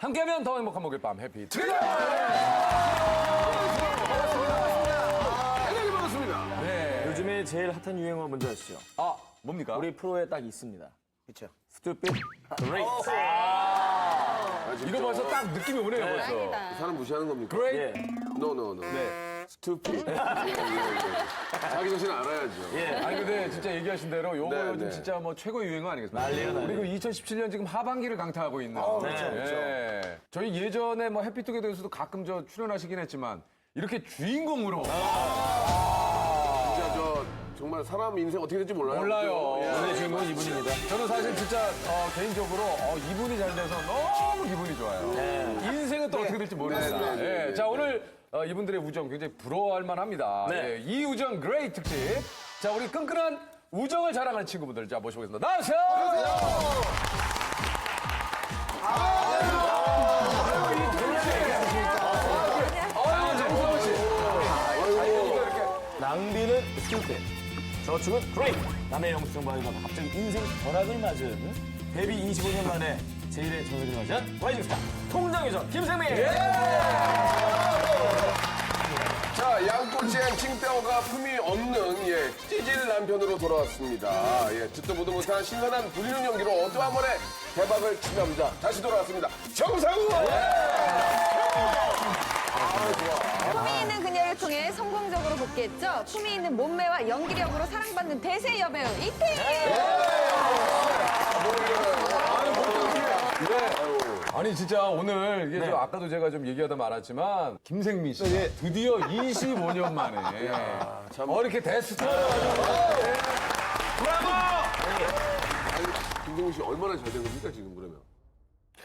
함께하면 더 행복한 목요일 밤 해피 트리거! 대단히 반갑습니다. 네. 요즘에 제일 핫한 유행어 뭔지 아시죠? 아, 뭡니까? 우리 프로에 딱 있습니다. 그쵸. 스튜피드 그레이트. 이거 벌써 딱 느낌이 오네요, 벌써. 사람 무시하는 겁니까? 그레이 예. No. 네. 스투피. 자기 자신 알아야죠. 예. 아니, 근데 진짜 얘기하신 대로 요거 네, 요즘 네. 진짜 뭐 최고 유행어 아니겠습니까? 난리가 나요. 그리고 2017년 지금 하반기를 강타하고 있는. 그렇죠, 그렇죠. 예. 저희 예전에 뭐 해피투게더에서도 가끔 저 출연하시긴 했지만 이렇게 주인공으로. 진짜 저 정말 사람 인생 어떻게 될지 몰라요. 몰라요. 그죠? 예. 오늘의 주인공은 이분입니다. 저는 사실 진짜 개인적으로 이분이 잘 돼서 너무 기분이 좋아요. 인생은 또 어떻게 될지 모르겠어요. 네, 네, 네, 예. 자, 오늘 이분들의 우정 굉장히 부러워할 만합니다. 네. 예, 이 우정 그레이 특집. 자, 우리 끈끈한 우정을 자랑하는 친구분들 자 모셔보겠습니다. 나오세요. 낭비는 스튜피드, 저축은 그레이트. 남의 영수증 받으다가 갑자기 인생 벼락을 맞은 데뷔 25년 만에 제1의 전성기를 맞이한 라이징 스타 통장유저 김생민. 자, 양꼬치엔 칭따오가 품이 없는 찌질 남편으로 돌아왔습니다. 듣도 보도 못한 신선한 부리는 연기로 어떠한 번에 대박을 친 남자 다시 돌아왔습니다. 정상우! 품위 있는 그녀를 통해 성공적으로 복귀했죠. 품위 있는 몸매와 연기력으로 사랑받는 대세 여배우 이태희. 아니 진짜 오늘 이게 좀 아까도 제가 좀 얘기하다 말았지만 김생민 씨 드디어 25년 만에 이렇게 대스타를 김정우 씨 얼마나 잘 된 겁니까, 지금 그러면?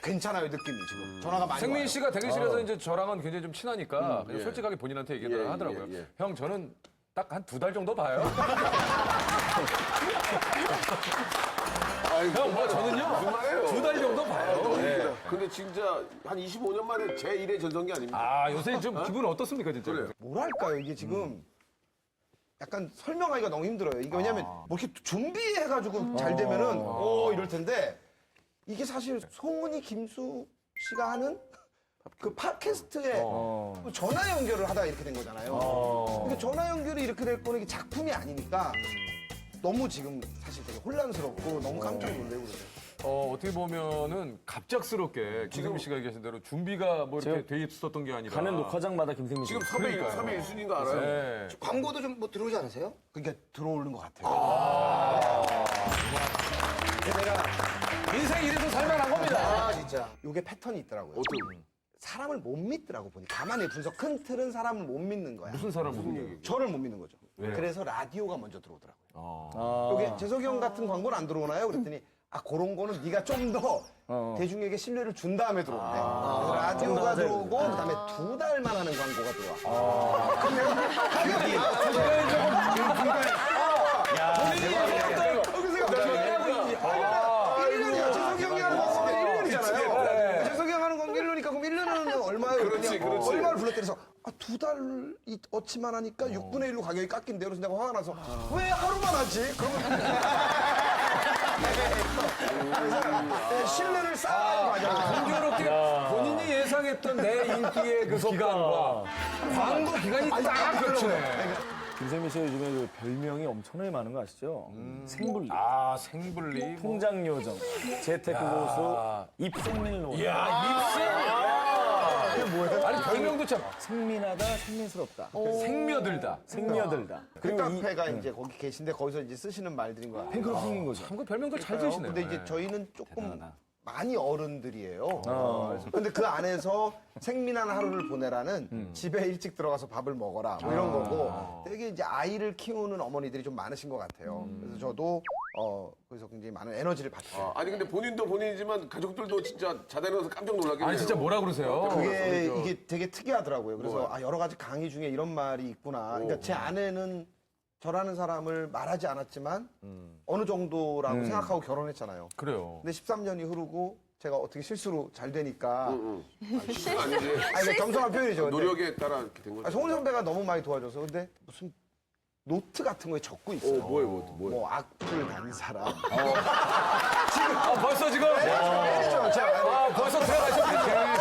괜찮아요, 느낌이 지금. 전화가 많이 생민 와요. 씨가 대기실에서 이제 저랑은 굉장히 좀 친하니까 그냥 예. 솔직하게 본인한테 얘기를 예, 하더라고요. 예, 예. 형 저는 딱 한 2달 정도 봐요. 형, 뭐 저는요. 무슨 말이에요? 2달 정도 봐요. 네. 근데 진짜 한 25년 만에 제1의 전성기 아닙니까? 아, 요새 좀 기분 어떻습니까, 진짜? 그래요. 뭐랄까요, 이게 지금 약간 설명하기가 너무 힘들어요. 이게 왜냐면 뭐 이렇게 준비해가지고 잘 되면은 이럴 텐데 이게 사실 송은이 김수 씨가 하는 그 팟캐스트에 전화 연결을 하다가 이렇게 된 거잖아요. 그러니까 전화 연결이 이렇게 될 거는 이게 작품이 아니니까 너무 지금 사실 되게 혼란스럽고 너무 깜짝 놀래고 그래요. 어떻게 보면은 갑작스럽게 김생민 씨가 얘기하신 대로 준비가 뭐 이렇게 돼 있었던 게 아니라. 가는 녹화장마다 김생민 씨. 지금 섭외 1순위인 거 알아요? 네. 광고도 좀 뭐 들어오지 않으세요? 그러니까 들어오는 것 같아요. 인생 이래서 살만한 겁니다. 아 진짜. 요게 패턴이 있더라고요. 어떤? 사람을 못 믿더라고 보니 가만히 분석 큰 틀은 사람을 못 믿는 거야. 무슨 사람 무슨 얘기? 저를 못 믿는 거죠. 그래서 라디오가 먼저 들어오더라고요. 아. 요게 재석이 형 같은 광고는 안 들어오나요? 그랬더니 아 그런 거는 네가 좀 더 대중에게 신뢰를 준 다음에 들어온대. 그래서 라디오가 들어오고 그다음에 2달만 하는 광고가 들어와. 재석이 형이 하는 거 1년이잖아요. 재석이 형 하는 건 1년이니까 그럼 1년은 얼마예요? 그렇지, 그렇지. 얼마를 불렀대 그래서 2달 어치만 하니까 6분의 1로 가격이 깎인대요. 그래서 내가 화가 나서 왜 하루만 하지? 그러면 신뢰를 쌓아가는 과정이에요. 공교롭게 본인이 예상했던 내 인기의 그 기간과 광고 기간이 딱 겹치네. 김생민 씨가 요즘에 그 별명이 엄청나게 많은 거 아시죠? 생불리, 아, 생불리. 통장요정, 재테크고수, 입생민로. 야, 입생. 그게 뭐야? 아니, 별명도 참 생민하다, 생민스럽다, 생며들다. 생며들다. 그 그리고 이 카페가 이제 거기 계신데 거기서 이제 쓰시는 말들인 거야. 팬클럽 생긴 거죠. 참 그 별명도 잘 쓰시네요. 근데 이제 저희는 조금 많이 어른들이에요. 근데 그 안에서 생민한 하루를 보내라는 집에 일찍 들어가서 밥을 먹어라 뭐 이런 거고 되게 이제 아이를 키우는 어머니들이 좀 많으신 것 같아요. 그래서 저도 그래서 굉장히 많은 에너지를 받죠. 아니 근데 본인도 본인이지만 가족들도 진짜 자다 일어나서 깜짝 놀랐겠네요. 아니, 진짜 뭐라 그러세요? 그게 이게 되게 특이하더라고요. 그래서 아, 여러 가지 강의 중에 이런 말이 있구나. 그러니까 제 아내는 저라는 사람을 말하지 않았지만 어느 정도라고 생각하고 결혼했잖아요. 그래요. 근데 13년이 흐르고 제가 어떻게 실수로 잘 되니까 실수가 아니지. 아니 이게 겸손한 표현이죠. 근데 노력에 따라 이렇게 된 거죠. 송은 선배가 너무 많이 도와줘서 근데 무슨 노트 같은 거에 적고 있어요. 뭐예요? 뭐 악플 단 사람. 벌써 지금. 네, 제가 벌써 들어가셨겠지.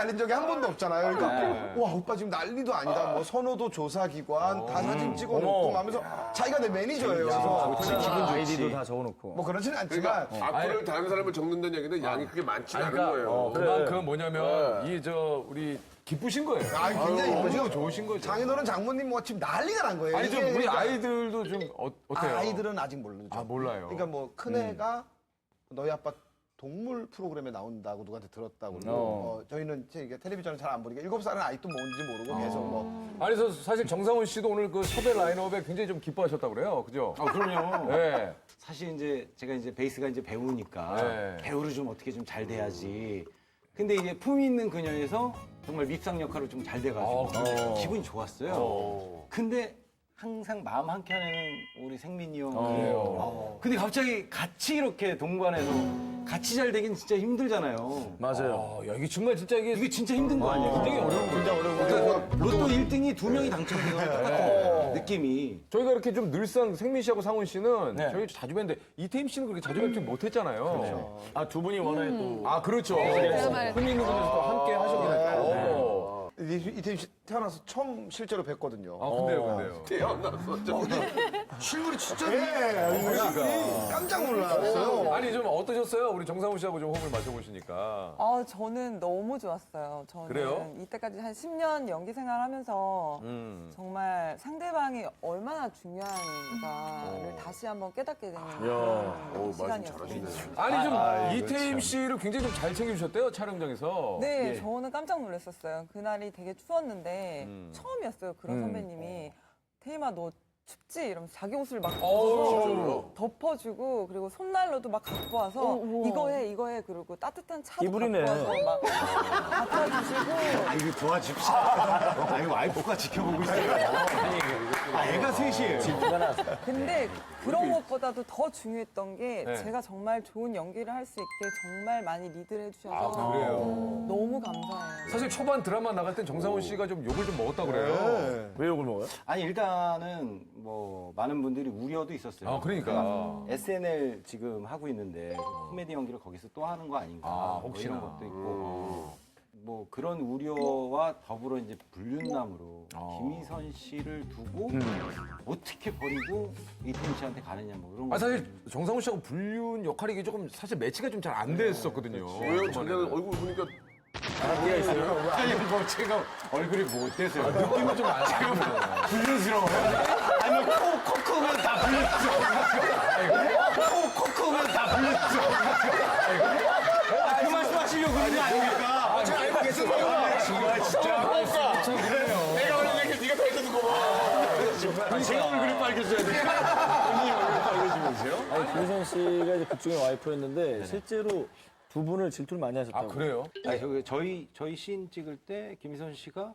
날린 적이 한 번도 없잖아요. 그러니까 와 오빠 지금 난리도 아니다. 뭐 선호도 조사기관 다 사진 찍어놓고 하면서 자기가 내 매니저예요. 그래서 아이디도 다 적어놓고. 뭐 그러진 않지만 그러니까 악플을 다른 사람을 적는다는 얘기는 양이 그렇게 많지 않은 거예요. 그만큼 뭐냐면 우리 기쁘신 거예요. 굉장히 이쁘죠. 좋으신 거죠. 장인어른 장모님 뭐 지금 난리가 난 거예요. 아니 좀 이게 우리 그러니까 아이들도 좀 어때요? 아이들은 아직 모르죠. 아, 몰라요. 그러니까 뭐 큰애가 너희 아빠 동물 프로그램에 나온다고 누구한테 들었다고 그러고 저희는 이게 텔레비전을 잘 안 보니까 7살은 아직도 뭔지 모르고 계속 뭐 아니 그래서 사실 정상훈 씨도 오늘 그 섭외 라인업에 굉장히 좀 기뻐하셨다고 그래요. 그죠? 그럼요. 네. 사실 이제 제가 이제 베이스가 이제 배우니까 네. 배우를 좀 어떻게 좀 잘 돼야지. 근데 이제 품위 있는 그녀에서 정말 밉상 역할을 좀 잘 돼가지고 기분이 좋았어요. 근데 항상 마음 한켠에는 우리 생민이 형이에요. 근데 갑자기 같이 이렇게 동반해서 같이 잘 되긴 진짜 힘들잖아요. 맞아요. 야, 이게 정말 진짜 이게 진짜 힘든 거 아니에요? 굉장히 어려운 거죠. 그러니까 로또 1등이 2명이 당첨된 거랑 똑같은 느낌이. 저희가 이렇게 좀 늘상 생민 씨하고 상훈 씨는 저희 자주 뵀는데 이태임 씨는 그렇게 자주 뵙지 못했잖아요. 아, 두 분이 워낙에 또. 아 그렇죠. 말했죠. 흥미 있는 분에서 또 함께 하셨긴 했죠. 이태임 씨 태어나서 처음 실제로 뵀거든요. 아 근데요. 태어났어. 실물이 진짜 깜짝 놀랐어요. 아니 좀 어떠셨어요? 우리 정상훈 씨하고 좀 호흡을 맞춰보시니까. 저는 너무 좋았어요. 저는 그래요? 이때까지 한 10년 연기 생활하면서 정말 상대방이 얼마나 중요한가를 다시 한번 깨닫게 되는 그런 시간이었어요. 아니 좀 이태임 씨를 굉장히 좀 잘 챙겨주셨대요 촬영장에서. 네, 저는 깜짝 놀랐었어요. 그날이 되게 추웠는데 처음이었어요. 그런 선배님이 태임아 너 춥지? 이러면서 자기 옷을 막 덮어주고 그리고 손난로도 막 갖고 와서 이거 해 그리고 따뜻한 차도 이불이네. 갖고 와서 막 갖다 주시고 이거 도와줍시다. 이거 와이프가 지켜보고 있어요. 애가 셋이에요. 근데 그런 것보다도 더 중요했던 게 제가 정말 좋은 연기를 할 수 있게 정말 많이 리드를 해주셔서 그래요? 너무 감사해요. 사실 초반 드라마 나갈 땐 정상훈 씨가 좀 욕을 좀 먹었다 그래요. 왜 욕을 먹어요? 아니 일단은 뭐 많은 분들이 우려도 있었어요. 아 그러니까. SNL 지금 하고 있는데 코미디 연기를 거기서 또 하는 거 아닌가? 뭐 혹시나. 이런 것도 있고 뭐 그런 우려와 더불어 이제 불륜남으로 김희선 씨를 두고 어떻게 버리고 이태임 씨한테 가느냐 뭐 이런 거. 아 사실 정상훈 씨하고 불륜 역할이 이게 조금 사실 매치가 좀 잘 안 됐었거든요. 왜요? 자기는 얼굴 보니까 아니 뭐 제가 얼굴이 뭐 어때서요? 느낌이 좀 안. 불륜스러워요. 아니 코 크면 다 불륜스러워. 코 크면 다 불륜스러워. 그 말씀하시려고 그런 거 아닙니까? 제가 알고 계세요. 내가 원래 얘기 네가 다 해주는 거 봐. 제 얼굴이 빨개져야 돼. 본인이 얼굴이 빨개지면서요? 아니, 김희선 씨가 이제 그중에 와이프였는데 실제로 두 분을 질투를 많이 하셨다고. 아 그래요? 아니, 저희 씬 찍을 때 김희선 씨가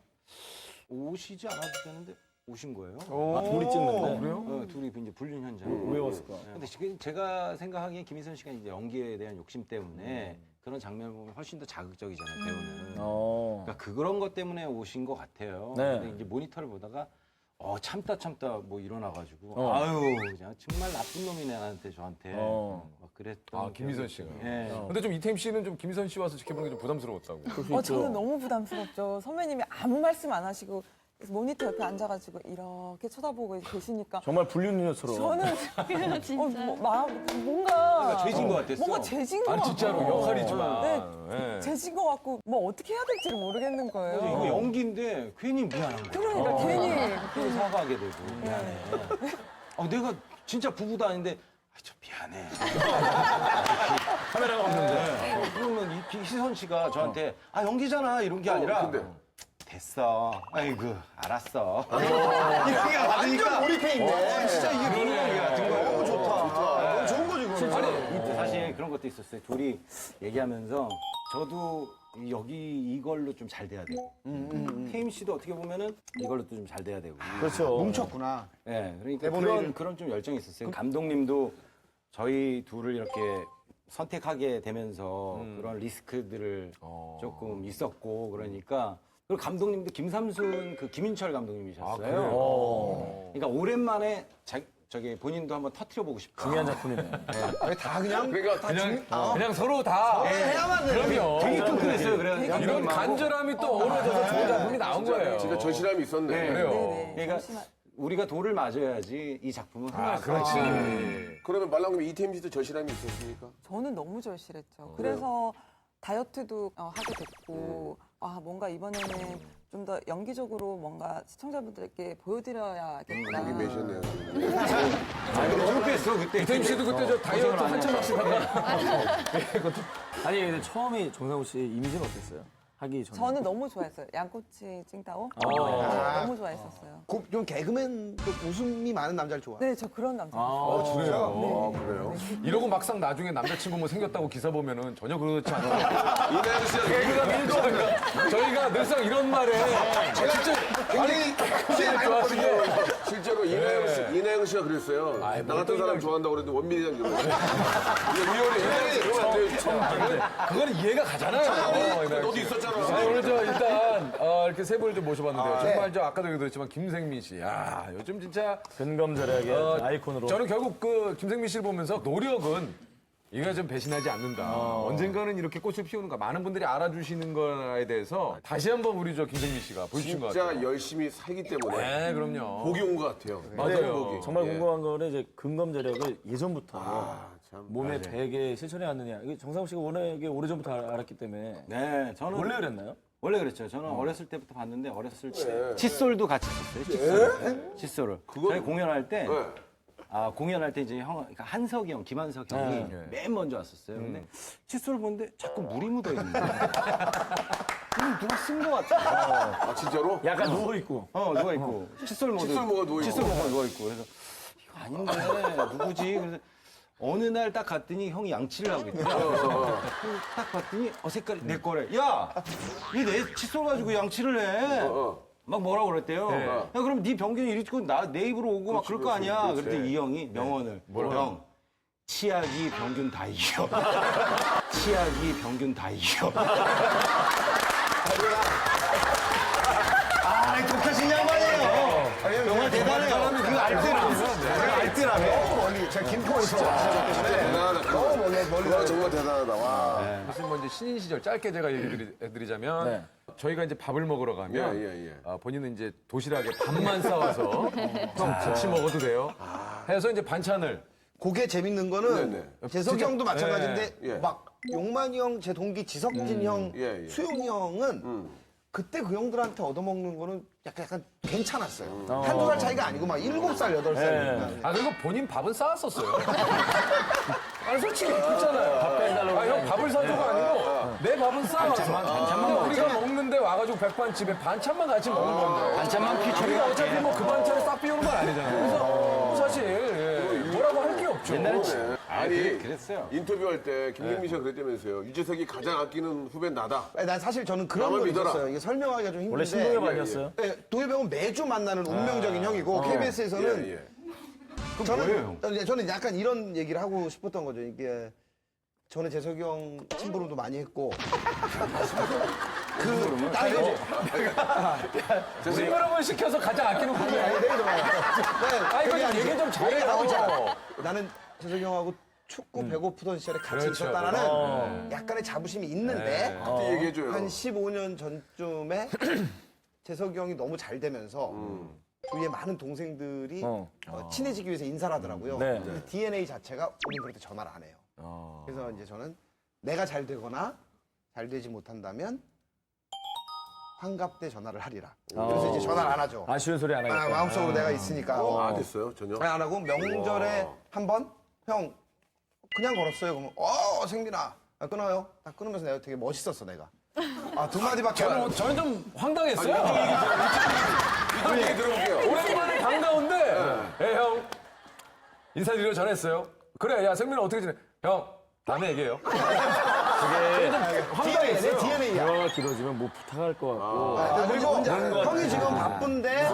오시지 않아도 되는데 오신 거예요. 아, 둘이 찍는데. 그래요? 둘이 이제 불륜 현장. 왜 왔을까? 근데 지금 제가 생각하기엔 김희선 씨가 이제 연기에 대한 욕심 때문에 그런 장면을 보면 훨씬 더 자극적이잖아요, 배우는. 그러니까 그런 것 때문에 오신 것 같아요. 네. 근데 이제 모니터를 보다가 참다 뭐 일어나가지고 아유 그냥 정말 나쁜 놈이네 나한테 저한테 막 그랬던. 아 김희선 씨가. 예. 근데 좀 이태임 씨는 좀 김희선 씨 와서 지켜보는 게 좀 부담스러웠다고. 저는 너무 부담스럽죠. 선배님이 아무 말씀 안 하시고 모니터 옆에 앉아가지고 이렇게 쳐다보고 계시니까 정말 불륜녀처럼. 저는 진짜. 뭔가 죄진 것 같았어. 뭔가 죄진 것 아니 같고 진짜로 역할이지만. 네. 네. 죄진 것 같고 뭐 어떻게 해야 될지를 모르겠는 거예요. 이거 연기인데 괜히 미안한 거야. 그러니까 괜히 또 사과하게 되고 미안해. 내가 진짜 부부도 아닌데 저 미안해. 카메라가 없는데. 그러면 이 희선 씨가 저한테 연기잖아 이런 게 아니라 근데 됐어. 아이고 알았어. 이렇게 받으니까 몰입해 있네. 진짜 이게 그런 연기 같은 거예요. 너무 좋다. 너무 좋은 거지 그거. 아니 사실 그런 것도 있었어요. 둘이 얘기하면서 저도 여기 이걸로 좀 잘 돼야 되고 태임 씨도 어떻게 보면은 이걸로 또 좀 잘 돼야 되고. 그렇죠. 뭉쳤구나. 네, 그러니까 내보내기를. 그런 좀 열정이 있었어요. 감독님도 저희 둘을 이렇게 선택하게 되면서 그런 리스크들을 조금 있었고 그러니까 그리고 감독님도 김삼순 김인철 감독님이셨어요. 그러니까 오랜만에 저기 본인도 한번 터트려 보고 싶다. 중요한 작품이네. 다 그냥 그러니까 그냥 서로 다. 해야만 돼. 그럼요. 되게 끈끈했어요. 그래. 이런 간절함이 또 어우러져서 좋은 작품이 나온 거예요. 진짜 절실함이 있었네. 그래요. 네, 그러니까 우리가 돌을 맞아야지 이 작품은 흥할 수 그렇지. 그러면 말랑님 이태임 씨도 절실함이 있었습니까? 저는 너무 절실했죠. 그래서 다이어트도 하게 됐고, 뭔가 이번에는 좀 더 연기적으로 뭔가 시청자분들께 보여드려야겠다. 여기 매셨네요. 너무 뺐어 그때. 이태임 씨도 그때 저 다이어트 한참 하시다가. 아니 근데 처음에 정상우 씨 이미지는 어땠어요? 하기 전에. 저는 너무 좋아했어요. 양꼬치 찡따오. 네, 너무 좋아했었어요. 좀 개그맨 웃음이 많은 남자를 좋아. 네, 저 그런 남자. 그래요. 그래요? 이러고 막상 나중에 남자친구 뭐 생겼다고 기사 보면은 전혀 그렇지 않아요. 이나영 씨가 개그가 밀도가 저희가 늘상 이런 말에 진짜 굉장히 좋아하시게. 실제로 이나영 씨가 그랬어요. 나 같은 사람 좋아한다고 그랬는데 원빈이랑 결혼했어요. 이게 리얼이 이나영 씨 그러면 안 돼요, 진짜. 그거는 이해가 가잖아요. 너도 있었잖아. 오늘 저 일단 이렇게 세 분을 좀 모셔봤는데요. 정말 저 아까도 얘기했지만 김생민 씨, 야 요즘 진짜 근검절약의 아이콘으로. 저는 결국 그 김생민 씨를 보면서 노력은 이가 좀 배신하지 않는다. 언젠가는 이렇게 꽃을 피우는가. 많은 분들이 알아주시는 거에 대해서 다시 한번 우리 저 김생민 씨가 보여주신 것 같아요. 진짜 열심히 살기 때문에 네, 그럼요. 복이 온 것 같아요. 맞아요. 복이. 정말 예. 궁금한 거는 이제 근검절약을 예전부터 참. 몸에 배게 실천해 왔느냐. 이게 정상우 씨가 워낙에 오래전부터 알았기 때문에. 네, 저는 원래 그랬나요? 원래 그랬죠. 저는 어렸을 때부터 봤는데 어렸을 때 칫솔도 같이 썼어요. 칫솔. 칫솔을. 저희 공연할 때 공연할 때 이제 그러니까 한석이 형, 김한석 형이 맨 먼저 왔었어요. 근데 칫솔을 보는데 자꾸 물이 묻어 있는 거예요. 누가 쓴 것 같아. 아, 진짜로? 약간 누워있고. 누가 있고 칫솔 모드. 칫솔 모가 누워있고. 칫솔 모가 누워 있고. 그래서 이거 아닌데 누구지? 그래서 어느 날 딱 갔더니 형이 양치를 하고 있더라고요. 딱 봤더니 색깔이 내 거래. 야, 이 내 칫솔 가지고 양치를 해. 막 뭐라고 그랬대요. 야, 그럼 네 병균이 이리고 내 입으로 오고 막 그럴 거 아니야. 그랬더니 이 형이 명언을. 형, 치약이 병균 다 이겨. 치약이 병균 다 이겨. 독하신 양반이에요. 정말 대단해요. 그 알뜰함이. 너무 멀리, 제가 김포에서 왔기 때문에 대단하다. 너무 멀리 정말 대단하다. 와. 사실 뭐 이제 신인 시절 짧게 제가 얘기 드리자면 네. 저희가 이제 밥을 먹으러 가면 예. 본인은 이제 도시락에 밥만 싸와서 형 같이 먹어도 돼요. 해서 이제 반찬을 그게 재밌는 거는 네네. 재석이 형도 마찬가지인데 예. 막 용만이 형, 제 동기 지석진 형, 예. 수용이 형은 그때 그 형들한테 얻어먹는 거는 약간 괜찮았어요. 한두 살 차이가 아니고 막 7살, 8살이니까. 그리고 본인 밥은 싸왔었어요. 아니 솔직히 그렇잖아요. 밥 빼달라고. 형 밥을 사줘가 아니고 내 밥은 싸와서. 반찬만 우리가 먹는데 와가지고 백반집에 반찬만 같이 먹는 건데. 반찬만 피처리. 우리가 어차피 뭐 그 반찬을 싹 비우는 건 아니잖아요. 그래서 사실 뭐라고 할 게 없죠. 그러네. 아니, 그랬어요. 인터뷰할 때 김경민 씨가 그랬다면서요. 유재석이 가장 아끼는 후배는 나다. 아니, 난 사실 저는 그런 나만 걸 믿어라. 있었어요. 이게 설명하기가 좀 힘든데. 원래 신동엽 아니었어요? 네, 동엽병은 매주 만나는 운명적인 형이고 KBS에서는 예. 저는 약간 이런 얘기를 하고 싶었던 거죠. 이게 저는 재석이 형 심부름도 많이 했고 심부름을 시켜서 가장 아끼는 후배. 아 이거 좀 얘기 좀 잘해요. 나는 재석이 형하고 축구 배고프던 시절에 같이 그렇죠. 있었다라는 약간의 자부심이 있는데 그때 얘기해줘요. 한 15년 전쯤에 재석이 형이 너무 잘 되면서 주위에 많은 동생들이 친해지기 위해서 인사를 하더라고요. 네. 근데 DNA 자체가 우린 그럴 때 전화를 안 해요. 그래서 이제 저는 내가 잘 되거나 잘 되지 못한다면 환갑 때 전화를 하리라. 그래서 이제 전화를 안 하죠. 아쉬운 소리 안 하겠다. 마음속으로 내가 있으니까. 아, 됐어요? 전혀? 안 하고 명절에 한 번? 형 그냥 걸었어요. 그러면 생민아 끊어요. 딱 끊으면서 내가 되게 멋있었어 내가. 두 마디밖에 안 하고. 저는 좀 황당했어요. 이쪽 얘기 들어볼게요. 오랜만에 반가운데, 형 인사드리러 전화했어요. 그래, 야 생민아 어떻게 지내? 형 다음에 얘기해요. DNA네 DNA야. 대화가 길어지면 뭐 부탁할 것 같고. 그리고 형이 지금 바쁜데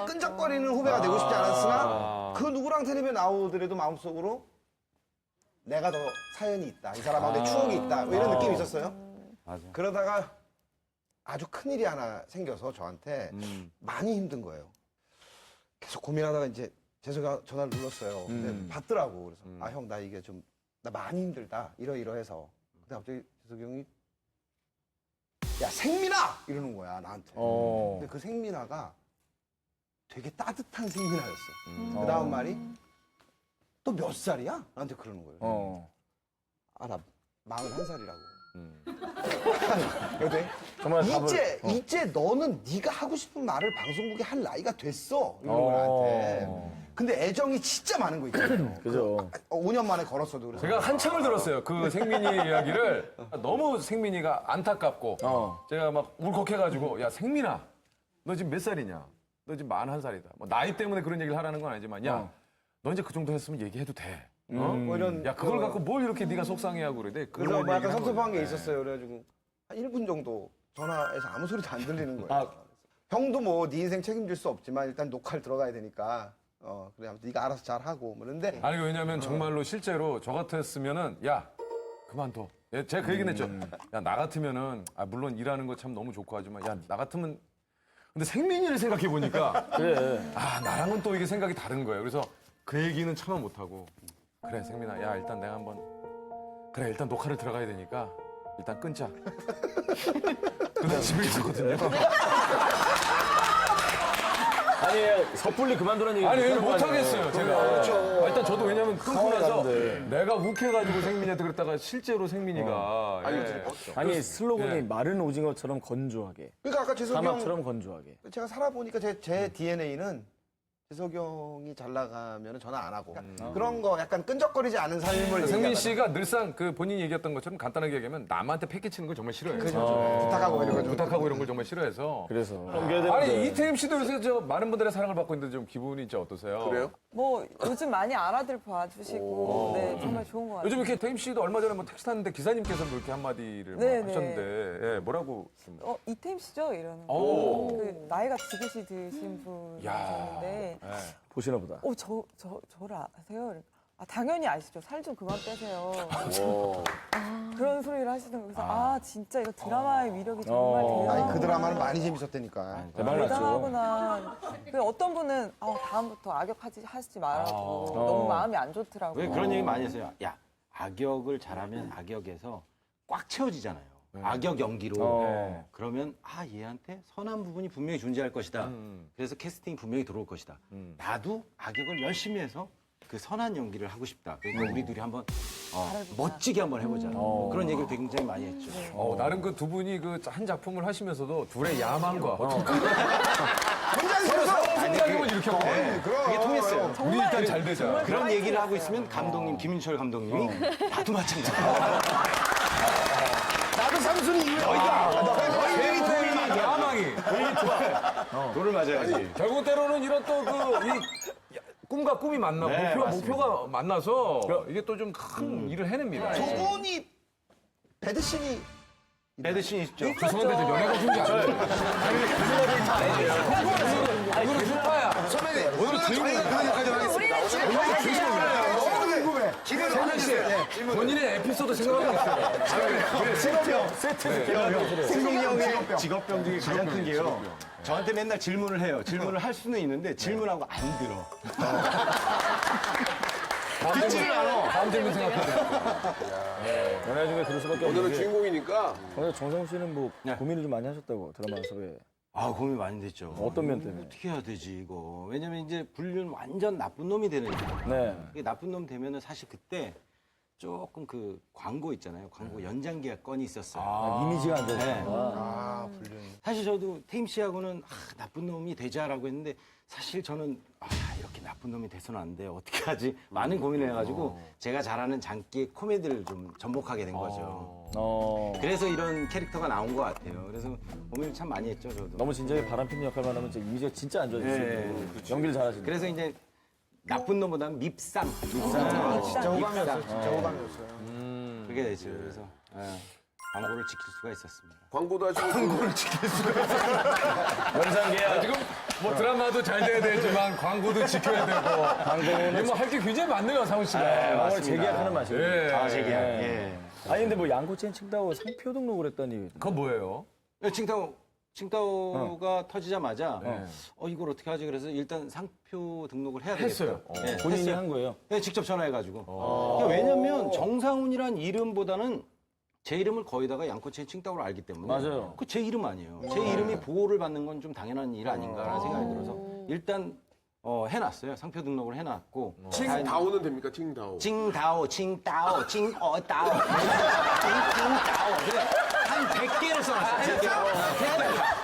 끈적거리는 후배가 되고 싶지 않았으나 그 누구랑 텔레비에 나오더라도 마음속으로 내가 더 사연이 있다. 이 사람하고 내 추억이 있다. 뭐 이런 느낌이 있었어요. 그러다가 아주 큰일이 하나 생겨서 저한테 많이 힘든 거예요. 계속 고민하다가 이제 재석이가 전화를 눌렀어요. 근데 받더라고. 그래서 아 형 나 이게 좀 나 많이 힘들다 이러이러해서. 근데 갑자기 재석이 형이 야 생민아 이러는 거야 나한테. 근데 그 생민아가 되게 따뜻한 생민아였어. 그 다음 말이 너 몇 살이야? 나한테 그러는 거예요. 아 나 41살이라고. 여대 정말 이제 너는 네가 하고 싶은 말을 방송국에 할 나이가 됐어. 이러는 거야 나한테. 근데 애정이 진짜 많은 거 있잖아요. 그죠. 5년 만에 걸었어도 그래서. 제가 한참을 들었어요. 그 생민이 이야기를. 너무 생민이가 안타깝고 제가 막 울컥해가지고 야 생민아 너 지금 몇 살이냐? 너 지금 41살이다. 뭐 나이 때문에 그런 얘기를 하라는 건 아니지만 야 너 이제 그 정도 했으면 얘기해도 돼. 뭐 이런 야 그걸 갖고 뭘 이렇게 네가 속상해하고 그래? 그래서 뭐 약간 섭섭한 게 있었어요. 그래가지고 한 1분 정도 전화해서 아무 소리도 안 들리는 거예요. 형도 뭐 네 인생 책임질 수 없지만 일단 녹화를 들어가야 되니까 그래 아무튼 네가 알아서 잘 하고 그러는데 아니 왜냐면 정말로 실제로 저 같았으면은 야 그만둬. 예, 제가 그 얘기는 했죠. 야 나 같으면은 물론 일하는 거 참 너무 좋고 하지만 야 나 같으면 근데 생민이를 생각해 보니까 그래. 나랑은 또 이게 생각이 다른 거예요. 그래서 그 얘기는 참아 못 하고 그래 생민아 야 일단 내가 한번 그래 일단 녹화를 들어가야 되니까 일단 끊자. 근데 집에 있었거든요. 아니 섣불리 그만두라는 얘기 아니 못하는 거 못 아니에요? 하겠어요 제가. 일단 저도 왜냐면 끊고 나서 가는데. 내가 욱해가지고 생민이한테 그랬다가 실제로 생민이가 아니 슬로건이 마른 오징어처럼 건조하게, 그러니까 아까 재석이 형 사막처럼 건조하게. 제가 살아보니까 제 DNA는 재석이 형이 잘 나가면 전화 안 하고 그런 거 약간 끈적거리지 않은 삶을 생민 얘기하다가 씨가 늘상 그 본인이 얘기했던 것처럼 간단하게 얘기하면 남한테 패기치는 걸 정말 싫어해요. 부탁하고 이런 거 좀. 부탁하고 이런 걸 정말 싫어해서. 그래서 아니 이태임 씨도 요새 저 많은 분들의 사랑을 받고 있는데 좀 기분이 진짜 어떠세요? 그래요? 뭐 요즘 많이 알아들 봐주시고 네 정말 좋은 것 같아요. 요즘 이렇게 태임 씨도 얼마 전에 뭐 택시 탔는데 기사님께서 뭐 이렇게 한마디를 뭐 네, 네. 하셨는데 예, 뭐라고 좀. 이태임 씨죠? 이러는 거. 오. 그 나이가 지긋이 드신 분이셨는데 보시나 보다. 저를 아세요? 아, 당연히 아시죠. 살 좀 그만 빼세요. 그런 소리를 하시는 거예요. 그래서 진짜 이거 드라마의 위력이 정말 대단하구나. 아니 그 드라마는 많이 재밌었다니까. 대단하구나. 그 어떤 분은 다음부터 하시지 말라고 너무 마음이 안 좋더라고요. 왜 그런 얘기 많이 했어요. 야, 악역을 잘하면 악역에서 꽉 채워지잖아요. 악역 연기로. 그러면 얘한테 선한 부분이 분명히 존재할 것이다. 그래서 캐스팅이 분명히 들어올 것이다. 나도 악역을 열심히 해서 그 선한 연기를 하고 싶다. 그러니까 우리 둘이 한번 멋지게 한번 해보자. 그런 얘기를 굉장히 많이 했죠. 나름 그 두 분이 그 한 작품을 하시면서도 둘의 야망과 생각을 이렇게 하고 그게 통했어요. 우리 일단 잘 되자. 그런 얘기를 하고 있으면 감독님, 김인철 감독님이 나도 마찬가지야. 나도 삼순이 이후에 너희 돌이 야망이. 돌을 맞아야지. 결국 때로는 이런 또 꿈과 꿈이 만나 네, 목표가 만나서 이게 또 좀 큰 일을 해냅니다. 두 분이 배드신이 배드신 있죠. 죄송한데 저 연애가 준비 안 돼요. 오늘은 슈퍼야. 선배님 오늘은 저희가 그런 얘기까지 하겠습니다. 너무 궁금해. 성민 씨, 본인의 에피소드 생각하고 있어요. 승민이 형의 직업병 중에 가장 큰 게요. 저한테 맨날 질문을 해요. 질문을 할 수는 있는데 질문하고 안 들어. 듣지를 않아. 다음 질문 생각해요. 연애 중에 그럴 수밖에 없는 오늘은 게 주인공이니까 근데 정성 씨는 뭐 고민을 좀 많이 하셨다고 드라마 섭외. 고민 많이 됐죠. 어떤 면 때문에? 어떻게 해야 되지 이거. 왜냐면 이제 불륜 완전 나쁜 놈이 되니까. 네. 이게 나쁜 놈 되면은 사실 그때 조금 그 광고 있잖아요. 광고 연장 계약 건이 있었어요. 이미지가 안 좋으니까. 네. 사실 저도 태임 씨하고는 나쁜 놈이 되자라고 했는데 사실 저는 이렇게 나쁜 놈이 돼서는 안 돼. 어떻게 하지? 많은 고민을 해가지고 제가 잘하는 장기 코미디를 좀 전복하게 된 거죠. 그래서 이런 캐릭터가 나온 것 같아요. 그래서 고민을 참 많이 했죠, 저도. 너무 진작에 바람핀 역할만 하면 진짜 이미지가 진짜 안 좋아질 수 있고 연기를 잘하시는. 그래서 이제 나쁜 놈보다는 밉상. 진짜 호감이었어요. 진짜 호감이었어요. 그렇게 됐죠. 그래서 광고를 지킬 수가 있었습니다. 광고도 하시고 광고를 연상계야. 지금 뭐 드라마도 잘 돼야 되지만 광고도 지켜야 되고. 광고는 뭐 할 게 굉장히 많네요, 상훈 씨가. 오늘 재계약하는 맛이에요. 예. 재계약. 아니 근데 뭐 양꼬치엔 칭다오 상표 등록을 했다니. 그건 뭐예요? 칭타오 칭따오가 터지자마자 이걸 어떻게 하지? 그래서 일단 상표 등록을 해야 되겠다. 했어요. 네, 본인이 했어요. 한 거예요? 네, 직접 전화해가지고. 그러니까 왜냐면 정상훈이란 이름보다는 제 이름을 거의다가 양꼬치의 칭따오로 알기 때문에. 맞아요. 그 제 이름 아니에요. 제 이름이 보호를 받는 건 좀 당연한 일 아닌가라는 생각이 들어서 일단 해놨어요. 상표 등록을 해놨고. 칭다오는 됩니까? 칭다오. 칭다오, 칭따오, 칭어따오, 칭따오. 그래, 한 100개를 써놨어요. 칭따오.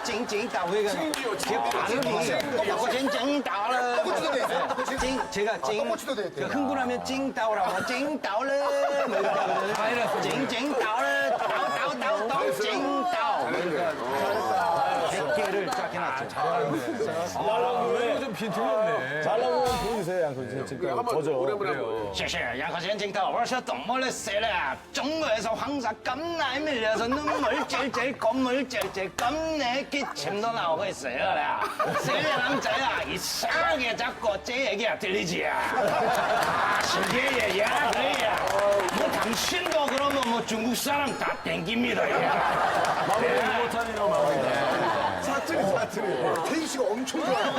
칭이요, 칭. 칭따오. 꼬치도 돼 있어요. 제가 꼬치도 돼 있대요. 흥분하면 칭따오라고 칭따오래 뭐 이렇게 하거든요. 칭따오래 따오 칭따오. 그러니까 100개를 쫙 해놨죠. 이거 좀 빈틈없네. 잘나오면 보여주세요, 양꼬치 칭따오. 한번 버전. 오랜만에 한번. 谢谢杨可贤，请到我是董木的死了，中国에서 황사 깜날 밀려서 눈물 찔찔 콧물 찔찔 깜내 기침도 나오고 있어요. 세례 남자야 이상하게 자꾸 제 얘기가 들리지야. 신기해, 야, 그래야. 뭐 당신도 그러면 뭐 중국 사람 다 땡깁니다. 마무리 못하니로 마무리. 사투리. 태희 씨가 엄청 좋아해요.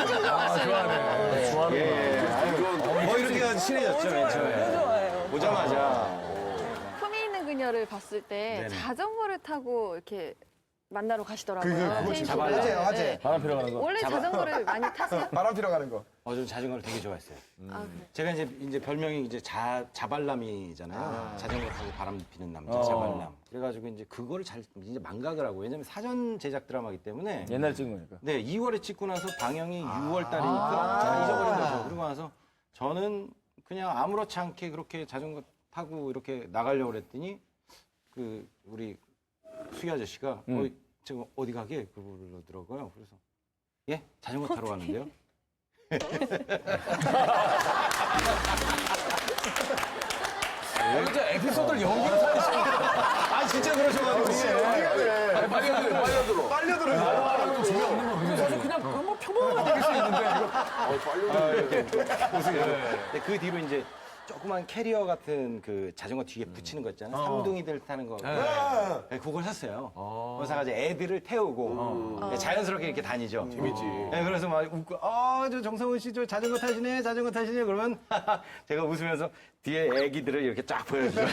뭐 이렇게 해서 친해졌죠, 맨 처음에. 오자마자. 품위 있는 그녀를 봤을 때 자전거를 타고 이렇게 만나러 가시더라고요. 태희 씨를. 화제. 바람 피러 가는 거. 원래 자전거를 많이 타세요? 바람 피러 가는 거. 전 자전거를 되게 좋아했어요. 아, 그래. 제가 이제 별명이 이제 자발남이잖아요. 자전거 타고 바람 피는 남자, 자발남. 그래가지고 이제 그거를 이제 망각을 하고, 왜냐면 사전 제작 드라마기 때문에. 옛날 찍은 거니까. 네, 2월에 찍고 나서 방영이 6월 달이니까 잘 잊어버린 거죠. 그러고 나서 저는 그냥 아무렇지 않게 그렇게 자전거 타고 이렇게 나가려고 그랬더니 그 우리 수희 아저씨가 지금 어디 가게? 그러더라고요. 그래서 예? 자전거 타러 가는데요? 진짜 에피소드를 연기로 살리시는 아 진짜 그러셔가지고 빨려 들어. 근데 사실 그냥 뭐 평범한 얘기일 수 있는데 근데 그 뒤로 이제 조그만 캐리어 같은 그 자전거 뒤에 붙이는 거 있잖아요. 삼둥이들 타는 거. 네, 그걸 샀어요. 그걸 사가지고 애들을 태우고 네, 자연스럽게 이렇게 다니죠. 재밌지. 네, 그래서 막 웃고, 저 정성훈 씨 저 자전거 타시네, 자전거 타시네. 그러면 제가 웃으면서 뒤에 애기들을 이렇게 쫙 보여주죠.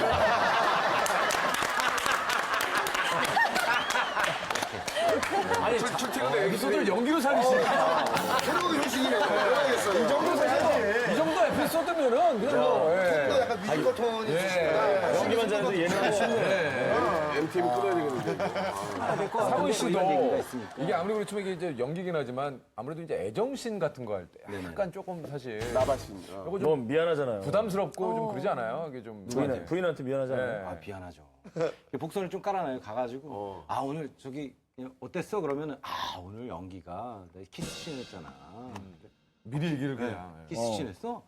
아니 출퇴근에 에피소드를 연기로 살리시니까 새로운 형식이네요. 해야겠어요. 이 정도 이 정도 에피소드면은 그냥 뭐 또 약간 뮤지컬 톤이 있으시구나. 연기만 잘해도 예능은 쉽네. MTV 끊어야 되겠는데. 상훈 이런 얘기가 씨도 있으니까. 이게 아무리 그렇지만 이게 이제 연기긴 하지만 아무래도 이제 애정신 같은 거 할 때 약간 조금 사실 나바신. 이거 너무 좀 미안하잖아요. 부담스럽고 좀 그러지 않아요? 이게 좀 부인한테 미안하잖아요. 네. 아, 미안하죠. 복선을 좀 깔아놔요. 가가지고. 아, 오늘 저기 어땠어? 그러면은 오늘 연기가 나 키스씬 했잖아. 미리 얘기를 그냥 키스씬 했어?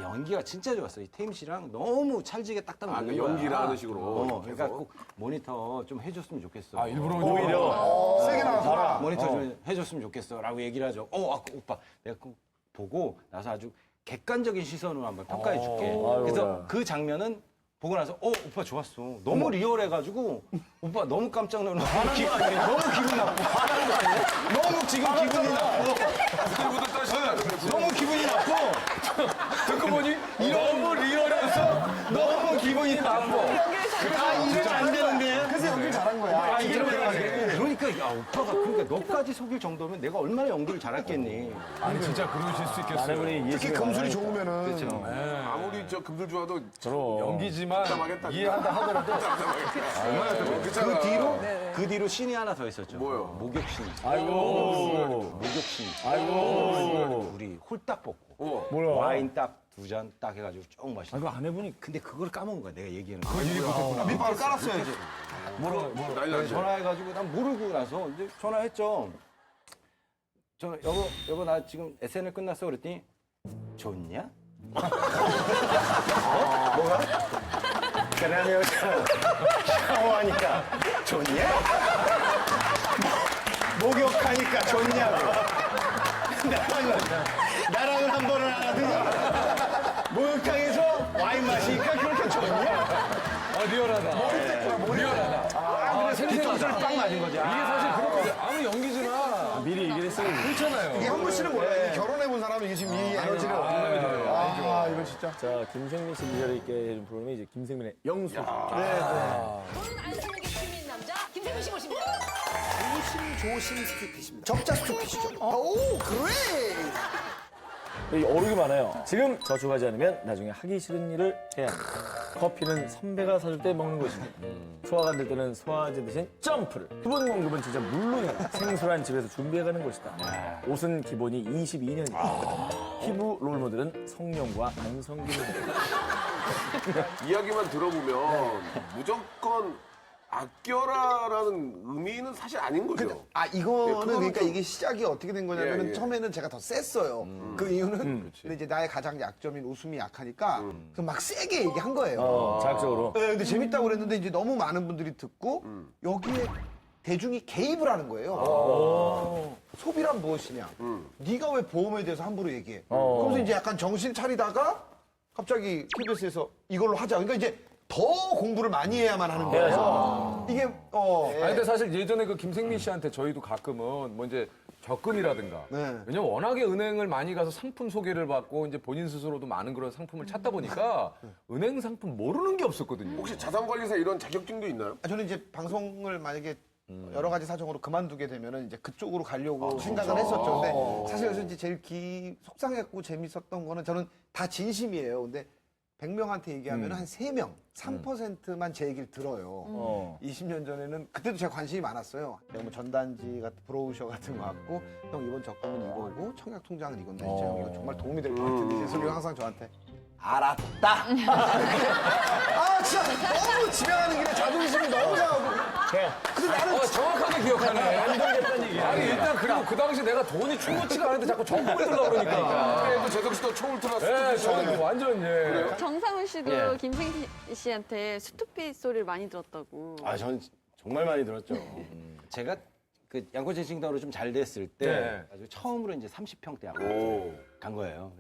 연기가 진짜 좋았어. 이 태임 씨랑 너무 찰지게 딱딱 맞는 그러니까 거야. 연기를 하는 식으로. 그러니까 꼭 모니터 좀 해줬으면 좋겠어. 일부러 오히려 세게 나와서. 모니터 좀 해줬으면 좋겠어. 라고 얘기를 하죠. 오빠, 내가 꼭 보고 나서 아주 객관적인 시선으로 한번 평가해 줄게. 그래서 아이고야. 그 장면은 보고 나서 오빠 좋았어. 너무 리얼해가지고 오빠 너무 깜짝 놀라고 너무 기분 나쁘고 너무 지금 기분이 나쁘고 너무 기분이 나쁘고 듣고 보니 너무 리얼해서 너무 기분이 나쁘고 이러면 안 되는데. 그래서 연기를 잘한 거야. 그러니까 야 오빠가 그러니까 너까지 속일 정도면 내가 얼마나 연기를 잘했겠니. 아니 진짜 그러실 수 있겠어요. 아내분이 특히 금술이 좋으면은. 그렇죠. 아무리 저 금술 좋아도 연기지만 하겠다. 이해한다 하더라도 그 뒤로 씬이 하나 더 있었죠. 뭐요? 목욕씬. 목욕씬. 아이고. 우리 홀딱 벗고 뭐야? 와인 딱 2잔 딱 해가지고 쭉 마시고. 이거 아내분이 근데 그걸 까먹은 거야. 내가 얘기하는 거. 밑밥을 깔았어야지. 난리 나죠. 전화해가지고 난 모르고 나서 이제 전화했죠. 여보 나 지금 SNL 끝났어 그랬더니 좋냐? 뭐가? 그러면 샤워하니까 좋냐? 목욕하니까 좋냐고. 나랑은 한 번을 안 하더니 목욕탕에서 와인 마시니까 그렇게 좋냐? 리얼하다. 리얼하다. 뒤통수를 빵 맞은 거죠. 이게 사실 그렇거든요. 씨는 몰라요. 결혼해본 사람은 이게 지금 이 에너지를. 아, 이거 진짜. 자, 김생민 씨 미자를 있게 해준 프로그램이 이제 김생민의 영수. 돈 안 쓰는 게 취미인 남자 김세민 씨 모십니다. 조심 스투핏입니다. 적자 스투핏이죠. 오, 그래. 여기 어록이 많아요. 지금 저축하지 않으면 나중에 하기 싫은 일을 해야 합니다. 커피는 선배가 사줄 때 먹는 것입니다. 소화가 안 될 때는 소화제 대신 점프를. 기본 공급은 진짜 물론이야. 생소한 집에서 준비해가는 것이다. 옷은 기본이 22년이다. 피부 롤모델은 성룡과 안성기입니다. 이야기만 들어보면 무조건 아껴라라는 의미는 사실 아닌 거죠. 아, 이거는 그거는 그러니까 좀- 이게 시작이 어떻게 된 거냐면 예. 처음에는 제가 더 셌어요. 그 이유는 근데 이제 나의 가장 약점인 웃음이 약하니까 그 막 세게 얘기한 거예요. 자극적으로. 네, 근데 재밌다고 그랬는데 이제 너무 많은 분들이 듣고 여기에 대중이 개입을 하는 거예요. 소비란 무엇이냐? 네가 왜 보험에 대해서 함부로 얘기해? 그러면서 이제 약간 정신 차리다가 갑자기 KBS에서 이걸로 하자. 그러니까 이제 더 공부를 많이 해야만 하는 거예요. 이게 아니, 근데 사실 예전에 그 김생민 씨한테 저희도 가끔은 뭐 이제 적금이라든가. 네. 왜냐면 워낙에 은행을 많이 가서 상품 소개를 받고 이제 본인 스스로도 많은 그런 상품을 찾다 보니까 은행 상품 모르는 게 없었거든요. 혹시 자산관리사 이런 자격증도 있나요? 저는 이제 방송을 만약에 여러 가지 사정으로 그만두게 되면은 이제 그쪽으로 가려고 생각을 했었죠. 근데 사실 그래서 이제 제일 속상했고 재밌었던 거는 저는 다 진심이에요. 근데 100명한테 얘기하면 한 3명, 3%만 제 얘기를 들어요. 20년 전에는 그때도 제가 관심이 많았어요. 내가 뭐 전단지 같은 브로셔 같은 거 갖고 형 이번 적금은 이거고 청약 통장은 이건데 진짜 형 이거 정말 도움이 될 것 같은데 이제 소리가 항상 저한테 알았다. 아 진짜 너무 집에 가는 길에 자존심이 너무 상하고. 근데 나는 정확하게 기억하네. 아니, 일단 그리고 그 당시 내가 돈이 충분치가 않은데 자꾸 적금을 들라 그러니까. 그래도 재석 씨도 총을 틀었을 예, 때 저는 뭐 완전, 예. 정상훈 씨도 예. 김생민 씨한테 스투핏 소리를 많이 들었다고. 아, 저는 정말 많이 들었죠. 제가 그 양꼬치 칭따오로 좀 잘 됐을 때 네. 아주 처음으로 이제 30평대 양꼬치 간 거예요.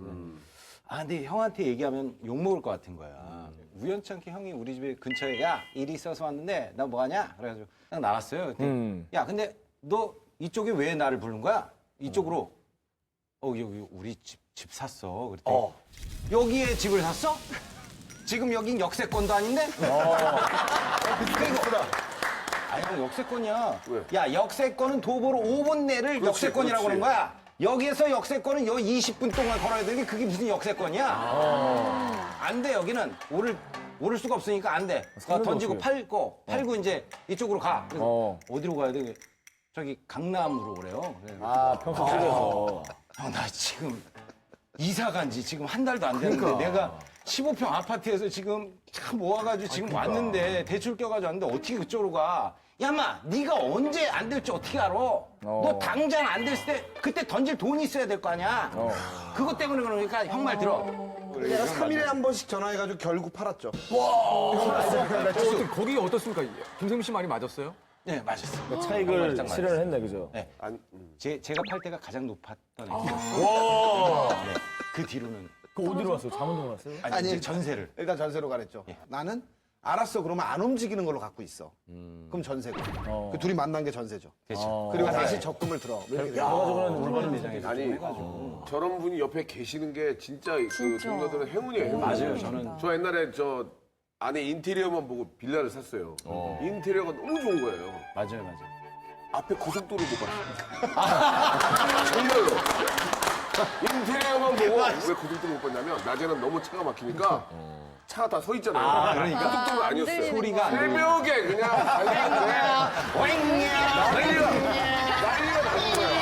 아, 근데 형한테 얘기하면 욕먹을 것 같은 거야. 우연찮게 형이 우리 집에 근처에 야, 일이 있어서 왔는데 나 뭐 하냐? 그래가지고 그냥 나왔어요. 그랬더니 야, 근데 너 이쪽에 왜 나를 부른 거야? 이쪽으로. 여기 우리 집 샀어. 그랬더니 여기에 집을 샀어? 지금 여긴 역세권도 아닌데? 아니, 형, 역세권이야. 왜? 야, 역세권은 도보로 5분 내를 역세권이라고 그렇지. 그러는 거야. 여기에서 역세권은 여 20분 동안 걸어야 되는데 그게 무슨 역세권이야? 안 돼, 여기는. 오를 수가 없으니까 안 돼. 던지고 팔고 이제 이쪽으로 가. 그래서 어디로 가야 돼? 저기 강남으로 오래요. 아, 평소 집에서. 형, 나 지금 이사 간 지 지금 한 달도 안 됐는데 내가 15평 아파트에서 지금 참 모아가지고 지금 왔는데 대출 껴가지고 왔는데 어떻게 그쪽으로 가? 야, 마, 네가 언제 안 될지 어떻게 알아? 너 당장 안 됐을 때 그때 던질 돈이 있어야 될 거 아니야? 그것 때문에 그러니까 형 말 들어. 내가 3일에 한 번씩 전화해가지고 결국 팔았죠. 거기 어떻습니까? 김생민 씨 말이 맞았어요? 네, 맞았어. 차익을 실현을 했네, 그죠? 네. 아니, 제가 팔 때가 가장 높았던 애였어요. 네. 그 뒤로는 그 어디로 왔어요? 잠원동 왔어요? 아니, 이제 전세를. 일단 전세로 가랬죠. 나는 알았어. 그러면 안 움직이는 걸로 갖고 있어. 그럼 전세고. 그 둘이 만난 게 전세죠. 그렇죠. 그리고 다시 적금을 들어. 이렇게 돼요. 결과적으로는 올바른 매장에서. 아니 저런 분이 옆에 계시는 게 진짜 그 동료들은 행운이에요. 행운. 맞아요, 저는. 저 옛날에 저 안에 인테리어만 보고 빌라를 샀어요. 인테리어가 너무 좋은 거예요. 맞아요. 앞에 고속도로 못 봤어요. 정말로. 인테리어만 보고 왜 고속도로 못 봤냐면 낮에는 너무 차가 막히니까 차가 다 서 있잖아요. 그러니까. 고속도로가 아니었어요. 들리는 소리가 안 들려. 새벽에 그냥 달리는데 난리가 나는 거야.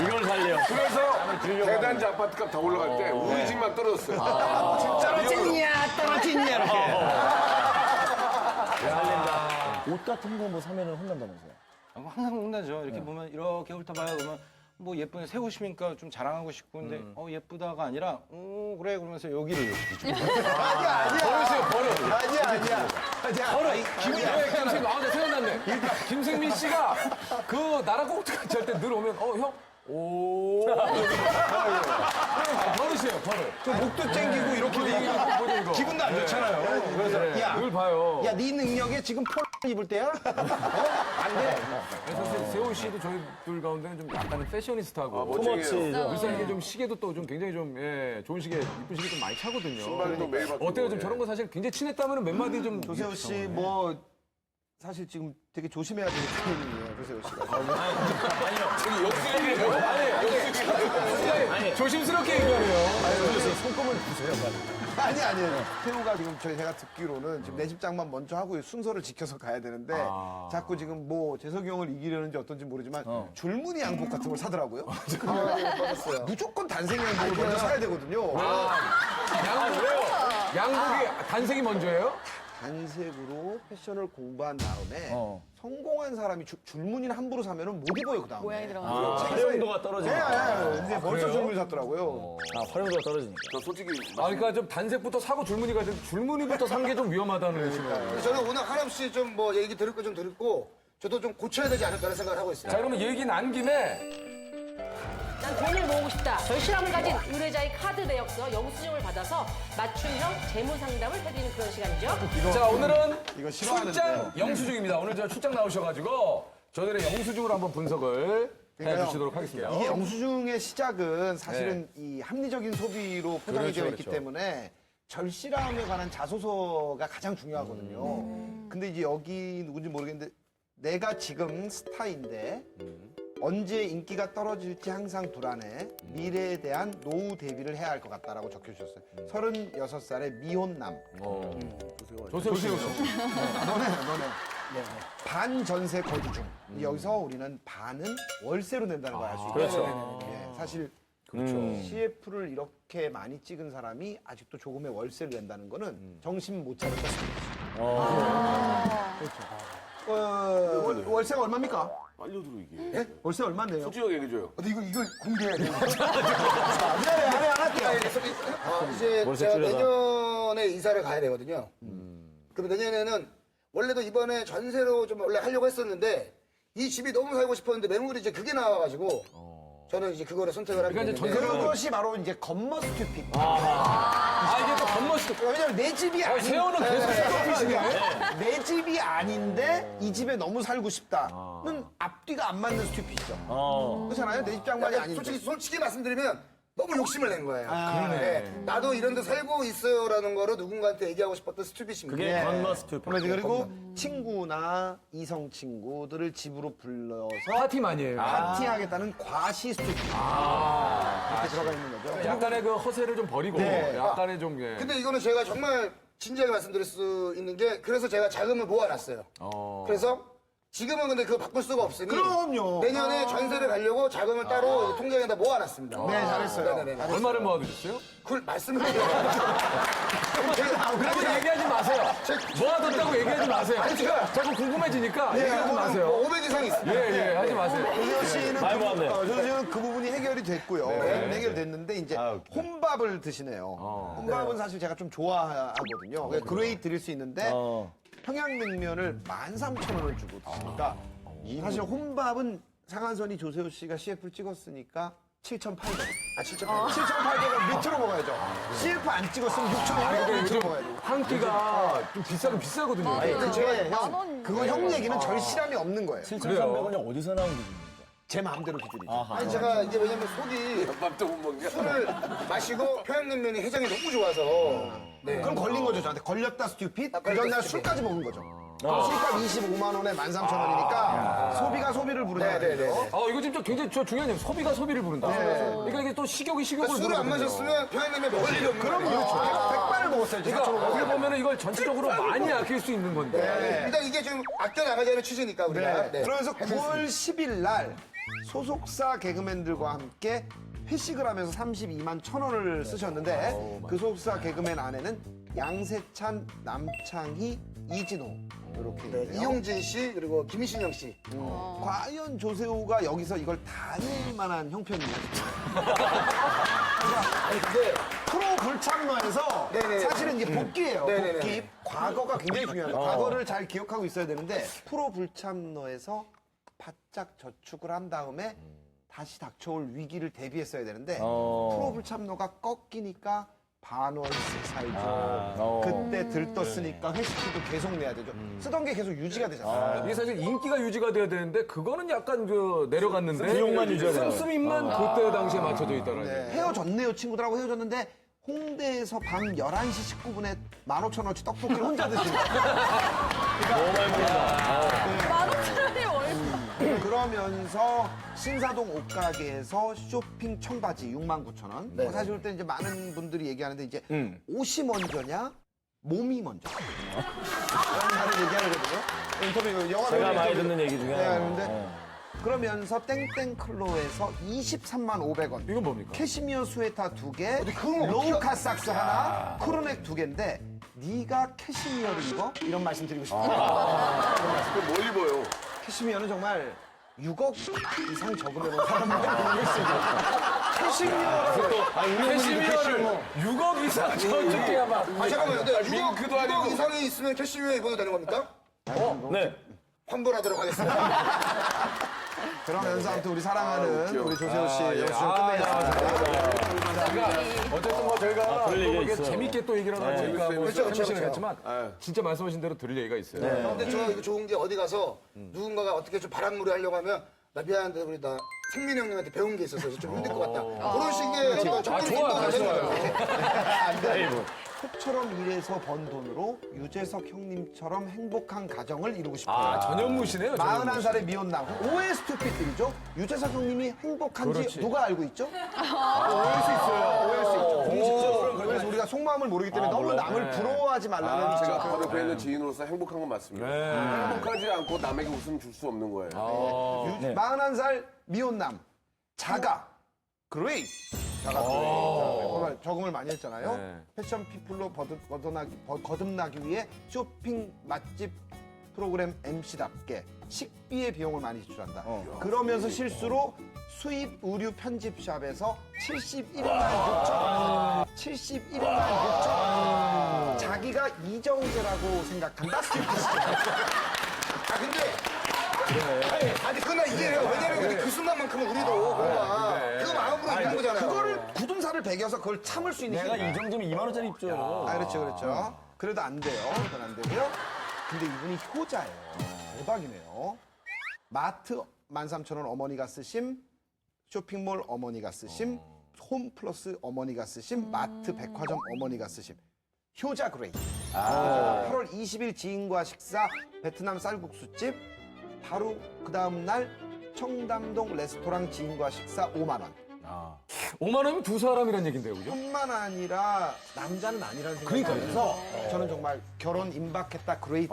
이걸 살려. 그래서 대단지 아파트값 다 올라갈 때 우리 집만 떨어졌어요. 떨어지냐 이렇게. 옷 같은 거 뭐 사면은 혼난다면서요? 항상 혼나죠. 이렇게 보면 이렇게 훑어봐요. 그러면 뭐 예쁜 새 옷이니까 좀 자랑하고 싶고 근데 예쁘다가 아니라 그래 그러면서 여기를 이렇게 김생민, 나 생각났네. 김생민 씨가 그 나라 꽁트 같이 할 때 늘 오면, 형? 오. 버릇이에요, 버릇. 그 목도 땡기고 이렇게 되니까 기분도 안 좋잖아요. 그래서 야, 그걸 봐요. 야, 네 능력에 지금 폴 입을 때야? 안 돼. 사실 세호 씨도 저희들 가운데는 좀 약간은 패셔니스타고. 토머치. 요새 이게 좀 시계도 또 좀 굉장히 좀, 예, 좋은 시계, 이쁜 시계 좀 많이 차거든요. 신발도 매일 바뀌고. 어때요? 좀 저런 거 사실 굉장히 친했다면 몇 마디 좀. 조세호 씨 뭐 사실 지금 되게 조심해야 되는 타이밍이에요. 조세호 씨가. 아니, 조심스럽게 얘기하네요. 손금을 부세요. 아니에요. 태우가 지금 제가 듣기로는 지금 내 집장만 먼저 하고 순서를 지켜서 가야 되는데 자꾸 지금 뭐 재석이 형을 이기려는지 어떤지 모르지만 줄무늬 양복 같은 걸 사더라고요. 무조건 단생 양복을 먼저 사야 되거든요. 양복이 단색이 먼저예요? 단색으로 패션을 공부한 다음에 성공한 사람이 줄무늬를 함부로 사면은 못 입어요, 그 다음에. 모양이 들어가. 활용도가 떨어지니까. 근데 벌써 줄무늬 샀더라고요. 활용도가 떨어지니까. 저 솔직히 그러니까 좀 단색부터 사고 줄무늬가 좀 줄무늬부터 산 게 좀 위험하다는 의심을. 저는 오늘 한없이 좀 뭐 얘기 들을 거 좀 듣고 저도 좀 고쳐야 되지 않을까라는 생각을 하고 있어요. 자, 그러면 얘기 난 김에 난 돈을 모으고 싶다. 절실함을 가진 의뢰자의 카드 내역서 영수증을 받아서 맞춤형 재무 상담을 해드리는 그런 시간이죠. 자, 오늘은 이거 싫어하는데. 출장 영수증입니다. 오늘 저 출장 나오셔가지고 저희들의 영수증으로 한번 분석을 해주시도록 하겠습니다. 이게 영수증의 시작은 사실은 이 합리적인 소비로 포장이 그렇죠, 되어 있기 그렇죠. 때문에 절실함에 관한 자소서가 가장 중요하거든요. 근데 이제 여기 누군지 모르겠는데 내가 지금 스타인데 언제 인기가 떨어질지 항상 불안해 미래에 대한 노후 대비를 해야 할 것 같다라고 적혀주셨어요. 36살의 미혼남. 조세호 씨. 너네. 반전세 거주 중. 여기서 우리는 반은 월세로 낸다는 걸 알 수 있어요. 그렇죠. 사실 CF를 이렇게 많이 찍은 사람이 아직도 조금의 월세를 낸다는 거는 정신 못 차렸다. 그렇죠. 월세가 얼마입니까? 알려드려 이게. 월세 얼마인데요? 솔직하게 얘기해줘요. 근데 이걸 공개해야 돼요. 안 할게요. 이제 월세 제가 줄여서. 내년에 이사를 가야 되거든요. 그럼 내년에는 원래도 이번에 전세로 좀 원래 하려고 했었는데 이 집이 너무 살고 싶었는데 매물이 이제 그게 나와가지고 저는 이제 그거를 선택을 하게 그러니까 이제 됐는데 그런 것이 바로 이제 겉멋 스튜픽. 이게 또 겉멋이. 왜냐면 내 집이 아닌 세호는 계속 스토피시네. 내 집이 아닌데 이 집에 너무 살고 싶다는 앞뒤가 안 맞는 스튜피죠. 그렇잖아요. 내 집 장만이 아닌데. 솔직히 말씀드리면 너무 욕심을 낸 거예요. 네. 나도 이런 데 살고 있어요라는 거를 누군가한테 얘기하고 싶었던 스튜핏입니다. 그게 건머스트. 그리고 친구나 이성 친구들을 집으로 불러서 파티 많이 해요. 파티하겠다는 과시 스튜피. 이렇게 들어가 있는 거죠. 약간의 그 허세를 좀 버리고 네. 약간의 좀 예. 근데 이거는 제가 정말 진지하게 말씀드릴 수 있는 게 그래서 제가 자금을 모아놨어요. 그래서 지금은 근데 그거 바꿀 수가 없으니 그럼요. 내년에 전세를 가려고 자금을 따로 통장에다 모아놨습니다. 네, 잘했어요. 네네네. 얼마를 모아두셨어요? 그걸 말씀을 드려요. 그러면 얘기하지 마세요. 모아뒀다고 얘기하지 마세요. 자꾸 궁금해지니까 얘기하지 마세요. 500 이상 있습니다. 예, 하지 마세요. 조세호 씨는 많이 모았네요. 조세호 씨는 그 부분이 해결이 됐고요. 해결됐는데 이제 혼밥을 드시네요. 혼밥은 사실 제가 좀 좋아하거든요. 그레이 드릴 수 있는데 평양냉면을 13,000원을 주고 드시니까 사실 혼밥은 상한선이 조세호 씨가 CF를 찍었으니까 7,800원. 7,800원 밑으로 먹어야죠. CF 안 찍었으면 6,800원 밑으로 먹어야죠. 한 끼가 좀 비싸긴 비싸거든요. 그게 만 원. 형, 그거 형 얘기는 절실함이 없는 거예요. 7,300원이 어디서 나온 기준입니까? 제 마음대로 기준이죠. 아니 제가 이게 왜냐면 속이 밥도 못 먹냐? 술을 마시고 평양냉면이 해장이 너무 좋아서 네. 그럼 걸린 거죠, 저한테. 걸렸다, 스튜핏. 그 걸렸다, 전날 스튜핏. 술까지 먹은 거죠. 술값 25만 원에 13,000원이니까 소비가 소비를 부르는 거죠. 이거 진짜 굉장히 중요한 얘기. 소비가 소비를 부른다. 그러니까 이게 또 식욕이 식욕을 그러니까 술을 안 부르거든요. 마셨으면 평양냉면 먹을 일이 없는 거예요. 그렇죠. 백반을 먹었어요, 제가. 그러니까 어떻게 보면 이걸 전체적으로 많이 아낄 수 있는 건데. 일단 이게 좀 아껴 나가자는 취지니까 우리가. 네. 그러면서 9월 10일 날 소속사 개그맨들과 함께 회식을 하면서 32만 1,000원을 쓰셨는데 그 소속사 개그맨 안에는 양세찬, 남창희, 이진호 이렇게 있네요. 이용진 씨 그리고 김신영 씨. 과연 조세호가 여기서 이걸 다 낼 만한 형편이냐? 아니 근데 프로 불참로에서 네네. 사실은 이게 복귀예요. 네네네. 복귀. 과거가 굉장히 중요해요. 과거를 잘 기억하고 있어야 되는데 프로 불참로에서 바짝 저축을 한 다음에 다시 닥쳐올 위기를 대비했어야 되는데 프로 불참로가 꺾이니까 반월씩 살죠. 그때 들떴으니까 회식비도 계속 내야 되죠. 쓰던 게 계속 유지가 되잖아요. 이게 사실 인기가 유지가 돼야 되는데 그거는 약간 내려갔는데 비용만 유지가 씀씀이만 그때 당시에 맞춰져 있더라고요. 헤어졌네요. 친구들하고 헤어졌는데 홍대에서 밤 11시 19분에 15,000원어치 떡볶이를 혼자 드시는 거예요. 15,000원이 얼마? 그러면서 신사동 옷가게에서 쇼핑 청바지 69,000원. 사실 그때 이제 많은 분들이 얘기하는데 이제 옷이 먼저냐, 몸이 먼저. 그런 말을 얘기하거든요. 인터뷰 영화 제가 많이 듣는 얘기 중에 네, 하나. 그런데 그러면서 땡땡클로에서 23만 500원. 이건 뭡니까? 캐시미어 스웨터 2개, 로우카 삭스 하나, 크루넥 2개인데 네가 캐시미어를 입어? 이런 말씀 드리고 싶어요. 그럼 뭘 입어요? 캐시미어는 정말 6억 이상 저금해본 사람들이 입는 캐시미어라고 캐시미어를 6억 이상 저쪽에 아마 잠깐만요. 근데 밍크도 6억 아니고. 이상이 있으면 캐시미어 입어도 되는 겁니까? 네. 환불하도록 하겠습니다. 그러면서 아무튼 우리 사랑하는 우리 조세호 씨 영수증 끝내겠습니다. 어쨌든 뭐 저희가 들을 얘기가 이게 있어요. 재밌게 또 얘기를 하다 보니까 뭐 그렇죠, 시간을 그렇죠. 했지만 진짜 말씀하신 대로 들을 얘기가 있어요. 근데 저 이거 좋은 게 어디 가서 누군가가 어떻게 좀 바람놀이 하려고 하면 나 미안한데 우리 나 생민이 형님한테 배운 게 있어서 좀 힘들 것 같다. 그런 식의 어떤 접근이 좋아요, 좋아요. 속처럼 일해서 번 돈으로 유재석 형님처럼 행복한 가정을 이루고 싶어요. 전현무시네요. 41살의 미혼남. 오해 스투피들이죠. 유재석 형님이 행복한지 누가 알고 있죠? 오해할 수 있어요. 오해할 수 있죠. 공식적으로. 그래서 우리가 속마음을 모르기 때문에 너무 남을 부러워하지 말라는 제가 제가 바로 옆에 있는 지인으로서 행복한 건 맞습니다. 행복하지 않고 남에게 웃음 줄 수 없는 거예요. 41살 미혼남. 자가. 그레이. 자가 그레이. 정말 적응을 많이 했잖아요. 네. 패션 피플로 거듭나기 위해 쇼핑 맛집 프로그램 MC답게 식비의 비용을 많이 지출한다. 그러면서 실수로 수입 의류 편집샵에서 71만 6천 원. 71만 6천 원. 자기가 이정재라고 생각한다. 근데 아니 그나 이해해요. 왜냐면 근데 그 순간만큼은 우리도 뭔가 그 마음으로 있는 거잖아요. 그거를 굳은 살을 베겨서 그걸 참을 수 있는 내가 힘이 이 정도면 2만 원짜리 입죠. 아, 그렇죠, 그렇죠. 그래도 안 돼요. 그건 안 되고요. 근데 이분이 효자예요. 대박이네요. 마트 13,000원 어머니가 쓰심, 쇼핑몰 어머니가 쓰심, 홈플러스 어머니가 쓰심, 마트 백화점 어머니가 쓰심. 효자 그레이. 8월 20일 지인과 식사 베트남 쌀국수집. 바로 그 다음 날 청담동 레스토랑 지인과 식사 5만 원. 5만 원이면 두 사람이란 얘긴데요, 그죠? 뿐만 아니라 남자는 아니라는 생각이 들면서 저는 정말 결혼 임박했다 그레이트.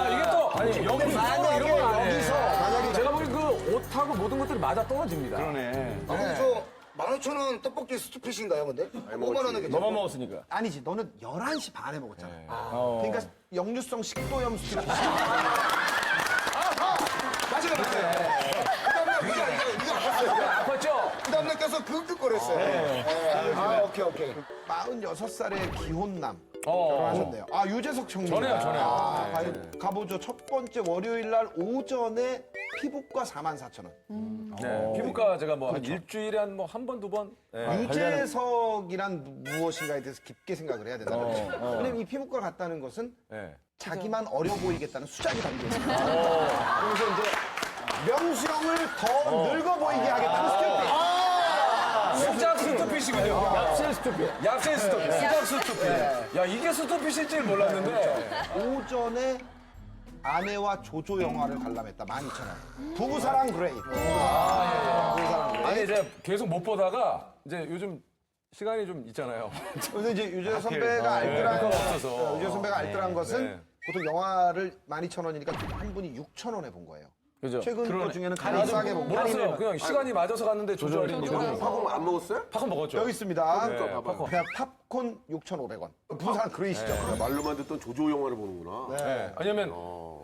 이게 또 여기서 만약에 이런 건 안 해. 만약에 제가 보기엔 그 옷하고 모든 것들이 맞아 떨어집니다. 그러네. 아, 근데 저 15,000원 떡볶이 스투핏인가요, 근데? 5만 원은 괜찮아요. 너만 먹었으니까. 아니지 너는 11시 반에 먹었잖아. 그러니까 역류성 식도염 수준이 맞아요, 맞아요. 그 다음날 이거 아팠어요. 아팠죠? 그 다음날 껴서 긁긁거렸어요. 아, 오케이. 46살의 기혼남. 결혼하셨네요. 아, 유재석 형님. 전에요. 과연 가보죠. 첫 번째 월요일 날 오전에 피부과 44,000원. 네. 피부과 제가 뭐 한 일주일에 한 뭐 한 번, 두 번. 네. 유재석이란 무엇인가에 대해서 깊게 생각을 해야 된다는 거죠. 왜냐면 이 피부과 갔다는 것은 네. 자기만 어려 보이겠다는 수작이 담겨 있어요. 그래서 이제 명수 형을 더 늙어 보이게 하겠다는 스튜피. 수작 스토핏이군요. 얍세 스토핏. 얍세 스토핏. 수작 스토핏. 야, 이게 스토핏일 줄 몰랐는데. 오전에 아내와 조조 영화를 관람했다. 12,000원. 부부사랑 그레이. 부부사랑 그레이. 아니, 이제 계속 못 보다가 이제 요즘 시간이 좀 있잖아요. 근데 이제 유재 선배가 알뜰한 없어서. 유재 선배가 알뜰한 것은 네. 보통 영화를 12,000원이니까 한 분이 6,000원에 본 거예요. 그죠? 최근 거 중에는 가장 싸게 본 거. 몰랐어요. 그냥 시간이 맞아서 갔는데 조절이 팝콘 안 먹었어요? 팝콘 먹었죠. 여기 있습니다. 네, 팝콘. 그냥 팝콘 6,500원. 부부사랑 그레이시죠. 야, 말로만 듣던 조조 영화를 보는구나. 네. 왜냐면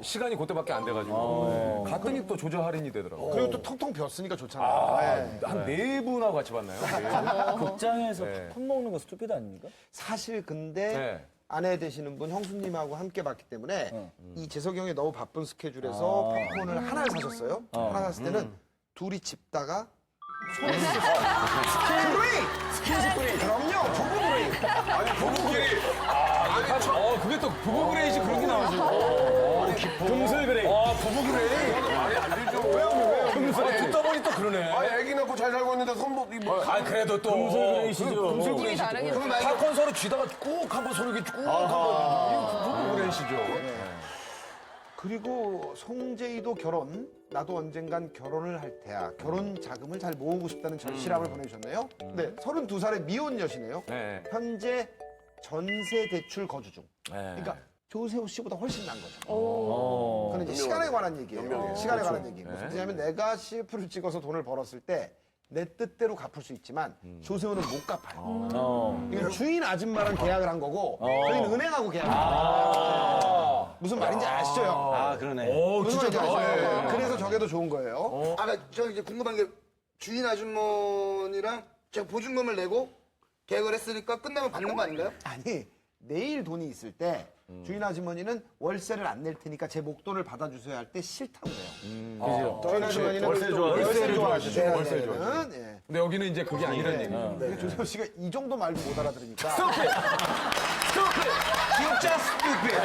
시간이 그때밖에 안 돼가지고 갔더니 또 조절 할인이 되더라고요. 그리고 또 텅텅 비었으니까 좋잖아요. 네. 한 네 분하고 같이 봤나요? 극장에서 네. 팝콘 먹는 거 스토피드 아닙니까? 사실 근데 네. 아내 되시는 분 형수님하고 함께 봤기 때문에 이 재석이 형이 너무 바쁜 스케줄에서 팝콘을 하나를 사셨어요. 하나 샀을 때는 둘이 집다가 스킨십 브레이크. 그럼요, 부부 브레이크. 아니, 부부끼리. 그게 또 부부 그레이지 그런 게 나오지. 금슬 그레이. 부부 그레이. 말이 안 되죠. 왜요? 금슬 듣다 보니 또 그러네. 애기 낳고 잘 살고 있는데 손목, 뭐. 그래도 또. 금슬 그레이시죠. 금슬 느낌이 그레이시죠. 다르긴 팝콘 서로 쥐다가 꾹 한번 손 이렇게 꾹 한번. 이거 부부 그레이시죠. 그리고 송재희도 결혼, 나도 언젠간 결혼을 할 테야. 결혼 자금을 잘 모으고 싶다는 절실함을 보내주셨네요. 네, 32살의 미혼 여시네요. 네. 현재 전세 대출 거주 중. 그러니까 조세호 씨보다 훨씬 난 거죠. 그건 이제 시간에 관한 얘기예요. 시간에 관한 얘기예요. 무슨 뜻이냐면 내가 CF를 찍어서 돈을 벌었을 때 내 뜻대로 갚을 수 있지만 조세호는 못 갚아요. 이건 주인 아줌마랑 계약을 한 거고 저희는 은행하고 계약을 한 거예요. 무슨 말인지 아시죠, 형? 아, 그러네. 무슨 말인지 아시죠? 그래서 저게 더 좋은 거예요. 아까 저 이제 궁금한 게 주인 아주머니랑 제가 보증금을 내고 계약을 했으니까 끝나면 받는 거 아닌가요? 아니, 내일 돈이 있을 때 주인 아주머니는 월세를 안 낼 테니까 제 목돈을 받아주세요 할 때 싫다고 해요. 주인 아주머니는 월세 또 좋아하죠. 월세를 좋아하시죠. 월세 좋아하죠. 예. 근데 여기는 이제 그게 아니란 얘기. 근데 조세호 씨가 이 정도 말도 못 알아들으니까. 진짜 스투피드.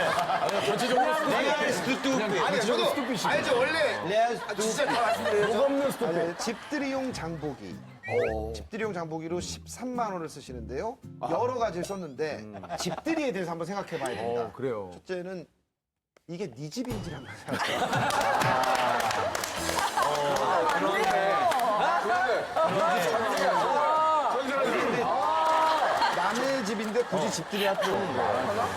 전체적으로 내가 스투피드. 아니 저도 알죠 원래 진짜 다 말씀드려요. 아니, 집들이용 장보기. 집들이용 장보기로 13만 원을 쓰시는데요. 여러 가지를 썼는데 집들이에 대해서 한번 생각해 봐야 됩니다. 그래요. 첫째는 이게 네 집인지 한번 생각해. 남의 집인데 굳이 집들이 할 필요는 없어요.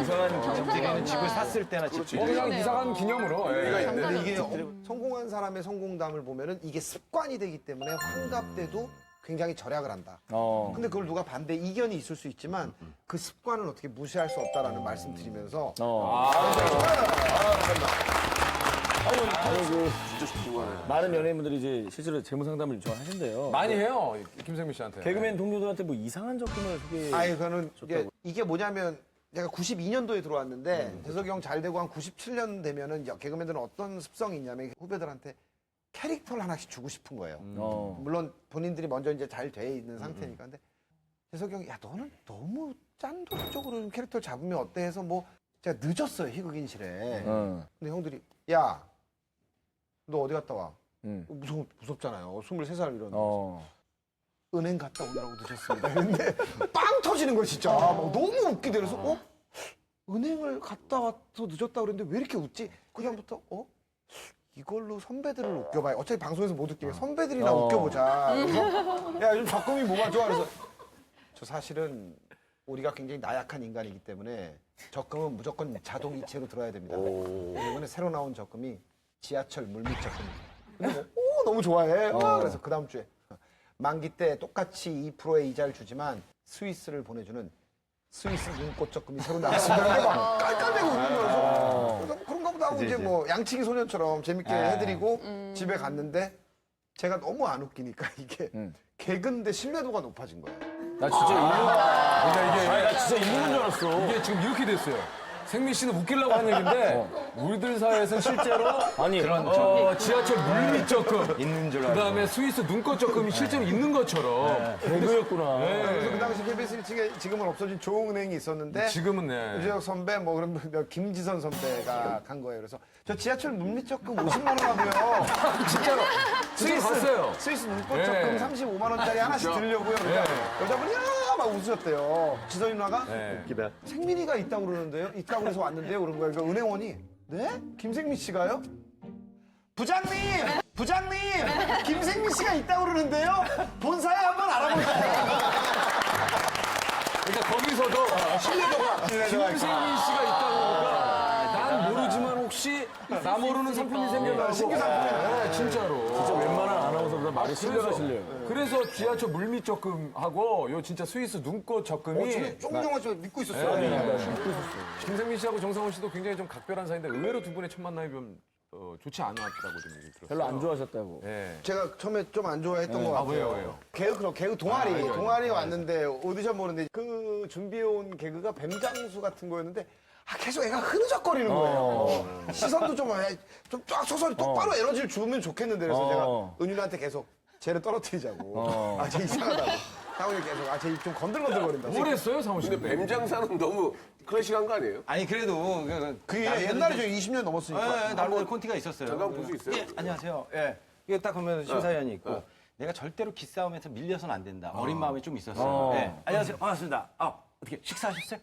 이상한 집들이는 집을 샀을 때나 집들이. 그냥 이상한 기념으로. 근데 이게 성공한 사람의 성공담을 보면은 이게 습관이 되기 때문에 환갑 때도 굉장히 절약을 한다. 근데 그걸 누가 반대 이견이 있을 수 있지만 그 습관을 어떻게 무시할 수 없다라는 말씀 드리면서 많은 연예인분들이 이제 실제로 재무 상담을 요청하신대요. 많이 해요, 김생민 씨한테. 개그맨 동료들한테 뭐 이상한 적금을 소개. 아니 그거는 이게 뭐냐면 제가 92년도에 들어왔는데 재석이 형 잘 되고 한 97년 되면은 개그맨들은 어떤 습성이 있냐면 후배들한테 캐릭터를 하나씩 주고 싶은 거예요. 물론 본인들이 먼저 이제 잘 돼 있는 상태니까. 근데 재석이 형이 야 너는 너무 짠돌적으로 캐릭터를 잡으면 어때 해서 뭐 제가 늦었어요 희극인실에. 근데 형들이 야 너 어디 갔다 와? 무섭잖아요. 23살 이런. 은행 갔다 오느라고 늦었습니다. 근데 빵 터지는 거야 진짜. 막 너무 웃기대. 그래서 은행을 갔다 와서 늦었다 그랬는데 왜 이렇게 웃지? 그다음부터 이걸로 선배들을 웃겨봐요. 어차피 방송에서 못 웃기게 선배들이나 웃겨보자. 그래서 야 요즘 적금이 뭐가 좋아? 그래서 저 사실은 우리가 굉장히 나약한 인간이기 때문에 적금은 무조건 자동 이체로 들어야 됩니다. 이번에 새로 나온 적금이 지하철 물밑 적금입니다. 근데 너무 좋아해. 그래서 그 다음 주에 만기 때 똑같이 2%의 이자를 주지만 스위스를 보내주는 스위스 눈꽃 적금이 새로 나왔습니다. 근데 막 깔깔대고 웃는 거여서 그래서 그런가 보다 하고 이제 뭐 양치기 소년처럼 재밌게 해드리고 집에 갔는데 제가 너무 안 웃기니까 이게 개그인데 신뢰도가 높아진 거예요. 나 진짜 나 진짜 있는 줄 알았어. 이게 지금 이렇게 됐어요. 생민 씨는 웃기려고 하는 얘기인데 우리들 사회에서는 실제로 그런 지하철 물밑 적금 있는 줄 그다음에 스위스 눈꽃 적금이 실제로 있는 것처럼 개그였구나. 그래서 그 당시 KBS 1층에 지금은 없어진 조은행이 있었는데 지금은 네. 유재석 선배 뭐 그런 김지선 선배가 간 거예요. 그래서 저 지하철 물밑 적금 50만 원 하고요. 진짜로 갔어요. 스위스 눈꽃 적금 35만 원짜리 하나씩 들려고요. 그러니까 여자분이 막 웃으셨대요. 지선 누나가 생민이가 있다고 그러는데요. 있다고 해서 왔는데요. 그런 거예요. 그러니까 은행원이 네? 김생민 씨가요? 부장님! 김생민 씨가 있다고 그러는데요. 본사에 한번 알아볼까요? 그러니까 거기서도 신뢰도가 김생민 씨가 있다고 그러니까 난 모르지만 혹시 나 모르는 상품이 생겨나고 신규 상품이네. 진짜로. 진짜 웬만한 아나운서보다 말이 신뢰가 실려요. 그래서 지하철 물밑 적금하고 요 진짜 스위스 눈꽃 적금이 저는 쫑쫑한 저 믿고 있었어요. 김생민 씨하고 정상훈 씨도 굉장히 좀 각별한 사이인데 의외로 두 분의 첫 만남이 좀 좋지 않았다고 좀 얘기 들었어요. 별로 안 좋아하셨다고. 네. 제가 처음에 좀 안 좋아했던 것 같아요. 왜요? 개그 동아리 왔는데 오디션 보는데 그 준비해온 개그가 뱀장수 같은 거였는데 계속 애가 흐느적거리는 거예요. 시선도 좀 쫙 서서 똑바로 에너지를 주면 좋겠는데 그래서 제가 은윤한테 계속 쟤를 떨어뜨리자고. 아, 쟤 이상하다고. 상훈이 계속 쟤 좀 건들건들거린다고. 뭘 했어요, 상훈 씨? 근데 뱀 장사는 너무 클래식한 거 아니에요? 아니 그래도 그게 옛날이죠. 20년 넘었으니까. 나름대로 콘티가 있었어요. 잠깐 볼 수 있어요? 예, 안녕하세요. 예. 이게 딱 보면 심사위원이 있고 내가 절대로 기싸움에서 밀려서는 안 된다. 어린 마음이 좀 있었어요. 예. 안녕하세요. 반갑습니다. 어떻게 식사하셨어요?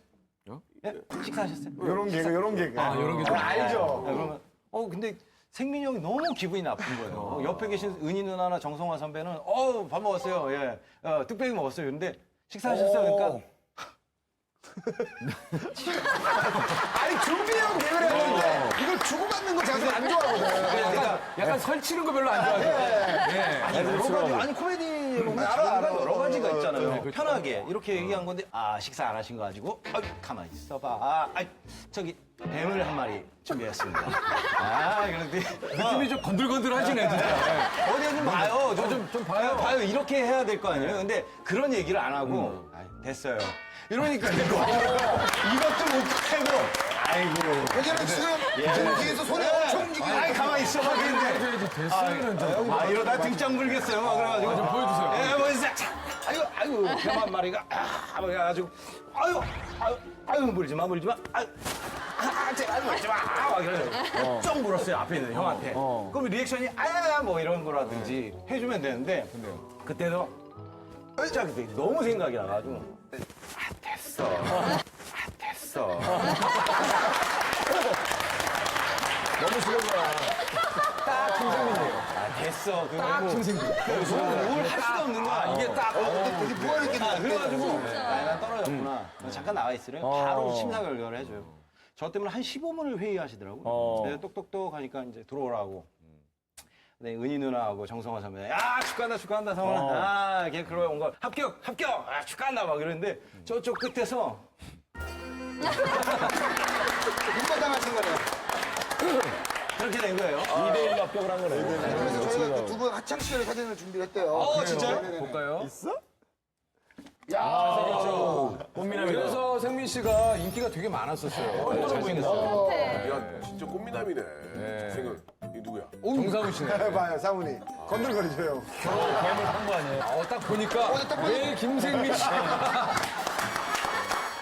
예? 식사하셨어요? 요런 개그. 아, 이런 게 알죠. 네, 그러면 근데 생민이 형이 너무 기분이 나쁜 거예요. 옆에 계신 은희 누나나 정성화 선배는 밥 먹었어요. 예. 뚝배기 먹었어요. 근데 식사하셨어요? 그러니까 아니, 준비형 개그를 했는데 이걸 주고받는 거 제가 안 좋아하거든. 약간 설치는 거 별로 안 좋아해요. 아니 코미디 보면 여러 가지가 있잖아요. 편하게 이렇게 얘기한 건데 식사 안 하신 거 가지고 가만히 있어봐. 저기 뱀을 한 마리 준비했습니다. 그런데 느낌이 좀 건들건들하시네, 진짜. 어디 좀 봐요. 좀 봐요. 봐요. 이렇게 해야 될 거 아니에요. 근데 그런 얘기를 안 하고 됐어요. 이러니까 이것도 못 빼고 아이고. 왜냐면 지금 뒤에서 손이 엄청 움직이고. 가만히 있어봐. 근데 됐어요는 좀. 이러다 등짝 물겠어요. 막 그래가지고 좀 보여주세요. 예, 보여주세요. 아이고, 뱀 한 마리가, 그래가지고, 아유, 물지 마. 제발 물지 마. 막 이러요. 쩍 물었어요, 앞에 있는 형한테. 그럼 리액션이, 뭐 이런 거라든지 해주면 되는데, 그때도, 갑자기 너무 생각이 나가지고, 됐어. 너무 싫은 거야. 딱 김생민이에요. 됐어. 딱 김생민. 뭘 할 수도 없는 거야. 이게 딱. 되게 무한했겠네. 그래가지고 난 떨어졌구나. 잠깐 나와 있으래요. 바로 심사 결과를 해줘요. 저 때문에 한 15분을 회의하시더라고요. 내가 똑똑똑 하니까 이제 들어오라고. 근데 은희 누나하고 정성화 선배, 축하한다, 성원아. 걔 그러고 온 거, 합격! 축하한다, 막 이러는데, 저쪽 끝에서. 눈바닥하신 거네요. 그렇게 된 거예요. 2대1로 합격을 한 거네. 그래서 저희가 두 분 하창시절 사진을 준비했대요. 진짜요? 네네네. 볼까요? 꽃미남이다. 그래서 생민 씨가 인기가 되게 많았었어요. 잘생겼어요. 야, 진짜 꽃미남이네. 생은 이 누구야? 정상훈 씨네. 봐요, 상훈이. 건들거리죠. 뱀을 한 거 아니에요? 딱 보니까 왜 김생민 씨.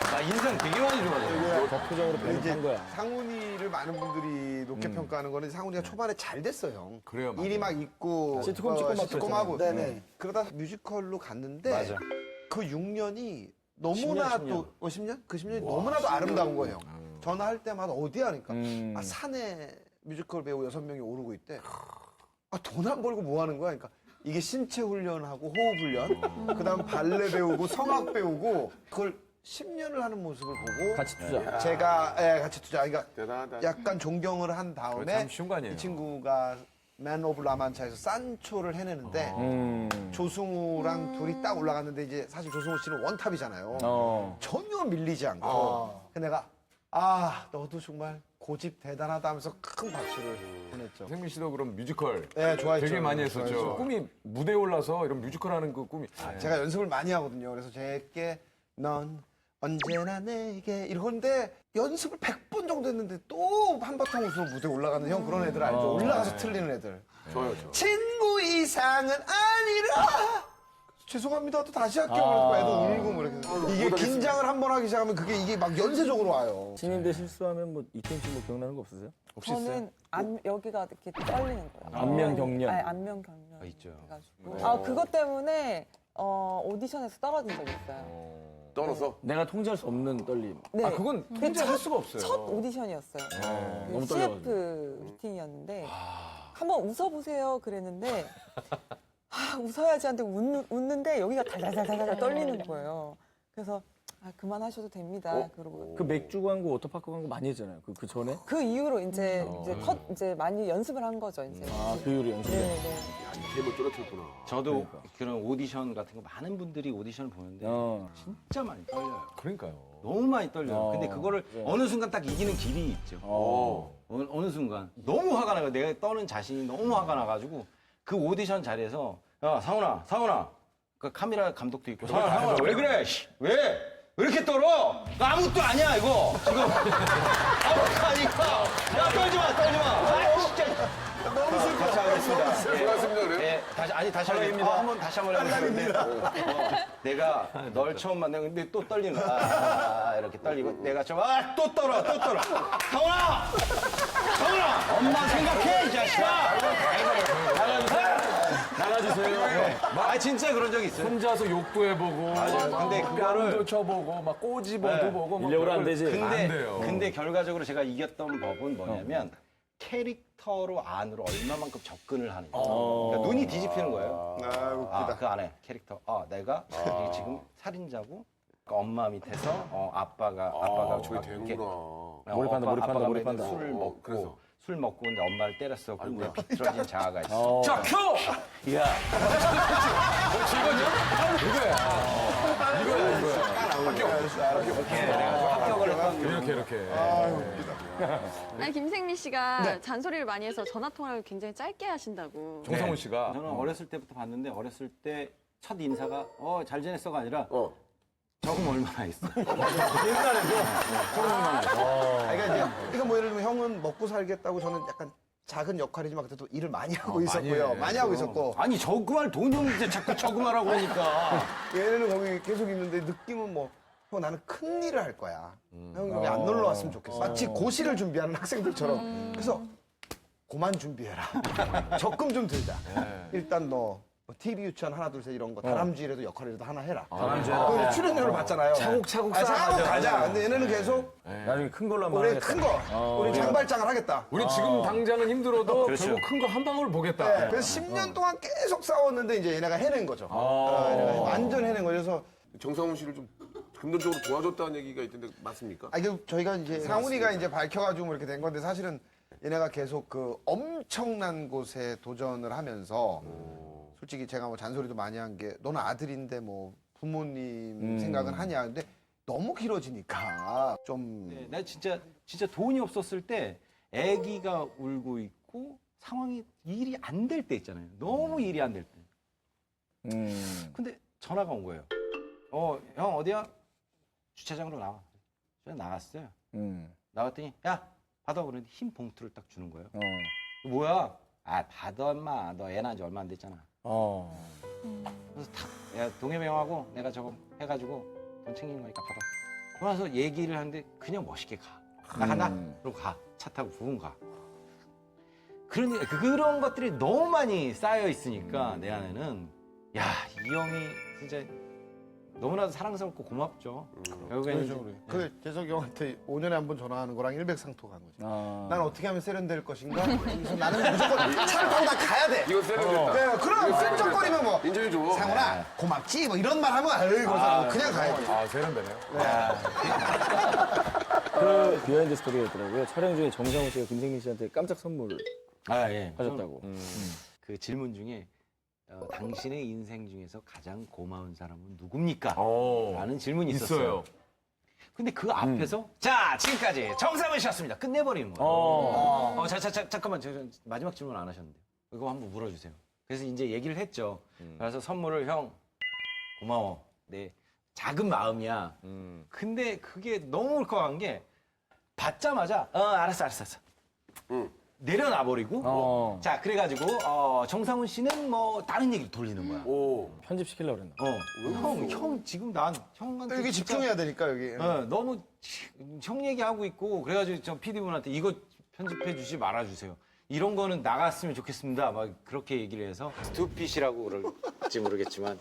나 인상 되게 많이 좋아져요. 적극적으로 뱀을 한 거야. 상훈이를 많은 분들이 높게 평가하는 거는 상훈이가 초반에 잘 됐어요. 그래요, 맞아요. 일이 막 있고 시트콤 찍고 막 시트콤하고 네네. 그러다 뮤지컬로 갔는데 맞아. 그 6년이 너무나도 10년? 그 10년이 너무나도 아름다운 거예요. 전화할 때마다 어디야 하니까 산에 뮤지컬 배우 6명이 오르고 있대. 돈 안 벌고 뭐 하는 거야? 그러니까 이게 신체 훈련하고 호흡 훈련, 그다음 발레 배우고 성악 배우고 그걸 10년을 하는 모습을 보고 같이 투자. 제가 같이 투자. 그러니까 대단하다. 약간 존경을 한 다음에 참 쉬운 거 아니에요. 이 친구가 맨 오브 라만차에서 산초를 해내는데 조승우랑 둘이 딱 올라갔는데 이제 사실 조승우 씨는 원탑이잖아요. 전혀 밀리지 않고. 근데 내가 너도 정말 고집 대단하다 하면서 큰 박수를 보냈죠. 생민 씨도 그럼 뮤지컬 네, 좋아했죠. 되게 많이 했었죠. 좋아했죠. 꿈이 무대에 올라서 이런 뮤지컬 하는 그 꿈이. 제가 연습을 많이 하거든요. 그래서 제게 넌 언제나 내게 이러는데 연습을 100번 정도 했는데 또 한바탕 웃으로 무대에 올라가는 형 그런 애들 알죠? 올라가서 틀리는 애들. 좋아요. 친구 이상은 아니라 죄송합니다. 또 다시 할게요. 그래서 애도 울고 뭐 이렇게. 이게 긴장을 한 번 하기 시작하면 그게 이게 막 연쇄적으로 와요. 신인데 실수하면 뭐 이태인 씨 뭐 기억나는 거 없으세요? 저는 여기가 이렇게 떨리는 거예요. 안면 경련. 네, 안면 경련. 있죠. 해가지고. 그것 때문에 오디션에서 떨어진 적이 있어요. 떨어서? 내가 통제할 수 없는 떨림. 네. 그건 그게 통제할 수가 없어요. 첫 오디션이었어요. 너무 그 CF 미팅이었는데 한번 웃어보세요 그랬는데 웃어야지 하는데 웃는데 여기가 달달달달 떨리는 거예요. 그래서 그만하셔도 됩니다. 그러고 그 맥주 광고, 워터파크 광고 많이 했잖아요. 그 전에? 그 이후로 이제 많이 연습을 한 거죠. 이제. 배우를 연습해. 네. 뱀을 떨어뜨렸구나. 저도 그런 오디션 같은 거 많은 분들이 오디션을 보는데 진짜 많이 떨려요. 그러니까요. 너무 많이 떨려요. 근데 그거를 어느 순간 딱 이기는 길이 있죠. 어느 순간 너무 화가 나요. 내가 떠는 자신이 너무 화가 나가지고 그 오디션 자리에서 야 상훈아 그 카메라 감독도 있고 상훈아 왜 그래? 왜? 왜 이렇게 떨어? 나 아무것도 아니야 이거 지금 아무것도 아니까. 야 떨지 마. 아 진짜. 너무 슬퍼. 자, 그렇습니다. 수고하셨습니다, 그래요? 예, 다시 한번 해보겠습니다. 내가 널 처음 만났는데 또 떨리는 거야. 이렇게 떨리고 내가 또 떨어. 성훈아, 엄마 생각해 이 자식아. 나가주세요. 아 진짜 그런 적이 있어요. 혼자서 욕도 해보고, 근데 뺨도 그거를 쳐보고, 막 꼬집어도 네. 보고. 막 인력으로 안 그걸- 되지. 안 돼요. 근데 결과적으로 제가 이겼던 법은 뭐냐면 캐릭터로 안으로 얼마만큼 접근을 하느냐. 그러니까 눈이 뒤집히는 거예요. 아, 웃기다. 그 안에 캐릭터. 내가 지금 살인자고 그러니까 엄마 밑에서 아빠가 저게 이렇게 되는구나. 몰입한다. 술을 먹고 그래서. 술 먹고 근데 엄마를 때렸어. 근데 비틀어진 자아가 있어. 자, 켜! 야, 합격을 했던 이렇게. 아니 김생민 씨가 잔소리를 많이 해서 전화 통화를 굉장히 짧게 하신다고. 정상훈 씨가. 저는 어렸을 때부터 봤는데 어렸을 때 첫 인사가 잘 지냈어가 아니라 저금 얼마나 있어. 그러니까 이제 뭐 예를 들면 형은 먹고 살겠다고 저는 약간 작은 역할이지만 그때도 일을 많이 하고 있었고요. 많이 하고 있었고. 아니 저금할 돈이 없는데 자꾸 저금하라고 하니까. 얘는 거기 계속 있는데 느낌은 뭐, 형 나는 큰 일을 할 거야. 형 여기 안 놀러 왔으면 좋겠어. 마치 고시를 준비하는 학생들처럼. 그래서 그만 준비해라. 적금 좀 들자. 일단 너 TV 유치원 하나 둘 셋 이런 거 다람쥐라도 역할이라도 하나 해라. 다람쥐 출연료를 받잖아요. 차곡차곡 차곡 가자. 근데 얘네는 계속 나중에 큰 걸로 한번 우리 하겠다. 큰 거, 우리 장발장을 하겠다. 우리 지금 당장은 힘들어도 그렇죠. 결국 큰 거 한 방울 보겠다. 네, 그래서 10년 동안 계속 싸웠는데 이제 얘네가 해낸 거죠. 얘네가 완전 해낸 거죠. 그래서 정상훈 씨를 좀 금전적으로 도와줬다는 얘기가 있던데 맞습니까? 이게 저희가 이제 상훈이가 이제 밝혀가지고 이렇게 된 건데 사실은 얘네가 계속 그 엄청난 곳에 도전을 하면서 솔직히 제가 뭐 잔소리도 많이 한 게 너는 아들인데 뭐 부모님 생각은 하냐. 근데 너무 길어지니까 좀 네, 나 진짜 돈이 없었을 때 아기가 울고 있고 상황이 일이 안 될 때 있잖아요. 너무 일이 안 될 때. 근데 전화가 온 거예요. 형 어디야? 주차장으로 나와. 저는 나갔어요. 나갔더니 야 받아 그러는데 흰 봉투를 딱 주는 거예요. 뭐야? 받아 엄마. 너 애 낳은 지 얼마 안 됐잖아. 그래서 야 동엽이 형하고 내가 저거 해가지고 돈 챙긴 거니까 받아. 그러면서 얘기를 하는데 그냥 멋있게 가. 나 간다. 그럼 가. 차 타고 부은 가. 그런 것들이 너무 많이 쌓여 있으니까 내 안에는 야 이 형이 진짜 너무나도 사랑스럽고 고맙죠. 결국에는 이제 그 재석이 형한테 5년에 한 번 전화하는 거랑 일백상토가 한 거죠. 난 어떻게 하면 세련될 것인가? 그래서 나는 무조건 차를 타고 나 가야 돼. 이거 세련됐다. 그럼 끈적거리면 뭐 인정해줘. 상훈아 고맙지 뭐 이런 말 하면 그래서 그냥 가야지. 세련되네요. 그 비하인드 스토리가 있더라고요. 촬영 중에 정상훈 씨가 김생민 씨한테 깜짝 선물을 예. 하셨다고. 그 질문 중에 당신의 인생 중에서 가장 고마운 사람은 누굽니까? 라는 질문이 있었어요. 있어요. 근데 그 앞에서 자 지금까지 정상훈 씨였습니다. 끝내버리는 거예요. 잠깐만 저 마지막 질문 안 하셨는데 이거 한번 물어주세요. 그래서 이제 얘기를 했죠. 그래서 선물을 형 고마워. 내 작은 마음이야. 근데 그게 너무 울컥한 게 받자마자 알았어. 내려놔 버리고 자 그래가지고 정상훈 씨는 뭐 다른 얘기를 돌리는 거야. 편집시키려고 그랬나? 형 지금 난 형한테 여기 진짜, 집중해야 되니까 여기. 너무 형 얘기하고 있고 그래가지고 저 PD분한테 이거 편집해 주지 말아주세요. 이런 거는 나갔으면 좋겠습니다. 막 그렇게 얘기를 해서 스투핏이라고 그럴지 모르겠지만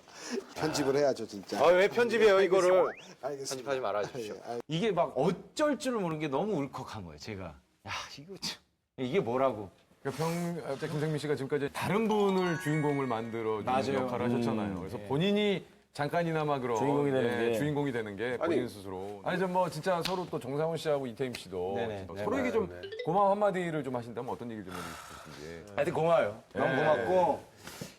편집을 해야죠, 진짜. 왜 편집해요 이거를 알겠습니다. 편집하지 말아주십시오. 이게 막 어쩔 줄 모르는 게 너무 울컥한 거예요. 제가 야 이거 참 이게 뭐라고? 김생민 씨가 지금까지 다른 분을 주인공을 만들어 주는 맞아요. 역할을 하셨잖아요. 그래서 본인이 잠깐이나마 그런 주인공이 되는 게. 주인공이 되는 게 본인 스스로. 아니 좀 뭐 진짜 서로 또 정상훈 씨하고 이태임 씨도 네네. 서로에게 좀 고마운 한마디를 좀 하신다면 어떤 얘기를 좀 해주실 싶은지. 하여튼 고마워요. 너무 고맙고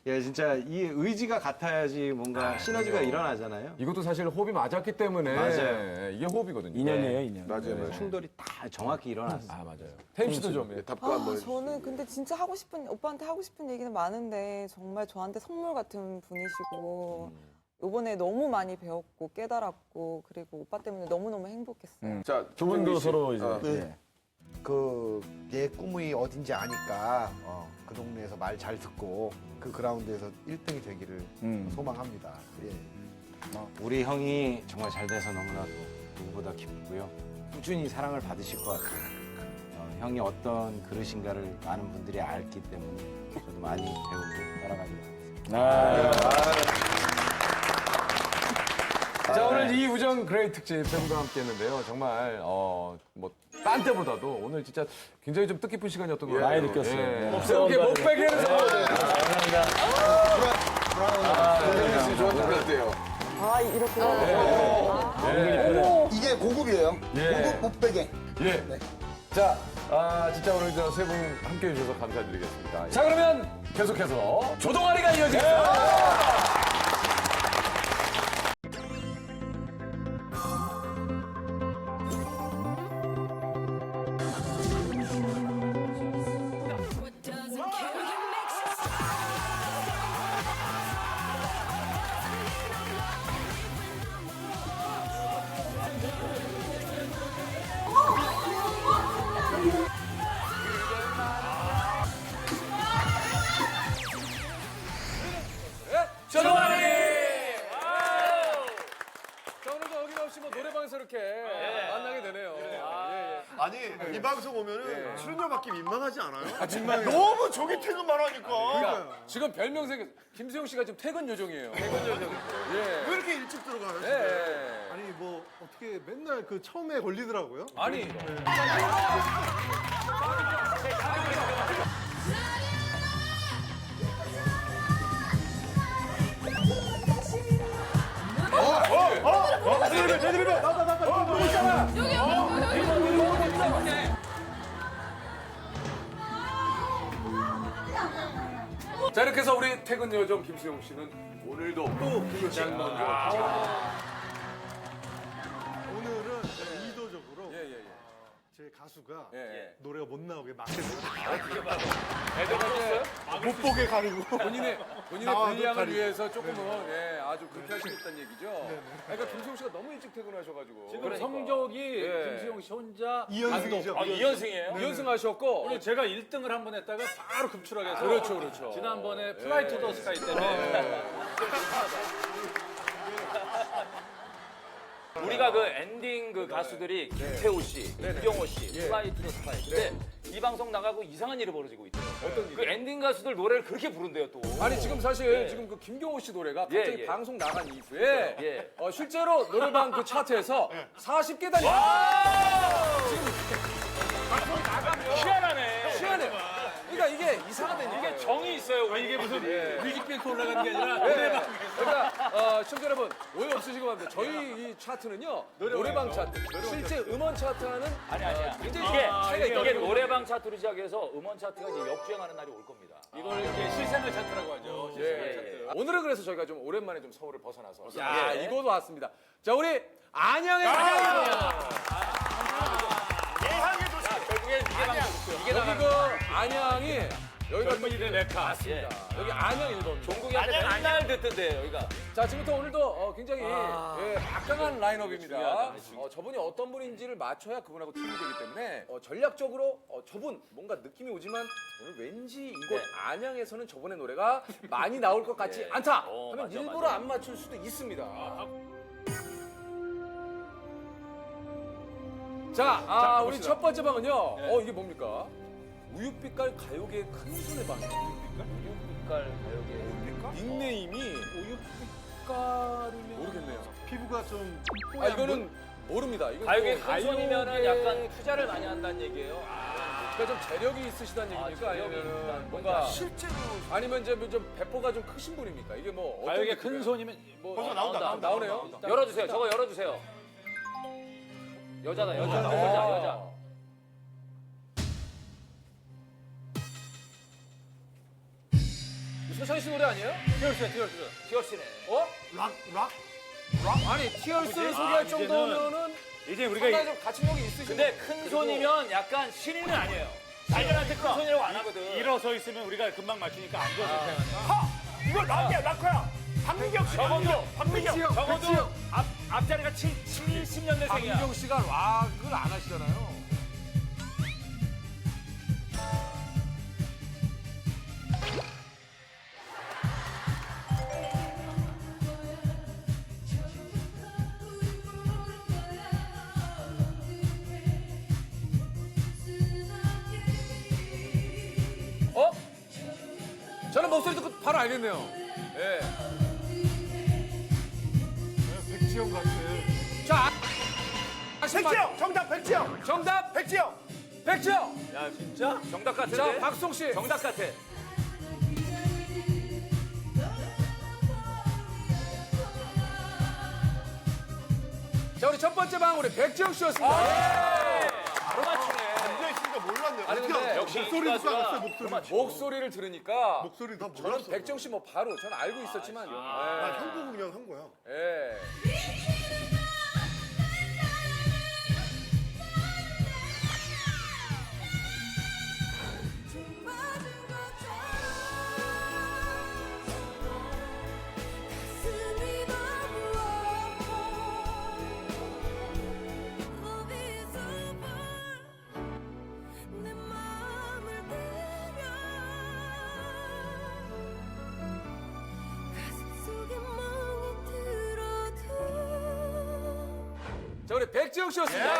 예 진짜 이 의지가 같아야지 뭔가 시너지가 일어나잖아요. 이것도 사실 호흡이 맞았기 때문에 맞아요. 이게 호흡이거든요. 인연이에요, 인연. 맞아요. 충돌이 다 정확히 일어났어요. 맞아요. 태임 씨도 좀 답가 한번 저는 근데 진짜 오빠한테 하고 싶은 얘기는 많은데 정말 저한테 선물 같은 분이시고 이번에 너무 많이 배웠고 깨달았고 그리고 오빠 때문에 너무너무 행복했어요. 자, 두 분도 김종민 씨. 서로 이제 네. 내 꿈이 어딘지 아니까 그 동네에서 말 잘 듣고 그 그라운드에서 1등이 되기를 소망합니다. 예. 우리 형이 정말 잘 돼서 너무나도 누구보다 기쁘고요. 꾸준히 사랑을 받으실 것 같아요. 형이 어떤 그릇인가를 많은 분들이 알기 때문에 저도 많이 배우고 따라가기로 하겠습니다. 자, 오늘 이 우정 그레이 특집 팬과 함께 했는데요. 정말, 딴 때보다도 오늘 진짜 굉장히 좀 뜻깊은 시간이었던 것 같아요. 많이 느꼈어요. 예. 네. 이렇게 못 빼기는 김종민 씨 좋았던 것 같아요. 아 이렇게 이게 고급이에요. 고급 못베개. 예. 자, 진짜 오늘 세 분 함께 해주셔서 감사드리겠습니다. 자, 그러면 계속해서 조동아리가 이어지겠습니다. 조동아리! 자, 오늘도 어김없이 노래방에서 이렇게 만나게 되네요. 아니 이 방송 오면은 출연료 받기 민망하지 않아요? 너무 저기 퇴근만 하니까. 그러니까 지금 별명색 김수영 씨가 지금 퇴근 요정이에요. 퇴근 요정. 예. 왜 이렇게 일찍 들어가요? 집에? 예. 아니 뭐 어떻게 맨날 그 처음에 걸리더라고요. 아니. 자, 이렇게 해서 우리 퇴근 요정 김수영 씨는 오늘도 또 김수영 오늘은 의도적으로 예. 제 가수가 예. 노래가 못 나오게 막해서 못 보게 가리고 본인의 나와도 분량을 가리고. 위해서 조금은 아주 그렇게 하시겠다는 얘기죠. 그러니까 김수영 씨가 너무 일찍 퇴근하셔가지고 지금 성적이 김수영 씨 혼자 이연승이죠. 아, 2연승이에요? 2연승 하셨고 오늘 제가 1등을 한 번 했다가 바로 급출하게 해서 그렇죠. 지난번에 플라이 투 더 스카이 때문에 우리가 그 엔딩 그 가수들이 김태호 씨, 김경호 씨, 플라이 투 더 스카이. 근데 이 방송 나가고 이상한 일이 벌어지고 있대요. 어떤 그 엔딩 가수들 노래를 그렇게 부른대요 또. 아니 지금 사실 지금 그 김경호 씨 노래가 갑자기 방송 나간 이후에 예. 실제로 노래방 그 차트에서 40개 단위 희한해요. 그러니까 이게 이상하다는 이게 정이 있어요. 이게 무슨 뮤직뱅크 올라가는 게 아니라 노래방. 그러니까 시청자 여러분 오해 없으시고 합니다. 저희 이 차트는요 노래방 차트. 실제 음원 차트와는 아니야. 굉장히 이게 차이가 있다. 이게 노래방 차트로 시작해서 음원 차트가 이제 역주행하는 날이 올 겁니다. 이걸 이렇게 실생활 차트라고 하죠. 실생활 차트. 오늘은 그래서 저희가 좀 오랜만에 좀 서울을 벗어나서 이곳 왔습니다. 자 우리 안양의 결국엔 이게 방송이고요. 이게 여기 그 안양이 여기가 젊은이들 메카. 맞습니다. 여기 안양 1번. 종국이한테 맨날 듣던데 여기가. 자 지금부터 오늘도 굉장히 막강한 라인업입니다. 저분이 어떤 분인지를 맞춰야 그분하고 팀이 되기 때문에 전략적으로 저분 뭔가 느낌이 오지만 오늘 왠지 이곳 안양에서는 저분의 노래가 많이 나올 것 같지 않다 하면 맞아, 일부러 맞아. 안 맞출 수도 있습니다. 자, 우리 첫 번째 방은요. 이게 뭡니까? 우유빛깔 가요계의 큰 손의 방. 우유빛깔 가요계. 닉네임이 우유빛깔이면 모르겠네요. 피부가 좀 이거는 모릅니다. 이건 가요계 또 큰 손이면은 가요계- 약간 투자를 많이 한다는 얘기예요. 그러니까 좀 재력이 있으시다는 얘기입니까? 재력이 아니면 있다는 뭔가 거죠. 실제로 아니면 이제 좀 배포가 좀 크신 분입니까? 이게 뭐 어떤 가요계 느낌이에요? 큰 손이면 벌써 나온다. 나오네요. 열어주세요. 저거 열어주세요. 여자다 여자. 소찬 씨 노래 아니에요? 티얼스네. 락. 아니 티얼스를 소개할 정도면은 이제 상당히 좀 가치력이 있으신 근데 분. 큰 손이면 약간 신인은 아니에요. 나이들한테 큰 손이라고 안 하거든. 일어서 있으면 우리가 금방 맞추니까 안 좋아서 이거 락이야 락커야. 박민경 씨. 적어도 앞자리가 70년대생이야. 박민경 씨가 락을 안 하시잖아요. 어? 저는 목소리 듣고 바로 알겠네요. 예. 백지영 같아. 자, 백지영 정답 백지영. 정답 백지영. 백지영. 야 진짜? 정답 같은데? 자, 박송 씨. 정답 같아. 자, 우리 첫 번째 방 우리 백지영 씨였습니다. 바로 맞추네. 앉아 있으니까 몰랐네. 아니, 어떻게 근데 알았어? 역시 목소리도 이 가수가 까먹었어요. 목소리. 목소리를 들으니까 목소리 다 저는 몰랐어. 백지영 씨 뭐 바로 저는 알고 있었지만 나 형보고 그냥 한 거야. 예. 자, 우리 백지영 씨였습니다.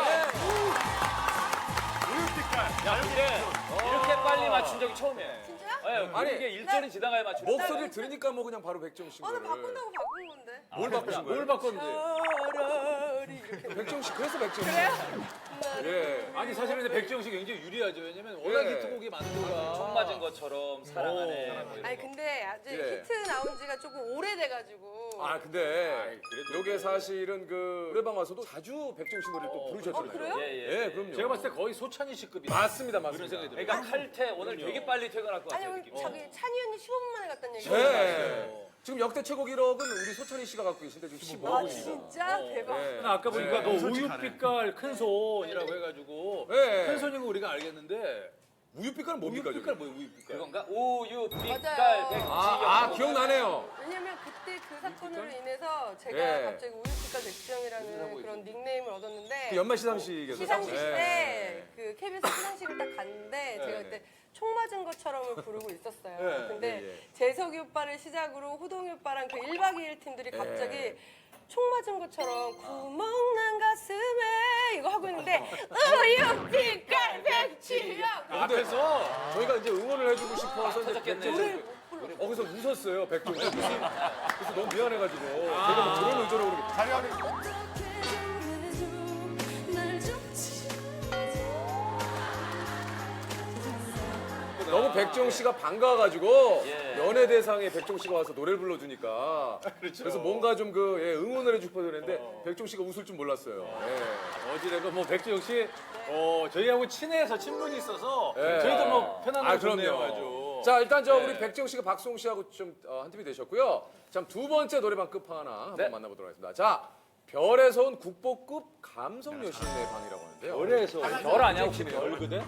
야 근데 이렇게 빨리 맞춘 적이 처음이에요. 진짜요? 아니 이게 일절이 지나가야 맞추는 거야. 목소리를 들으니까 뭐 그냥 바로 백지영 씨. 오늘 바꾼다고 바꾼 건데. 뭘 바꾸신 거예요? 뭘 바꿨는지. 백지영 씨 그래서 백지영 씨. 예. 아니 사실은 근데 백지영 씨 굉장히 유리하죠. 왜냐면 워낙 예. 히트곡이 많으니까. 총 맞은 것처럼 사랑하네. 뭐 이런 아니 거. 근데 아직 예. 히트 나온 지가 조금 오래돼가지고. 아, 근데 요게 사실은 그 노래방 와서도 자주 백지영 씨 노래를 또 부르셨잖아요. 그래요? 예, 그럼요. 제가 봤을 때 거의 소찬희 씨급이. 맞습니다, 맞습니다. 그런 생각이 들어요. 그러니까 칼퇴 오늘 되게 빨리 퇴근할 것 아니 같아요. 오늘 느낌이. 저기 찬이 언니 15분 만에 갔다는 얘기. 네. 지금 역대 최고 기록은 우리 소찬희 씨가 갖고 계신데 지금 15분입니다. 아 진짜 대박. 네. 아까 보니까 너 솔직히 우유빛깔 큰 손이라고 해가지고 네. 큰 손인 거 우리가 알겠는데 우유빛깔은 뭡니까? 우유빛깔 저게? 뭐예요 우유빛깔? 그건가? 우유빛깔 맞아요. 백지영. 아, 기억나네요. 왜냐면 그때 그 사건으로 인해서 제가 예. 갑자기 우유빛깔 백지영이라는 그런 닉네임을 얻었는데 그 연말 시상식에서. 시상식 예. 때 그 KBS 시상식을 딱 갔는데 제가 그때 총 맞은 것처럼을 부르고 있었어요. 예, 근데 예, 예. 재석이 오빠를 시작으로 호동이 오빠랑 그 1박 2일 팀들이 갑자기 총 맞은 것처럼 구멍난 가슴에 이거 하고 있는데 우유빛깔 백지영 앞에서 저희가 이제 응원을 해주고 싶어서 이제 터졌겠네. 백지영 씨 거기서 웃었어요, 백지영 씨. 그래서 너무 미안해가지고 제가 뭐 그런 의도로 그렇게. 자리 안에 너무 백지영 씨가 반가워가지고 예. 연예대상에 백지영 씨가 와서 노래를 불러주니까 그렇죠. 그래서 뭔가 좀 그 응원을 해주고 싶어서 그랬는데 백지영 씨가 웃을 줄 몰랐어요. 예. 어찌됐건 뭐 백지영 씨 저희하고 친해서 친분이 있어서 예. 저희도 뭐 편안하고 그럼요. 좋네요 아주. 자, 일단 저 네. 우리 백지영 씨가 박수홍 씨하고 좀 한 팀이 되셨고요. 자, 두 번째 노래방 끝판왕 한번 네. 만나보도록 하겠습니다. 자, 별에서 온 국보급 감성 여신의 방이라고 하는데요. 별에서 별 아니야 혹시 별 별그대?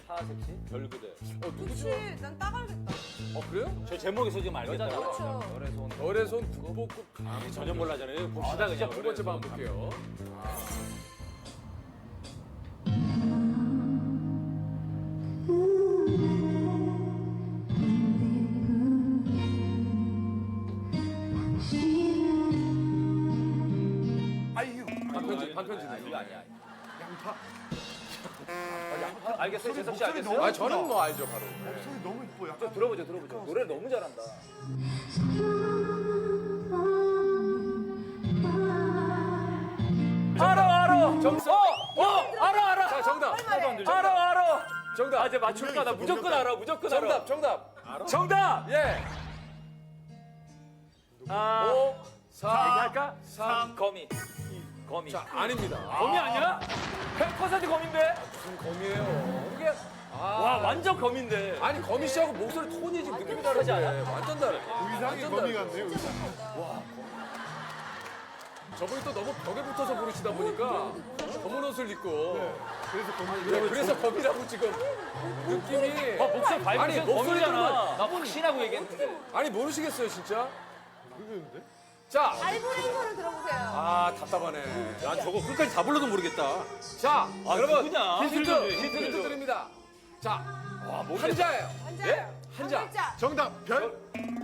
사색시 별그대. 그치 난 따가야겠다. 그래요? 저 제목에서 지금 알겠다. 그렇죠. 별에서 온 국보급 감성 전혀 몰라잖아요. 봅시다 그죠? 두 번째 방 볼게요. 아이유. 반편지네. 이거 아니야. 양파? 알겠어요, 재석 씨 목소리 알겠어요? 너무 아, 저는 뭐 알죠, 바로. 목소리 너무 이뻐. 약간 들어보죠. 노래 너무 잘한다. 알아. 알아. 자, 정답. 알아. 정답. 아, 이제 맞출까? 나 무조건 알아. 무조건 알아. 정답. 정답. 예. 아, 5, 4, 얘기할까? 3. 거미. 거미. 자, 아닙니다. 거미 아니야? 100% 거미인데? 무슨 검이에요? 이게 와, 완전 거미인데. 아니, 거미 씨하고 목소리 톤이 지금 느낌이 다르지 않아? 완전 다르. 의상이 거미 같네요. 의상. 저분이 또 너무 벽에 붙어서 부르시다 보니까 검은 옷을 입고 그래서 거미. 그래서 검이라고 지금 느낌이 목소리 아니, 바이브레이션 목소리 거미잖아. 들으면- 나 확신하고 얘기했는데. 아니 모르시겠어요 진짜? 자, 잘 부른 거를 들어보세요. 아 답답하네. 난 저거 끝까지 다 불러도 모르겠다. 자, 여러분 누구냐? 힌트 드립니다. 자, 한자예요. 한자예요. 한자. 글자. 정답 별.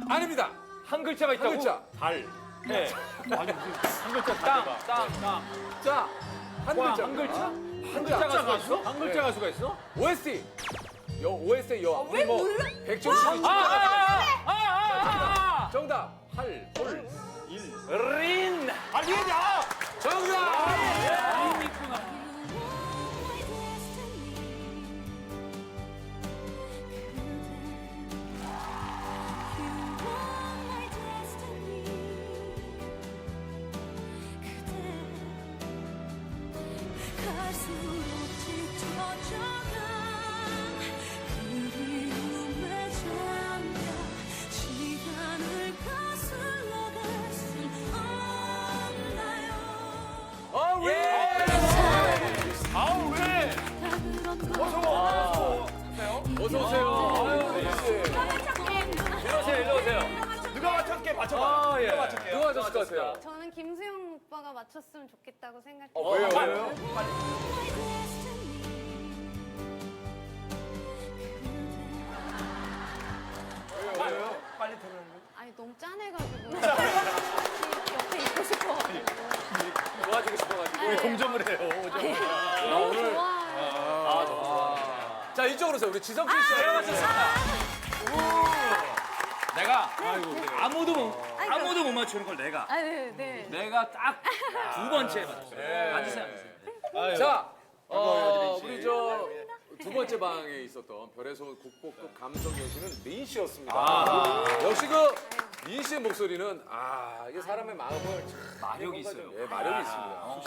아닙니다. 한 글자가 있다고? 한 글자. 달, 해, 아니 무슨 한 글자 땅, 다 땅, 땅. 자, 한 글자. 한 글자? 한 글자 글자. 가수가 있어? 한 글자 네. 가수가 있어? OST. OST 여. 왜 뭐 몰라? 백종원 씨도 있잖아. 정답. 할, 볼, 일, 린. 정답. 린 있구나. 어서 오세요. 아유, 일로 오세요. 누가 맞췄게 맞춰봐. 아, 예. 누가 하셨을 것 같아요? 저는 김수영 오빠가 맞췄으면 좋겠다고 생각해요. 왜요? 아니 너무 짠해가지고 옆에 있고 싶어가지고. 도와주고 싶어가지고. 왜 동정을 해요? 너무 좋아해요. 자, 이쪽으로 오세요. 우리 지성진 씨. 내가 맞췄습니다. 내가 아무도 못 맞추는 걸 내가 아, 네. 내가 딱 두 번째 맞췄어요. 앉으세요. 자, 우리 저 두 번째 방에 있었던 별의 소원 국보급 감성 여신은 린 씨였습니다. 역시 그 린 씨의 목소리는 이게 사람의 마음을 마력이 있어요. 예, 마력이 있습니다.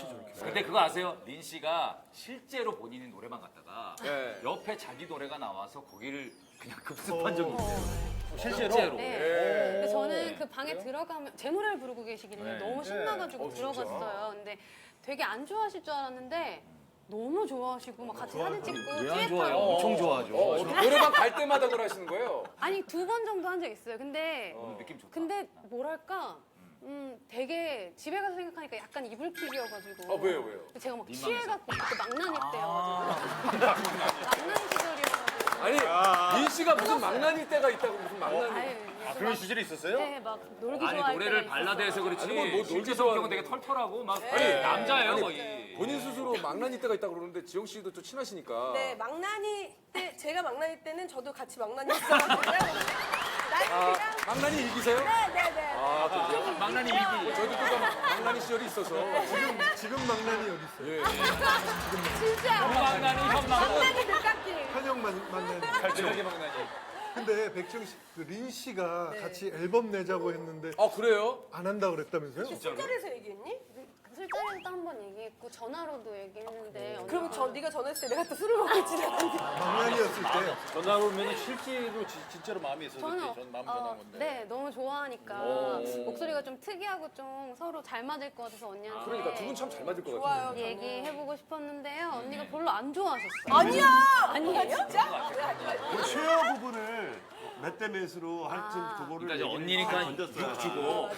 근데 그거 아세요? 린 씨가 실제로 본인이 노래방 갔다가 예. 옆에 자기 노래가 나와서 거기를 그냥 급습한 적이 있어요. 실제로? 네. 근데 저는 그 방에 들어가면 제 노래를 부르고 계시길래 너무 신나가지고 들어갔어요. 근데 되게 안 좋아하실 줄 알았는데 너무 좋아하시고 막 같이 사진 찍고 왜 안 좋아요? 듀엣하고. 엄청 좋아하죠. 노래방 갈 때마다 그러시는 거예요? 아니 2번 정도 한 적 있어요. 근데 느낌 좋다. 근데 뭐랄까 되게 집에 가서 생각하니까 약간 이불킥이어가지고. 왜요? 제가 막 취해갖고 그때 망나니 때여가지고. 망나니 시절이어가지고. 아니, 린 씨가 무슨 망나니 때가 있다고 무슨 망나니. 아유, 그런 시절이 있었어요? 네, 막 놀기 아니 좋아할 노래를 때가 발라드해서 그렇지 아니, 뭐 실제 놀기 성격은 좋아하는데. 되게 털털하고 막 아니, 남자예요 아니, 거의. 본인 스스로 망나니 때가 있다고 그러는데 지영 씨도 또 친하시니까. 네, 망나니 때 제가 망나니 때는 저도 같이 망나니였어요. 망나니 일기세요? 네네네. 망나니 일기. 저희도 또 망나니 시절이 있어서. 지금 망나니 어디 있어요? 진짜. 망나니 현 망나니. 망나니 늦깎이. 현영 망나니. 갈증하게 망나니. 근데 백정 씨, 린 씨가 같이 앨범 내자고 했는데 그래요? 안 한다 그랬다면서요? 술자리에서 얘기했니? 술자리에도 한 번 얘기했고 전화로도 얘기했는데 그럼 네가 전화했을 때 내가 또 술을 먹고 지나갔는데. 망나니였을 때. 전화 오면 실제로 진짜로 마음이 있어서 저는 그렇게 전 마음 전한 건데. 네 너무 좋아하니까 목소리가 좀 특이하고 좀 서로 잘 맞을 것 같아서 언니한테 그러니까 두 분 참 잘 맞을 것 같아요. 좋아요. 얘기해보고 싶었는데요. 언니가 별로 안 좋아하셨어요. 아니야. 아니에요? 진짜? 그 쉐어 부분을 몇 대 몇으로 할지 그거를 그러니까 이제 얘기를 언니니까 던졌어요. 6 주고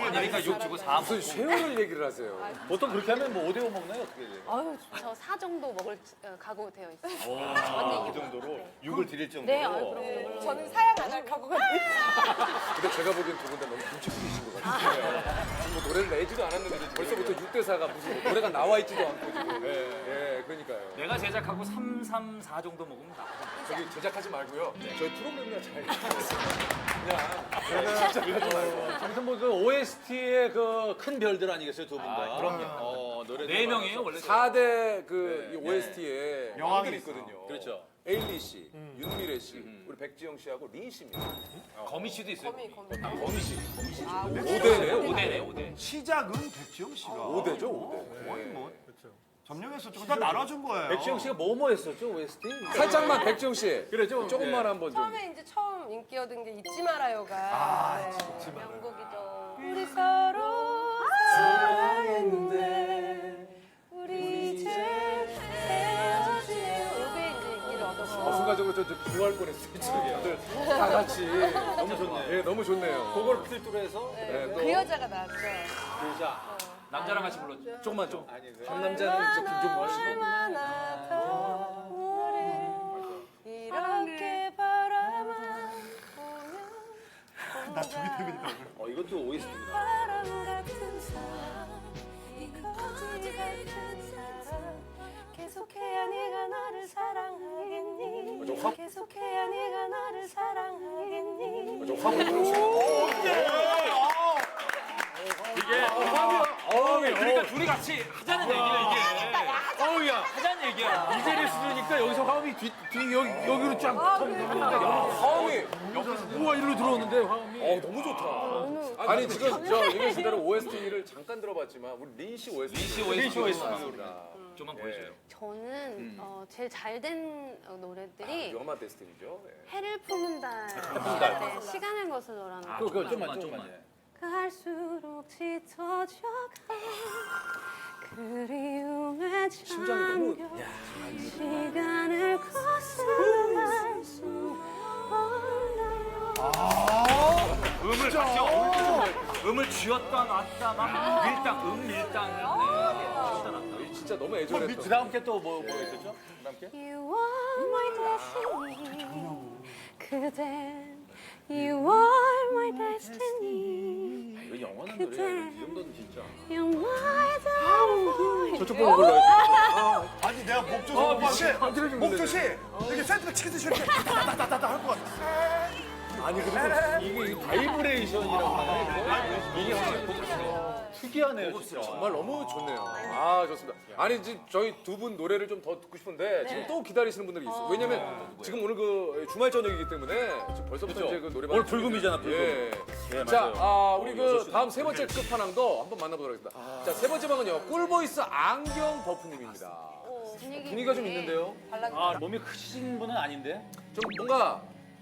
언니니까 6 주고 4 무슨 쉐어를 얘기를 하세요? 보통 그렇게 하면 뭐 5대5 먹나요? 어떻게 돼요? 아유 저 4 정도 먹을 각오 되어 있어요. 그 정도로 6을 드릴 정도로. 네, 그럼. 저는 사양 안 할 각오가 돼. 근데 제가 보기엔 두 분 다 너무 눈치 뿌리신 것 같아요. 뭐 노래를 내지도 않았는데 벌써부터 6대4가 무슨 노래가 나와 있지도 않고 지금. 예, 그러니까요. 내가 제작하고 3, 3, 4 정도 먹으면 나. 저기 제작하지 말고요. 저희 프로그램이나 잘 아무튼 뭐 그 OST의 그 큰 별들 아니겠어요, 두 분 다? 그럼요. 노래 4명이에요 원래. 4대 그 OST에 여왕이 영화들이 있거든요. 그렇죠. 에일리 씨, 윤미래 씨, 우리 백지영 씨하고 린 씨입니다. 거미 씨도 있어요. 거미. 거미 씨. 5대네요. 5대네. 시작은 백지영 씨가 5대죠, 5대. 거의 뭐 점령했었죠. 일단 나눠준 거예요. 백지영 씨가 뭐뭐 했었죠, OST? 살짝만 백지영 씨. 그래, 좀. 조금만 한번 좀. 처음에 이제 처음 인기 얻은 게 잊지 말아요가 명곡이죠. 우리 서로 사랑했는데 우리 이제 헤어지요. 이게 이제 인기를 얻어서 순간적으로 저 기도할 뻔했어요. 지금 다들 다 같이. 같이. 너무 좋네. 예, 너무 좋네요. 그걸 필두로 해서 네, 또 그 여자가 나왔죠. 여자. 남자랑 같이 불렀죠. 조금만 좀. 한 남자는 진짜 좀 멋있고. 얼마나 더 우리 이렇게 바라만 보면 나 저기 되니까. 이것도 OST입니다. 바람 같은 사랑 거지 같은 사랑 계속해야 네가 나를 사랑하겠니 계속해야 네가 나를 사랑하겠니 이게 그러니까 둘이 같이 하자는 얘기야 이게. 어우야. 하자는 얘기야. 이재리 수준이니까 여기서 화음이 여기로 쫙. 화음이. 우와 이리로 들어오는데 화음이. 너무 좋다. 아니 지금 저 얘기 그대로 OST를 잠깐 들어봤지만 우리 린 씨 OST. 린 씨 OST. 나왔습니다. 좀만 보여줘요. 저는 제일 잘 된 노래들이 영화 데스티니죠. 예. 해를 품은 달, 네, 시간을 거슬러라는 그거 좀만. 갈수록 짙어져가 그리움에 심장이 잠겨 시간을 거슬러 수 없나요 음을 같이 어울리는 음을 쥐었다 놨다 막 밀당. 쥐었다 놨다. 진짜 너무 애절했던. 그 다음 게 또 뭐 있었죠? 그 다음 게? You are my destiny 그댄 You are my destiny 이거 영원한 노래야. 이 정도는 진짜. You're my darling 저쪽 보고 불러야지. 아니 내가 목조시 이렇게 샌드백 치듯이 이렇게 따따따따 할 것 같아. 아니 그리고 이게 바이브레이션이라고 하나요? 이게 특이하네요. 진짜. 정말 너무 좋네요. 아 좋습니다. 아니 지금 저희 두 분 노래를 좀 더 듣고 싶은데 지금 또 기다리시는 분들이 있어요. 왜냐면 지금 오늘 그 주말 저녁이기 때문에 지금 벌써부터 이제 그 노래방 오늘 불금이잖아, 불금. 예. 예, 자, 맞아요. 우리 그 다음 세 번째 끝판왕도 한번 만나보도록 하겠습니다. 자, 세 번째 방은요. 꿀보이스 안경 버프님입니다. 분위기가 좀 있는데요. 아 몸이 크신 분은 아닌데. 좀 뭔가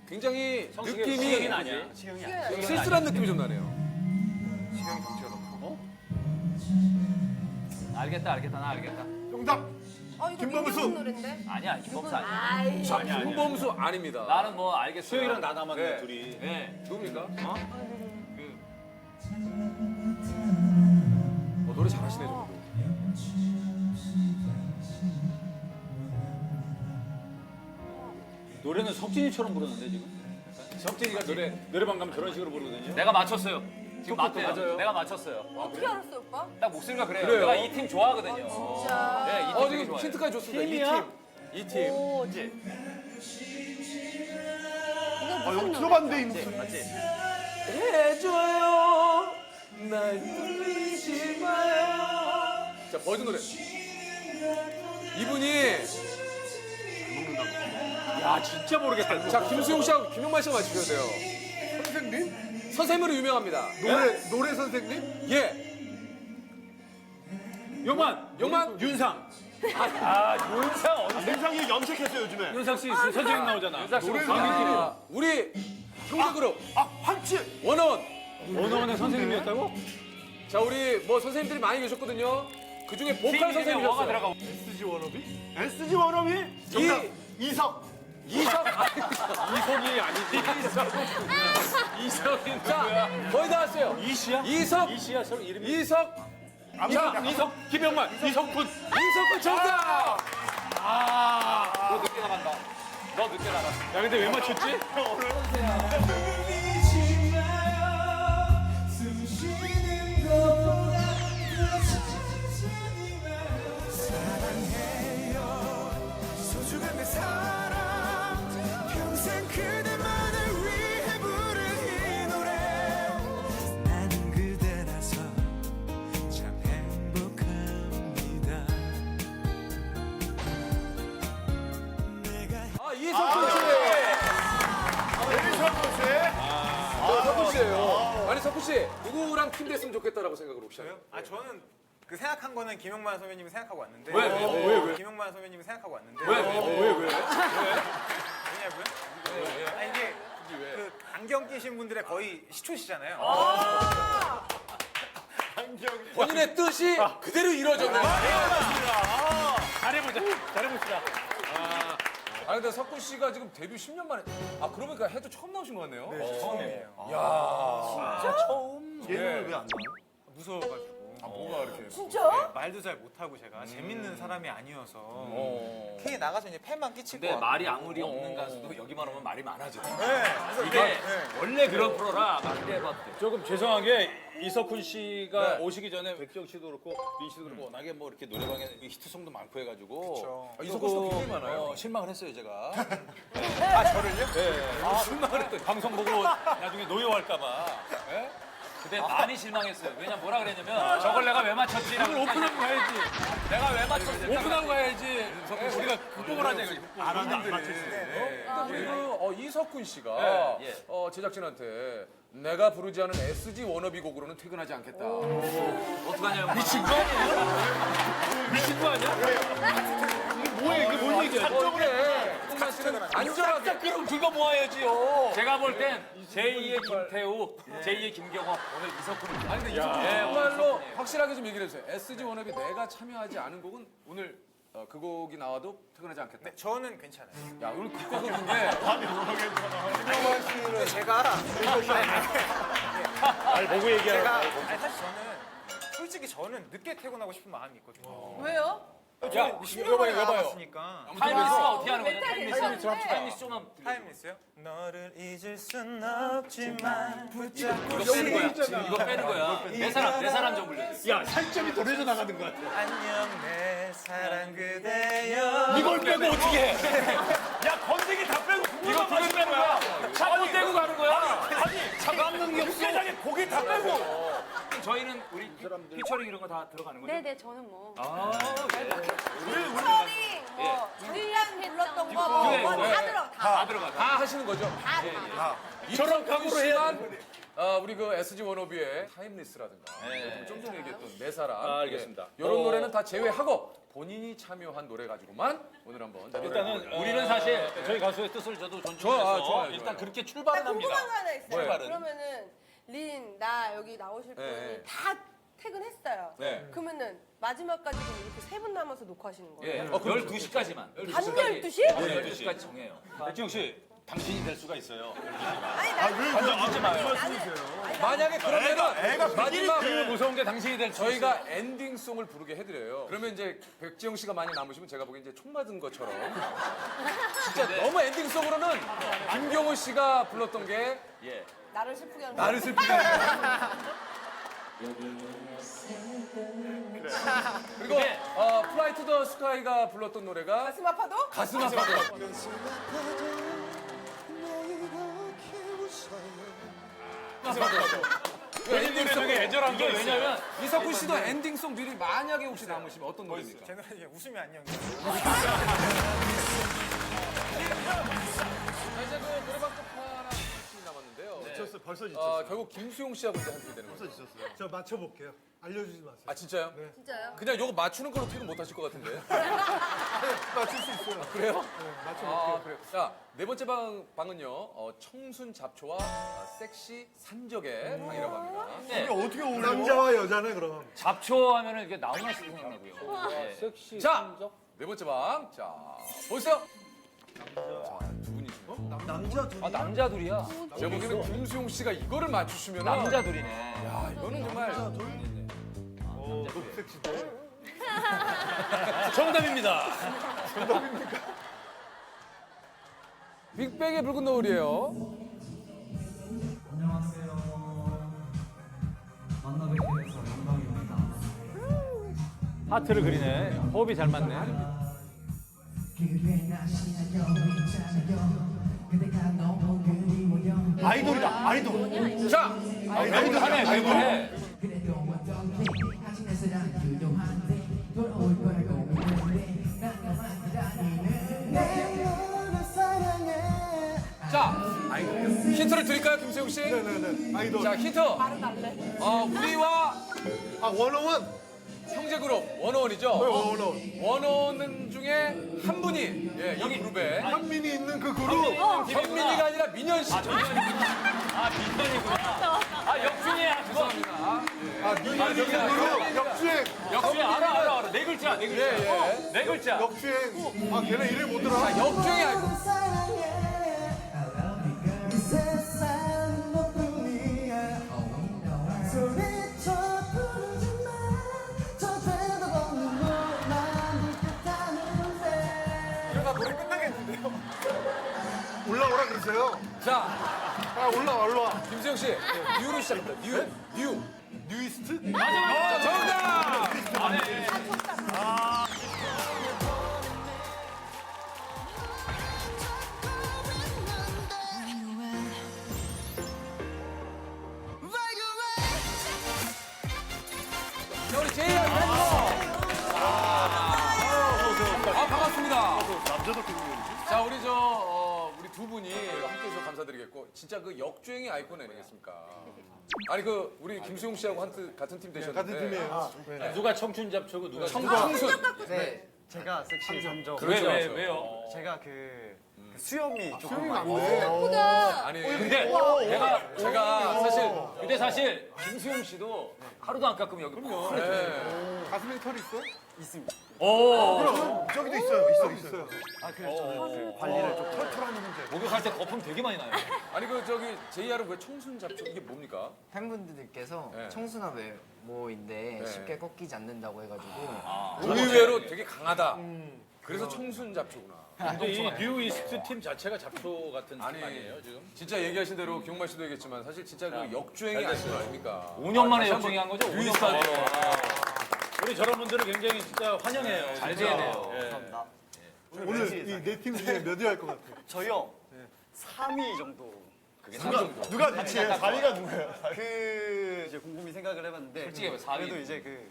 굉장히 느낌이 시경이는 아니야. 쓸쓸한 느낌이 좀 나네요. 시경 덩치가 더 크고. 알겠다 나 알겠다. 정답. 이거 김범수. 민경훈 노래인데? 아니야 김범수 아니야. 자, 김범수 아닙니다. 나는 뭐 알겠어. 수영이랑 나 남았네 네. 둘이. 네. 누굽니까? 노래 잘하시네, 저분도. 노래는 석진이처럼 부르는데 지금. 석진이가 노래방 가면 그런 식으로 부르거든요. 내가 맞췄어요. 지금 맞대요. 맞아요. 내가 맞췄어요. 어떻게 알았어 오빠? 딱 목소리가 그래요. 그래요? 내가 이 팀 좋아하거든요. 진짜 네, 이 팀 되게 지금 좋아해요. 힌트까지 줬습니다. 팀이야? 이 팀. 여기 들어봤는데 이 목소리. 해줘요. 날 돌리지 마요. 자, 버전 노래. 이분이 야 진짜 모르겠다. 자, 김수용 씨하고 김용만 씨가 맞추셔야 돼요. 선생님? 선생님으로 유명합니다. 노래 선생님? 예. 용만 윤상. 윤상이 염색했어요 요즘에. 윤상 씨 선생님 나오잖아. 윤상 씨 노래 목소리. 아, 우리 형제 그룹 황치. 원원. 원어원의 선생님이었다고? 자, 우리 뭐 선생님들이 많이 계셨거든요. 그 중에 보컬 선생님이셨어요. 들어가. SG 워너비? SG 워너비? 정답. 이석. 이석. 이석이 아니지. 이석이 자, 거의 다 왔어요. 이시야? 이석. 이시야 서로 이름이. 이석. 자, 이석 김영만 이석훈. 이석군 정답. 너 늦게 나간다. 야 근데 왜 맞췄지? 소중한 내 사랑 평생 그대만을 위해 부른 이 노래 나는 그대라서 참 행복합니다 내가 이석군 씨. 석군 씨예요. 아니 석군 씨 누구랑 팀 됐으면 좋겠다라고 생각을 혹시 하요? 저는 그 생각한 거는 김용만 선배님이 생각하고 왔는데 왜? 김용만 선배님이 생각하고 왔는데 왜? 왜냐고요? 아니 이게 그 안경 끼신 분들의 거의 시초시잖아요. 본인의 뜻이 그대로 이루어졌네요. 잘해봅시다. 아 근데 석훈 씨가 지금 데뷔 10년 만에 아 그러니까 해도 처음 나오신 것 같네요. 네, 처음이에요. 야 진짜 처음. 얘는 왜 안 나와요? 무서워가지고. 아 뭐가 이렇게? 진짜? 말도 잘 못하고 제가 재밌는 사람이 아니어서 K에 나가서 이제 팬만 끼칠 것 근데 같고. 말이 아무리 없는 가수도 여기만 오면 말이 많아져. 네. 그래서 이게 원래 그런 프로라 말이 해봤대. 조금 죄송한 게 이석훈 씨가 오시기 전에 백지영 씨도 그렇고 민 씨도 그렇고 워낙에 뭐 이렇게 노래방에 히트송도 많고 해가지고 이석훈 씨도 굉장히 많아요. 실망을 했어요 제가. 아, 저를요? 네. 실망을 했더니 방송 보고 나중에 노여할까봐. 네? 근데 많이 실망했어요. 왜냐 뭐라 그랬냐면 저걸 내가 왜 맞췄지? 이걸 오픈하고 가야지. 내가 왜 맞췄지? 오픈하고 가야지. 우리가 극복을 하자 이거. 근데 그 이석훈 씨가 네, 예. 제작진한테 내가 부르지 않은 SG 워너비 곡으로는 퇴근하지 않겠다. 어떡하냐면 미친 거 아니에요? 미친 거 아니야? 이게 뭐야 이게 뭔 얘기야? 홍만 씨는 안전하게 그럼 그거 모아야지요. 제가 볼 땐 제2의 김태우, 제2의 김경호, 오늘 이석훈입니다. 아니 근데 이석훈 정말로 확실하게 좀 얘기를 해주세요. SG 워너비 내가 참여하지 않은 곡은 오늘 그 곡이 나와도 퇴근하지 않겠다. 네, 저는 괜찮아요. 야 오늘 그 곡인데 김영환 씨는 제가 말 보고 얘기하라. 제가 아니, 사실 저는 솔직히 저는 늦게 퇴근하고 싶은 마음이 있거든요. 왜요? 야, 10년 만에 나왔으니까. 타임리스가 어떻게 하는 거냐? 멘탈 괜찮은데. 타임리스 좀만 타임리스요? 너를 잊을 순 없지만 붙잡고 이거 빼는 거야. 지금 이거 빼는 거야. 내 사람 좀 불러. 야, 살점이 더 내려 나가는 거야. 안녕 내 사랑 그대여. 이걸 빼고 어떻게 해? 야, 건색이 다 빼고 이거 뒤로 빼는 거야. 차고 떼고 가는 거야. 아니, 잡는 게 없어. 세상에 고기 다 빼고. 저희는 우리 피처링 이런 거 다 들어가는 거죠? 네네 저는 뭐 아, 네. 피처링 뭐 주희양 불렀던 거 그래, 뭐 그래. 다 들어 다 들어가. 다 하시는 거죠? 다. 저런 각오로 해야만 우리 그 SG 워너비의 타임리스라든가 좀 전에 얘기했던 내 사람 아, 알겠습니다. 이런 노래는 다 제외하고 본인이 참여한 노래 가지고만 오늘 한번 일단은 우리는 사실 저희 가수의 뜻을 저도 존중해서 좋아요. 일단 그렇게 나 출발은 합니다. 궁금한 거 하나 있어요. 뭐예요? 그러면은 린, 나 여기 나오실 분이 네. 다 퇴근했어요. 네. 그러면은 마지막까지 그럼 이렇게 세 분 남아서 녹화하시는 거예요? 예, 12시까지만. 밤 12시? 12시까지 정해요. 백지영 씨, 당신이 될 수가 있어요. 아니 나는 잊지 마요. 만약에 그러면은 마지막 그 무서운 게 당신이 될 수 있어요. 저희가 엔딩송을 부르게 해드려요. 그러면 이제 백지영 씨가 많이 남으시면 제가 보기엔 이제 총 맞은 것처럼 진짜 너무 엔딩송으로는 김경호 씨가 불렀던 게 예. 나를 슬프게 하는 나를 슬프게 하는 그리고 플라이 투 더 스카이가 불렀던 노래가 가슴 아파도? 가슴 아파도 엔딩송 애절한 게 왜냐면 이석훈 씨도 엔딩송 미리 만약에 혹시 남으시면 어떤 노래입니까? 제 노래 이제 웃으면 안녕이요. 이제 그 노래방 끝판왕 씨 남았는데요. 지쳤어요. 벌써 지쳤어요. 결국 김수용 씨하고 이제 함께 되는 거죠. 벌써 지쳤어요. 저 맞춰볼게요. 알려주지 마세요. 아 진짜요? 진짜요? 그냥 요거 맞추는 걸로 퇴근 못 하실 것 같은데. 맞출 수 있어요. 그래요? 네, 맞춰볼게요. 아 그래요. 자, 네 번째 방은요. 청순 잡초와 섹시 산적의 방이라고 합니다. 네. 어떻게 어울려? 남자와 여자네 그럼. 잡초 하면은 이게 나훈아 씨 생각나고요. 예. 섹시. 자, 네 번째 방. 자, 보세요. 자, 두 분이시죠? 남자 둘. 아, 남자 둘이야. 제가 보기에는 김수용 씨가 이거를 맞추시면 남자 둘이네. 야, 이거는 정말 섹시도. 정답입니다. 빅뱅의 붉은 노을이에요. 하트를 그리네. 호흡이 잘 맞네. 아이돌이다. 아이돌. 자, 아이돌 하네, 아이돌 해. 자, 힌트를 드릴까요, 김수용 씨? 네네네. 아이돌. 자, 힌트. 우리와 원어원. 형제 그룹 원어원이죠. 원어원. 원어원 중에 한 분이 이 그룹에 현민이 있는 그 그룹. 현민이가 아니라 민현 씨. 아, 민현이구나. 아, 역순이야, 그거. 죄송합니다. 민현이 있는 그룹. 역주행. 역순이 알아. 네 글자. 네 글자. 역주행. 아, 걔네 이름 못 들어. 자, 역주행이 아니고. 이러다 노래 끝나겠는데요? 올라오라 그러세요. 자, 아, 올라와. 김수영 씨, 뉴로 시작합니다. 뉴. 뉴이스트? 맞아. 정답! 자, 우리 제이야 멤버. 반갑습니다. 남자도 기분이지. 자, 우리 우리 두 분이 함께 해주셔서 감사드리겠고, 진짜 그 역주행의 아이콘 아니겠습니까? 아니, 우리 김수용 씨하고 같은 팀 되셨는데. 같은 팀이에요. 누가 청춘 잡초고 누가 청순. 네, 제가 섹시 3점. 그렇죠. 왜요? 제가 그 수염이 조금 수염이 많이 많네. 예쁘다. 아니, 근데 제가 사실 김수용 씨도 하루도 안 깎으면 여기 네. 가슴에 털 있어? 있습니다. 그럼 저기도 있어요. 아, 그래서 저는 그 관리를 좀 털털한 문제. 목욕할 때 거품 되게 많이 나요. 아니 제이야는 왜 청순 잡초 이게 뭡니까? 팬분들께서 네. 청순한 외모인데 네. 쉽게 꺾이지 않는다고 해가지고 의외로 되게 강하다. 그래서 청순 잡초구나. 근데 이 뉴이스트 팀 자체가 잡초 같은 팀 아니에요 지금? 진짜 얘기하신 대로 기용만 씨도 얘기했지만 사실 진짜 그 역주행이 아닙니까? 5년 만에 역주행한 거죠? 5년 뉴이스트 만에. 하죠. 우리 저런 분들을 굉장히 진짜 환영해요. 잘 돼야 돼요. 감사합니다. 오늘 이 네 팀 중에 몇 위 할 것 같아요? 저요 3위 정도. 누가 대체해요? 4위가 누구예요? 그 이제 곰곰이 생각을 해봤는데 솔직히 4위. 그래도 이제 그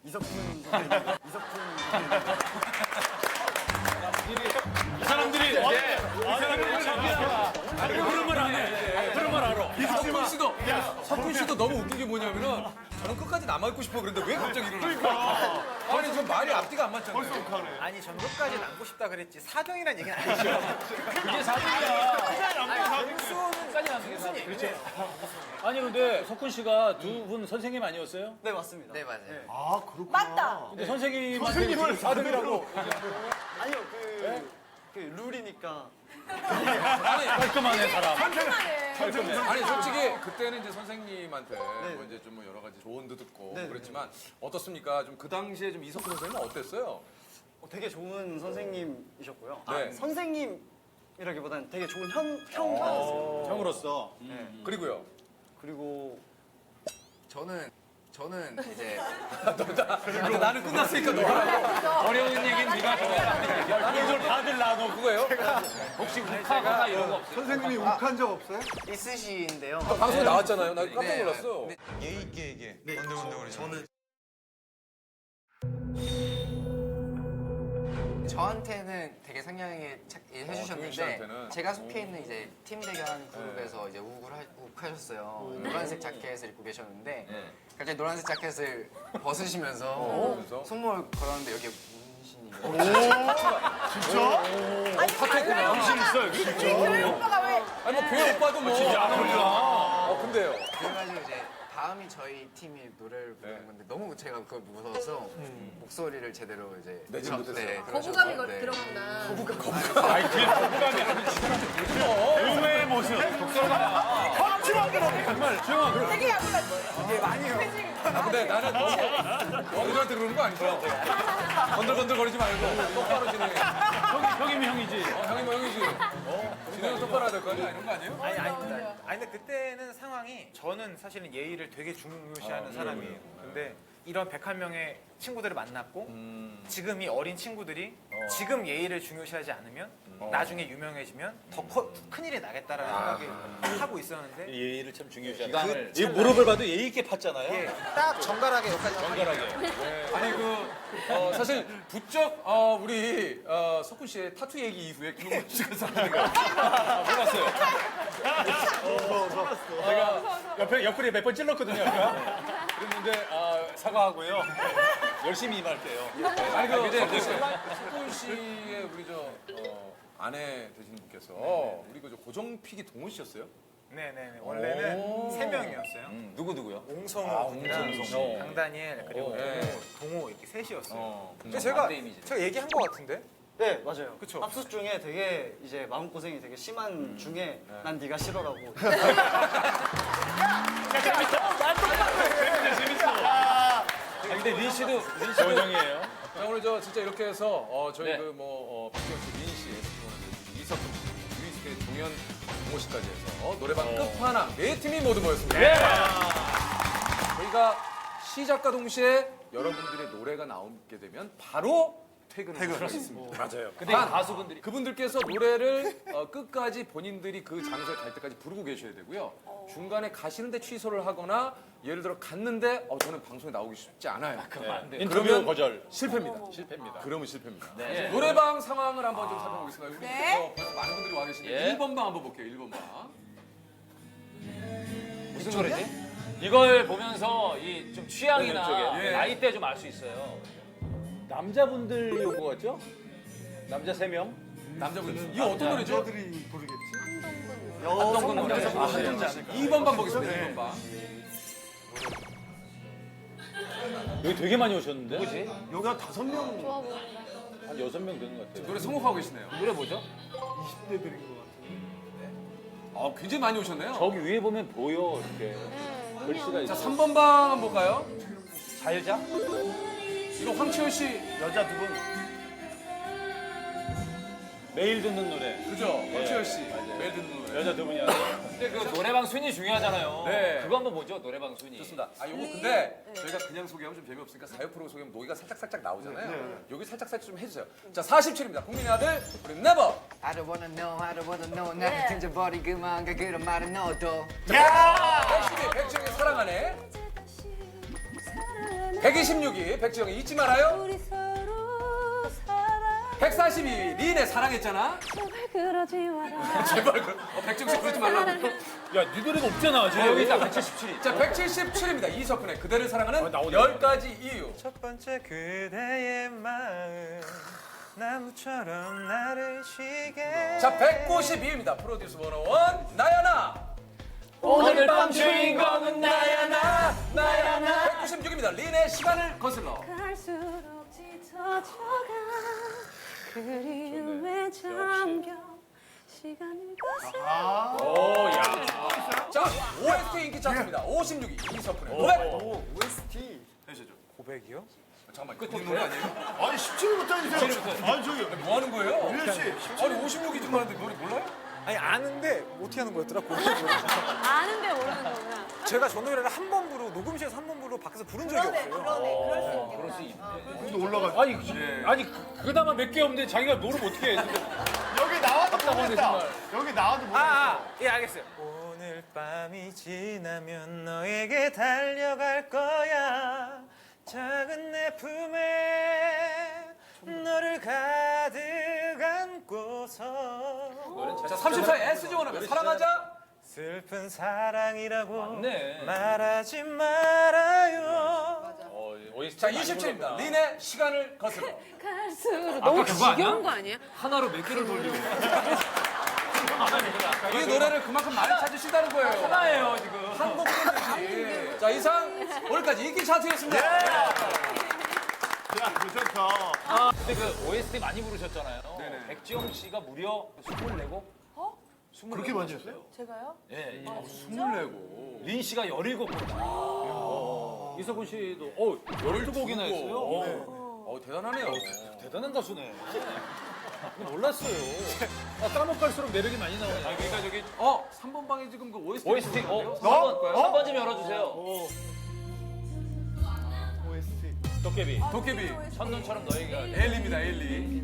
이석훈 선생님. 이 사람들이 흐름을 안 해. 흐름을 알아. 석훈 씨도 너무 웃긴 게 뭐냐면은 저는 끝까지 남아있고 싶어 그랬는데 왜 갑자기 이러나? 아니 좀 말이 앞뒤가 안 맞잖아요. 아니 전 끝까지 남고 싶다 그랬지 4등이란 얘기는 아니죠. 그게 4등이야. 수까지 남는 게 4등. 그렇죠. 아니 근데 석훈 씨가 두 분 선생님 아니었어요? 네, 맞습니다. 네, 맞아요. 아, 그렇구나. 맞다. 근데 선생님을 4등이라고. 아니요, 그 룰이니까. 깔끔하네 사람. 아니 솔직히 그때는 이제 선생님한테 뭐 이제 좀 여러 가지 조언도 듣고 그랬지만 어떻습니까? 좀 그 당시에 좀 이석훈 선생님은 어땠어요? 되게 좋은 선생님이셨고요. 네. 선생님이라기보다는 되게 좋은 형이었어요. 형으로서. 그리고요. 그리고 저는 이제 나는 끝났으니까 너 어려운 얘기는 네가 해야 나는 이걸 다들 나눠 그거예요? 혹시 욱하거나 이런 거 없어요? 선생님이 욱한 적 없어요? 있으신데요. 방송에 나왔잖아요. 나 깜짝 놀랐어. 예의 있게 얘기해. 건들건들 저는 저한테는 되게 상냥하게 도윤 해주셨는데 씨한테는? 제가 속해 있는 이제 팀 대결하는 그룹에서 이제 욱하셨어요. 노란색 자켓을 입고 계셨는데 갑자기 노란색 자켓을 벗으시면서 손목을 걸었는데 여기에 문신이. 진짜? 타투했구나. 정신 있어 여기? 교회 오빠가 왜? 아니 뭐 교회 오빠도 뭐. 진짜 안 어울려. 근데요. 그래가지고 이제 다음이 저희 팀이 노래를 부르는 건데 너무 제가 그걸 무서워서 목소리를 제대로 이제 내지 못했어요. 네, 거부감이 그러셔서, 네. 들어간다. 아니 그게 거부감이 아니지. 의외의 모습. 정말 조용한 되게 야구다. 이게 많이 해요. 근데 나는 너희들한테 그러는 거 아니죠? 건들건들 거리지 말고 똑바로 진행해. 형이면 형이지. 형이면 형이지. 진행을 똑바로 해야 될 거 아니야? 이런 거 아니에요? 아니 근데 그때는 상황이 저는 사실은 예의를 되게 중요시하는 사람이에요. 근데 이런 101명의 친구들을 만났고 지금 이 어린 친구들이 지금 예의를 중요시하지 않으면 나중에 유명해지면 더 큰일이 나겠다라는 생각을 하고 있었는데 예의를 참 중요시하는. 기강을 이 무릎을 봐도 예의 있게 팠잖아요. 예, 딱 정갈하게 여기까지 정갈하게. 아니 사실 부쩍 우리 석훈 씨의 타투 얘기 이후에 김용만 씨가 사는 거 몰랐어요. 제가 옆구리에 몇 번 찔렀거든요. 아까. 그랬는데 사과하고요. 열심히 임할게요. 아니 석훈 씨의 우리 아내 되시는 분께서 우리 고정픽이 동훈 씨였어요? 네네네. 원래는 3명이었어요. 누구요? 옹성우랑 옹성우. 강다니엘 그리고 네. 동호 이렇게 셋이었어요. 근데 좀 제가 반대 이미지네. 제가 얘기한 것 같은데. 네, 맞아요. 그쵸? 합숙 중에 되게 이제 마음고생이 되게 심한 중에 난 네가 싫어라고. 근데 린 씨도 요정이에요. 자, 오늘 저 진짜 이렇게 해서 저희 네. 박지원 씨, 민 씨, 이석훈 씨, 유이스케 종현 동호 씨까지 해서 노래방 끝판왕 4팀이 모두 모였습니다. 예. 저희가 시작과 동시에 여러분들의 노래가 나오게 되면 바로 퇴근을 할 수 있습니다. 맞아요. 근데 단, 가수분들이 그분들께서 노래를 끝까지 본인들이 그 장소에 갈 때까지 부르고 계셔야 되고요. 중간에 가시는데 취소를 하거나 예를 들어 갔는데 저는 방송에 나오기 쉽지 않아요. 그러면 안 돼요. 그러면 인터뷰 거절. 실패입니다. 실패입니다. 그러면 실패입니다. 네. 노래방 상황을 한번 좀 살펴보겠습니다. 우리 네. 벌써 많은 분들이 와 계시는데 예. 1번 방 한번 볼게요. 1번 방. 무슨 노래지? 이걸 보면서 이 좀 취향이나 쪽에. 예. 나이대 좀 알 수 있어요. 남자분들이 온 거 같죠? 남자 3명? 남자분들. 이거 어떤 노래죠? 여자들이 부르겠지? 한동근 노래. 아, 한동근 씨. 2번 방 보겠습니다. 2번 방. 여기 되게 많이 오셨는데? 누구지? 여기 한 5명 좋아 보인다. 한 6명 되는 것 같아요. 노래 성공하고 계시네요. 노래 뭐죠? 20대들인 것 같은데. 굉장히 많이 오셨네요. 저기 위에 보면 보여 이렇게 글씨가 자, 있어. 3번 방 한번 볼까요? 잘자? 이거 황치현 씨. 여자 두 분. 매일 듣는 노래. 그죠? 황치현 씨. 매일 듣는 노래. 여자 두 분이야. 근데 그 노래방 순위 중요하잖아요. 네. 그거 한번 보죠. 노래방 순위. 좋습니다. 요거 근데 저희가 그냥 소개하면 좀 재미없으니까 사회 프로 소개하면 노이가 살짝살짝 나오잖아요. 여기 살짝살짝 좀 해주세요. 자, 47입니다. 국민의 아들, 우리 네버. I don't wanna know 나를 던져버리 그만가 그런 말은 너도 야! 112, 백지영의 사랑하네. 126위, 백지영이 잊지 말아요. 우리 서로 사랑. 142위, 린의 사랑했잖아. 제발 그러지 마라. 제발, 백지영 씨 그러지 말라고. 야, 네 노래가 없잖아. 지금 여기 딱 177위. 자, 177입니다. 이석훈의 그대를 사랑하는 10가지 이유. 첫 번째 그대의 마음 나무처럼 나를 쉬게. 자, 192입니다. 프로듀스 101, 나야나. 오늘 밤 주인공은 나야 나, 나야 나. 196입니다. 린의 시간을 거슬러. 갈수록 짙어져가 그리움에 잠겨 시간을 거슬러. 오, 야. 자, OST 인기 차트입니다. 56위, 이석훈의 고백. OST. 해주죠. 고백이요? 잠깐만, 끝에 노래 아니에요? 아니 17부터 해주세요. 아니 저기 뭐 하는 거예요? 유현 씨. 아니, 56위 좀 하는데 노래 몰라요? 아니 아는데 어떻게 하는 거였더라? 아는데 모르는 거구나. 제가 저 노래를 한 번 부르고 녹음실에서 한 번 부르고 밖에서 부른 적이 없어요. 그럴 수 있겠다. 근데 올라가. 아니 그나마 몇 개 없는데 자기가 노름 어떻게 해? 여기 나와도 모르겠다. 여기 나와도 모르겠다. 예 알겠어요. 오늘 밤이 지나면 너에게 달려갈 거야. 작은 내 품에 너를 가득 안고서. 자, 34위, SG 원하면 사랑하자. 슬픈 사랑이라고 맞네. 말하지 말아요. 자, 27입니다. 린의 시간을 거슬러. 갈수록 너무 그거 아니야? 지겨운 거 아니야? 하나로 몇 개를 돌리고. 이 노래를 그만큼 많이 찾으신다는 거예요. 하나예요 지금. 한곡 밴드지. 자, 이상 오늘까지 인기 차트였습니다. 야, 괜찮다. 근데 그 OST 많이 부르셨잖아요. 백지영 씨가 무려 24곡? 어? 그렇게 많이 했어요? 제가요? 예. 24곡. 린 씨가 17곡. 이석훈 씨도 12곡이나 했어요. 대단하네요. 대단한 가수네. 몰랐어요. 까먹갈수록 매력이 많이 나오네. 그러니까 저기 3번 방에 지금 그 OST. OST 3번 좀 열어주세요. OST. 도깨비. 도깨비. 첫눈처럼 너에게 엘리입니다, 엘리.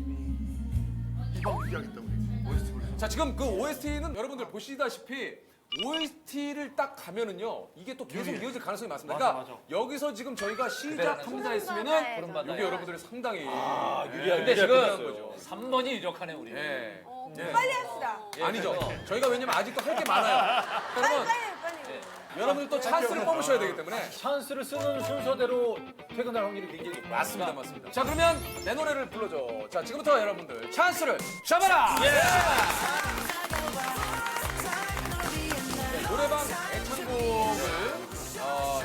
이방 얘기하겠다 우리. OST 부르자. 자, 지금 그 OST는 여러분들 보시다시피 OST를 딱 가면은요, 이게 또 계속 이어질 가능성이 많습니다. 그러니까 여기서 지금 저희가 시작합니다 했으면은 여기 여러분들이 상당히 유리한. 근데 지금 3번이 유력하네 우리. 예. 빨리 합시다. 아니죠. 저희가 왜냐면 아직도 할 게 많아요. 그러면 빨리. 여러분들 또 찬스를 뽑으셔야 되기 때문에. 찬스를 쓰는 순서대로 퇴근할 확률이 굉장히 높아요. 맞습니다, 맞습니다. 자, 그러면 내 노래를 불러줘. 자, 지금부터 여러분들 찬스를 잡아라. 노래방 애창곡을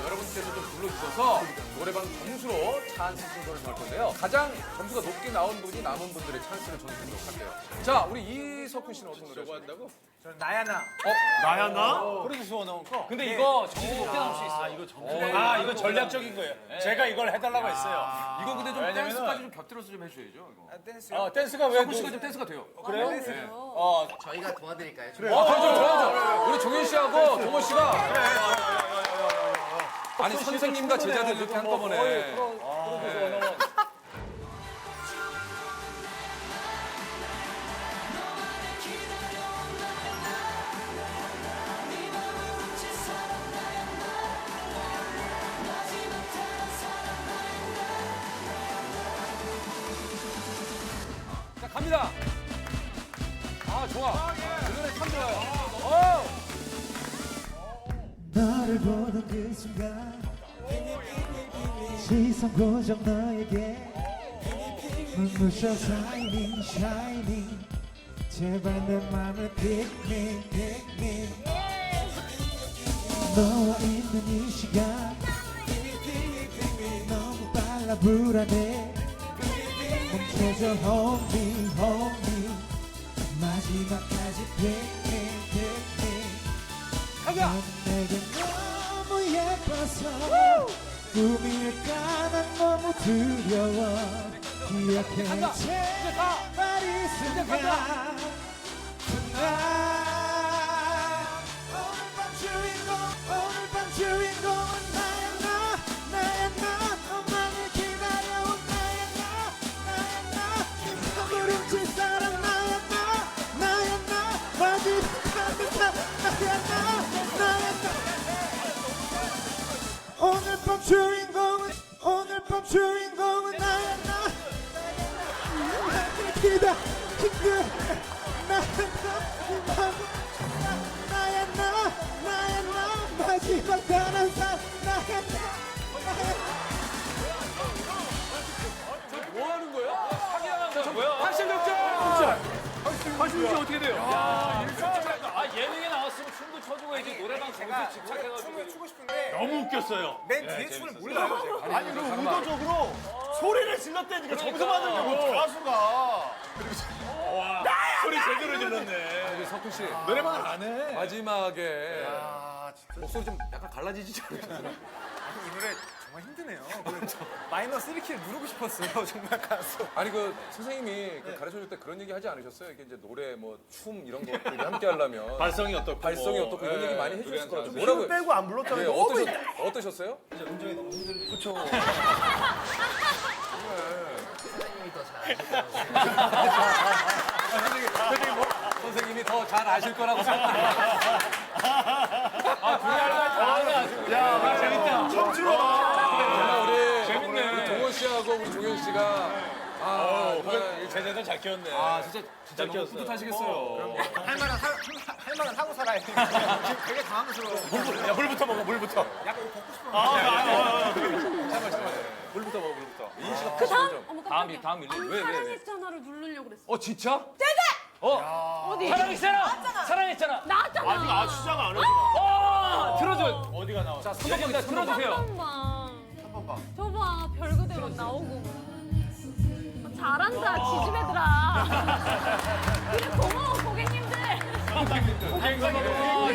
여러분께서 좀 불러주셔서 노래방 점수로 찬스 순서를 정할 건데요. 가장 점수가 높게 나온 분이 남은 분들의 찬스를 정해주도록 할게요. 자, 우리 이석훈 씨는 어떤 노래 좋아한다고? 저는 나야나. 나야나? 프로듀서가 나온 거. 근데 이거 점수 높게 나올 수 있어. 이거 점수. 이거 전략적인 거예요. 제가 이걸 해달라고 했어요. 이거 근데 좀 왜냐면은- 댄스까지 좀 곁들여서 좀 해줘야죠. 이거. 댄스요? 댄스가 왜? 석훈 씨가 좀 댄스가 돼요. 그래요? 네. 저희가 도와드릴까요? 그럼 우리 종현 씨하고 동호 씨가 아니 선생님과 제자들 이렇게 한꺼번에 자 갑니다. 아 좋아. 그 노래 참 좋아요. 너를 보던 그 순간 시선 고정 너에게 눈부셔 shining shining 제발 내 맘을 pick me pick me 너와 있는 이 시간 너무 빨라 불안해 멈춰줘 hold me hold me 마지막까지 pick me pick me 넌 내게 너무 예뻐서 꿈일까 난 너무 두려워 기억해 제발 이 순간 오늘 밤 주인공은 나야 나 너만을 기다려온 나야 나 부름칠 사람 나야 나 마지막까지 나야 나 오늘 밤 주인공은 나야 나 기다 나야 나 마지막 가는 사람 나야 뭐 하는 거야? 사기당한 거야? 뭐야? 86점! 86점 어떻게 돼요? 예능에 나왔으면 춤도 춰주고 이제 노래방 제가 거기서 집착해가지고. 춤을 추고 싶은데 너무 웃겼어요. 맨 뒤에 춤을 몰라요. 제가. 아니 그리고 의도적으로 소리를 질렀다니까 점수 받으려고 가수가. 소리 제대로 질렀네. 우리 석훈 씨 노래방을 안 해. 마지막에 목소리 좀 약간 갈라지지 않으셨어요? 아니, 이 노래 정말 힘드네요. 마이너스 1키를 누르고 싶었어요. 정말 가수. 아니 그 선생님이 그 가르쳐줄 때 그런 얘기 하지 않으셨어요? 이게 이제 노래 뭐 춤 이런 거 함께 하려면 발성이 어떻고 발성이 어떻고 이런 네, 얘기 많이 해주셨을 것 같아요. 힘을 빼고 안 불렀잖아요. 네, 어떠셨어요? 음정이 너무 흔들리고 그렇죠. 선생님이 더 잘 아실 거라고 생각해요. 야, 재밌다. 청춘아. 우리 동원 씨하고 우리 종현 씨가 제자들 잘 키웠네. 진짜 너무 뿌듯하시겠어요. 할 말은 하고 살아야 돼. 지금 되게 당황스러워. 야, 물부터 먹어, 물부터. 약간 이거 먹고 싶어. 물부터 먹어, 물부터. 이인 씨가 그 다음 85점. 어머 다음 깜짝이야. 밀리. 왜? 사랑했잖아를 누르려고 그랬어. 진짜? 어디? 사랑했잖아. 사랑했잖아. 나왔잖아. 시작 안 해. 들어줘. 어디가 나와? 자, 선배님 들어주세요. 한번 봐. 저봐 별그대로 나오고. 잘한다 지지배들아. 그래 고마워 고객님들.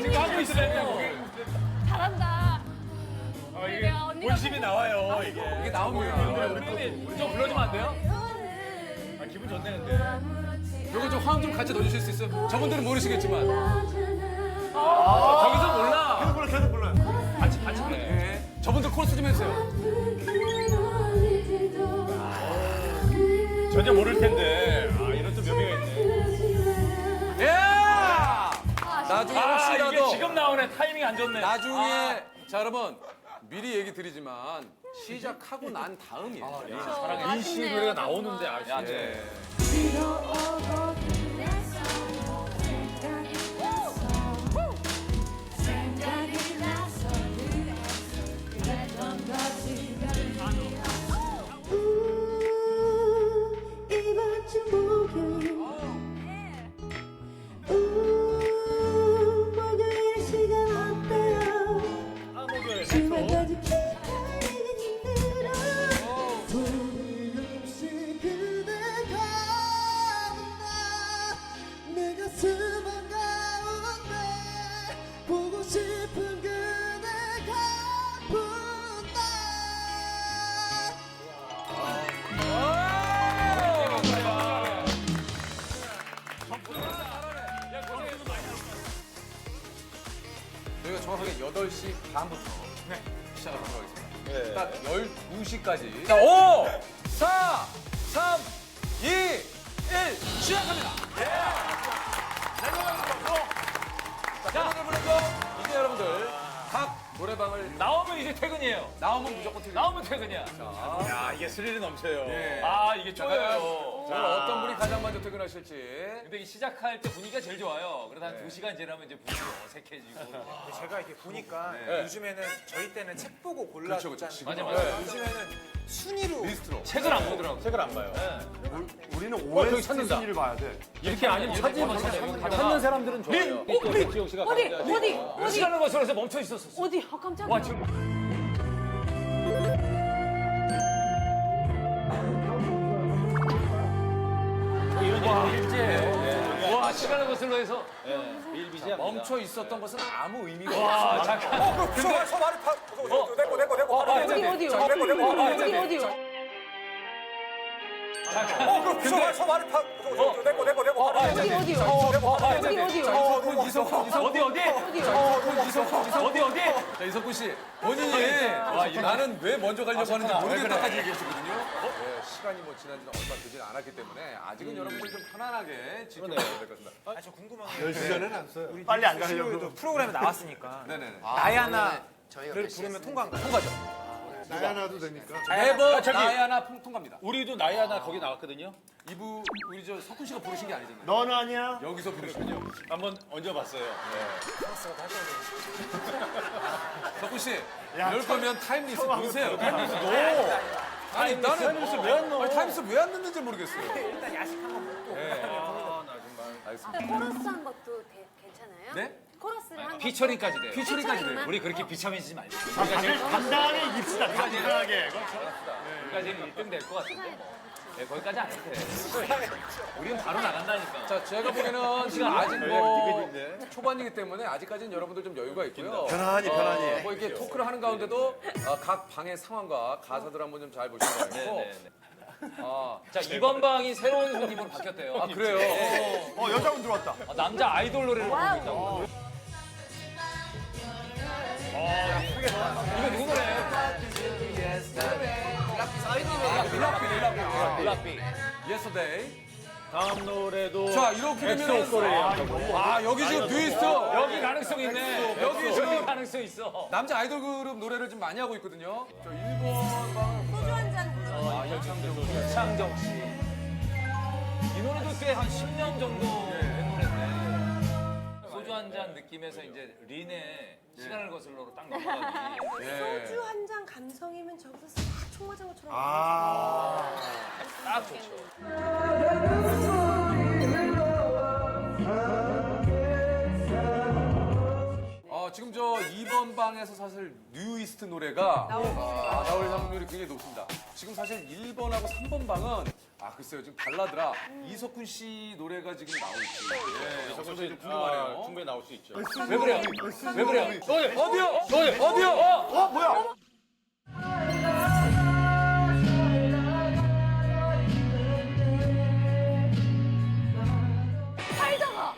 지금 하고 있어요. 잘한다. 이게 본심이 나와요, 이게. 이게 나옵니다. 우리 좀 불러주면 안 돼요? 기분 좋네, 근데. 이거 좀 화음 좀 같이 넣어주실 수 있어요? 저분들은 모르시겠지만. 거기서 몰라. 계속 불러요. 같이 그래. 네. 저분들 코러스 좀 해주세요. 전혀 모를 텐데. 이런 또 묘미가 있네. 예! 나중에 이게 혹시라도 지금 나오네. 타이밍 안 좋네. 나중에 자 여러분 미리 얘기 드리지만 시작하고 난 다음이에요. 사랑해. 이씨 노래가 나오는데 아쉽네. 네. 이번 주 목요일 목요일 시간 8시 반부터 시작을 하도록 하겠습니다. 딱 12시까지. 자, 5, 4, 3, 2, 1, 시작합니다. 자, 노래를 부르고 이제 여러분들 각 노래방을 나오면 이제 퇴근이에요. 나오면 무조건 퇴근. 나오면 퇴근이야. 야, 이게 스릴이 넘쳐요. 예. 아, 이게 쪼여요. 오늘 어떤 분이 가장 먼저 퇴근하실지. 근데 이 시작할 때 분위기가 제일 좋아요. 그러다 한 2시간 지나면 이제 분위기가 어색해지고. 제가 이렇게 보니까 네. 요즘에는 저희 때는 책 보고 그렇죠, 골랐잖아요. 그렇죠. 맞아, 맞아. 맞아. 요즘에는 순위로 리스트로. 책을 안 보더라고. 책을 안 봐요. 우리는 저기 OST 찾는다. 순위를 봐야 돼. 이렇게 아니면 찾지 마. 찾는 사람들은 좋아요. 백지영 씨가 어디? 시간을 거슬러서 멈춰 있었어. 어디? 아, 깜짝이야. 와, 지금. 이런 일제예요. 와, 시간을 거슬러 해서 밀비지야. 멈춰 있었던 것은 아무 의미가 와, 없어요. 잠깐. 근데 말이 내고 어디요? 어디요? 잠깐. 근데 어디? 자, 이석훈 씨, 본인이 나는 왜 먼저 가려고 하는지 모르겠다까지 얘기하시거든요. 네, 시간이 뭐 지난 지는 얼마 되진 않았기 때문에 아직은 여러분들 좀 편안하게 지켜봐야 될 것 같습니다. 저 궁금한 게 10시 전에는 안 써요. 우리 빨리 안 뉴스 가려고. CEO도 프로그램에 나왔으니까 네네네. 나야나를 저희가 부르면 통과인가요? 통과죠. 나야나도 되니까. 네버 저기. 나야나 통과입니다. 우리도 나야나 거기 나왔거든요. 이부 우리 저 석훈 씨가 부르신 게 아니잖아요. 넌 아니야. 여기서 부르시군요. 한번 얹어봤어요. 석훈 씨, 야, 이럴 거면 타임리스 넣으세요. 타임리스 넣어. 아니 나는 타임리스 왜안 넣어? 타임리스 왜 안 넣는지 모르겠어요. 일단 야식 한번 먹고 알겠습니다. 코러스 한 것도 괜찮아요? 네? 코러스를 한 거. 피처링까지 돼요. 피처링까지 돼요. 우리 그렇게 비참해지지 말고. 다들 간단하게 이깁시다. 간단하게. 우리까지는 1등 될 것 같은데. 네, 거기까지 안 해도 돼. 우리는 바로 나간다니까. 자, 제가 보기에는 지금 아직 뭐 초반이기 때문에 아직까지는 여러분들 좀 여유가 있고요. 편안히, 편안히. 뭐 이렇게 토크를 하는 가운데도 각 방의 상황과 가사들 한번 좀 잘 보시기 바라고. 자, 이번 방이 새로운 손님으로 바뀌었대요. 아, 그래요? 여자분 들어왔다. 남자 아이돌 노래를 부르고 있다고. 이거 누구 노래예요? 블락비. Yesterday. 다음 노래도 자, 이렇게 되면 여기 지금 뉴이스트 여기 가능성 있네. 여기 지금 가능성 있어. 남자 아이돌 그룹 노래를 좀 많이 하고 있거든요. 저 1번 방 소주 한잔 이창정 씨. 이 노래도 꽤 한 10년 정도 된 노래인데 소주 한 잔 느낌에서 이제 린의 시간을 거슬러로 딱 넘어가기. 소주 한 잔 감성이면 저기서 싹 총 맞은 것처럼 딱 좋죠. 지금 저 2번 방에서 사실 뉴이스트 노래가 나올 확률이 굉장히 높습니다. 지금 사실 1번하고 3번 방은 글쎄요 지금 발라드라 이석훈 씨 노래가 지금 나올지 이석훈 좀 씨 궁금하네요. 충분히 나올 수 있죠. 왜 그래요? 왜 그래요? 어디요? 뭐야?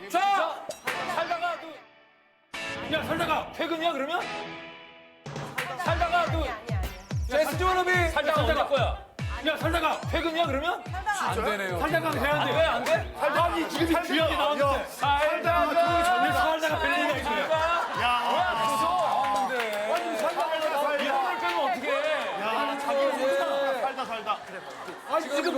자, 살다가 야, 살다가 퇴근이야 그러면? 살다가 제스지 워너비 살다가 언제 거야? 야, 살다가 퇴근이야 그러면? 안 되네요. 살다가 돼야 돼. 왜 안 돼? 살다가 지금 귀하게 나왔는데. 살다가 될 리가 있네. 야, 나왔는데. 아니, 살다가 이럴 때는 어떻게 해? 야, 자기 살다. 아니 지금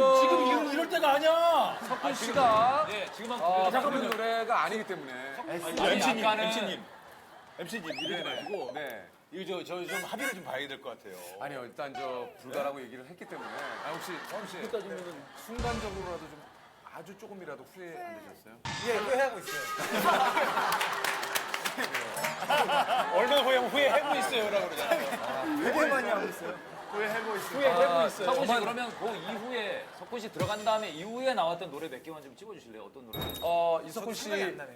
이럴 때가 아니야. 석훈 씨가 네, 지금 부르는 노래가 아니기 때문에. MC님 이러지 마시고 이거 저 좀 합의를 좀 봐야 될 것 같아요. 아니요, 일단 저 불가라고 얘기를 했기 때문에. 혹시 서훈 씨 순간적으로라도 좀 아주 조금이라도 후회 안 되셨어요? 예, 후회하고 있어요. 얼마나 후회하고 있어요라고 그러잖아요. 되게 많이 하고 있어요. 후회하고 있어. 후회하고 있어요. 석훈 씨 그러면 그 이후에 석훈 씨 들어간 다음에 이후에 나왔던 노래 몇 개만 좀 찍어주실래요? 어떤 노래? 이석훈 씨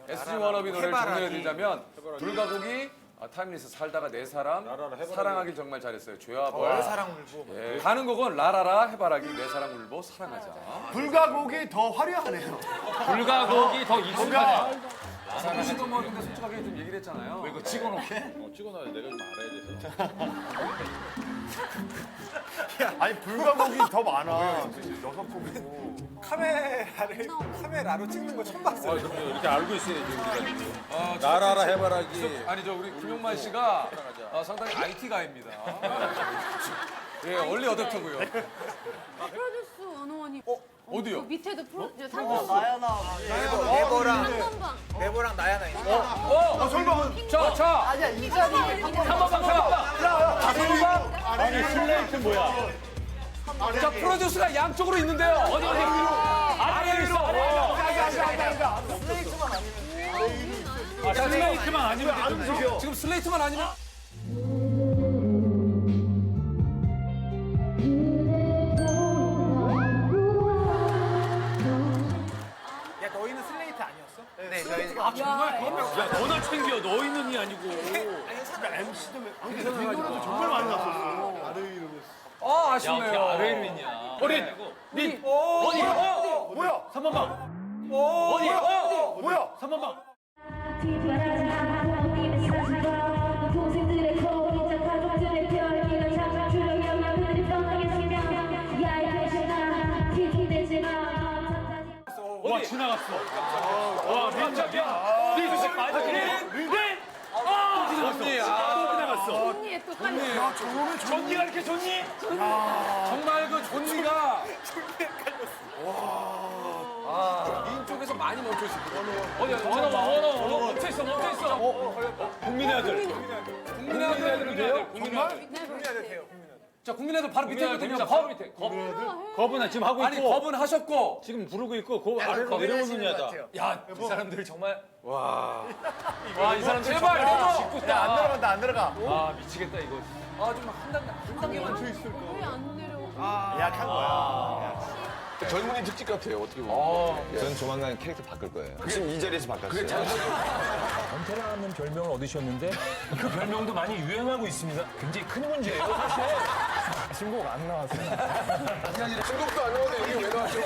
SG 워너비 노래를 정리해드리자면 불가곡이 타임리스 살다가 내 사람 사랑하길 정말 잘했어요. 죄와 벌 사랑 울보. 예. 가는 곡은 라라라 해바라기 내 사랑 울보 사랑하자. 불가곡이 더 화려하네요. 불가곡이 더 익숙하네. 성훈 씨도 뭐 근데 솔직하게 좀 얘기를 했잖아요. 왜 이거 찍어놓게? 찍어놔야 내가 좀 알아야 돼서. 아니 불가곡이 더 많아. 6곡이고. 카메라로 찍는 거 처음 봤어요. 그럼요. 이렇게 알고 있어야지 우리가. 나라라 해바라기. 아니죠, 우리 김용만 씨가 상당히 IT 가입니다. 예, 원리 어댑터고요. 프로듀스 101이 어디요? 그 밑에도 프로듀스 상담방. 나야나. 네버랑 나야나 있어. 설마. 자. 아니야 이 자리에 상방방. 아니 슬레이트 뭐야? 자, 프로듀스가 양쪽으로 있는데요. 어디? 아래 위로. 슬레이트만 아니면 안 움직여. 지금 슬레이트만 아니면. 야 너희는 슬레이트 아니었어? 네, 저희 아 정말? 야 너나 챙겨. 너희는이 아니고. MC도 빈도라도 정말 많이 났었어. 아래 이러고. 아, 야, 아쉽네요. 어떻게 아래로 있냐. 린. 어디? 뭐야? 3번방. 어디? 뭐야? 3번방. 와 지나갔어. 와 민정이야. 린. 언니, 또 지나갔어. 언니의 또 한. 존니가 이렇게 좋니? 정말 그 존니가. 인 쪽에서 많이 멈춰 있었거든요. 원어 멈춰 있어. 국민의 아들. 국민의 아들은 돼요? 국민 아들 돼요. 자, 국민의 아들 바로 밑에 있거든요. 바로 밑에. 겁은 지금 하고 있고. 아니, 겁은 하셨고. 지금 부르고 있고 그 아래로 내려오는 야다. 야, 이 사람들 정말. 와, 이 사람들 제발 내려. 짓고 야, 안 내려간다, 안 내려가. 아 미치겠다 이거. 좀 한 단계 멈춰 있을 거. 왜안 내려와? 약한 거야. 젊은이 특집 같아요, 어떻게 보면. 저는 조만간 캐릭터 바꿀 거예요. 지금 이 자리에서 바꿨어요. 권태라는 별명을 얻으셨는데 그 별명도 많이 유행하고 있습니다. 굉장히 큰 문제예요 사실. 신곡 안 나왔어요. 신곡도 안 나오는데 여기 왜 나왔죠?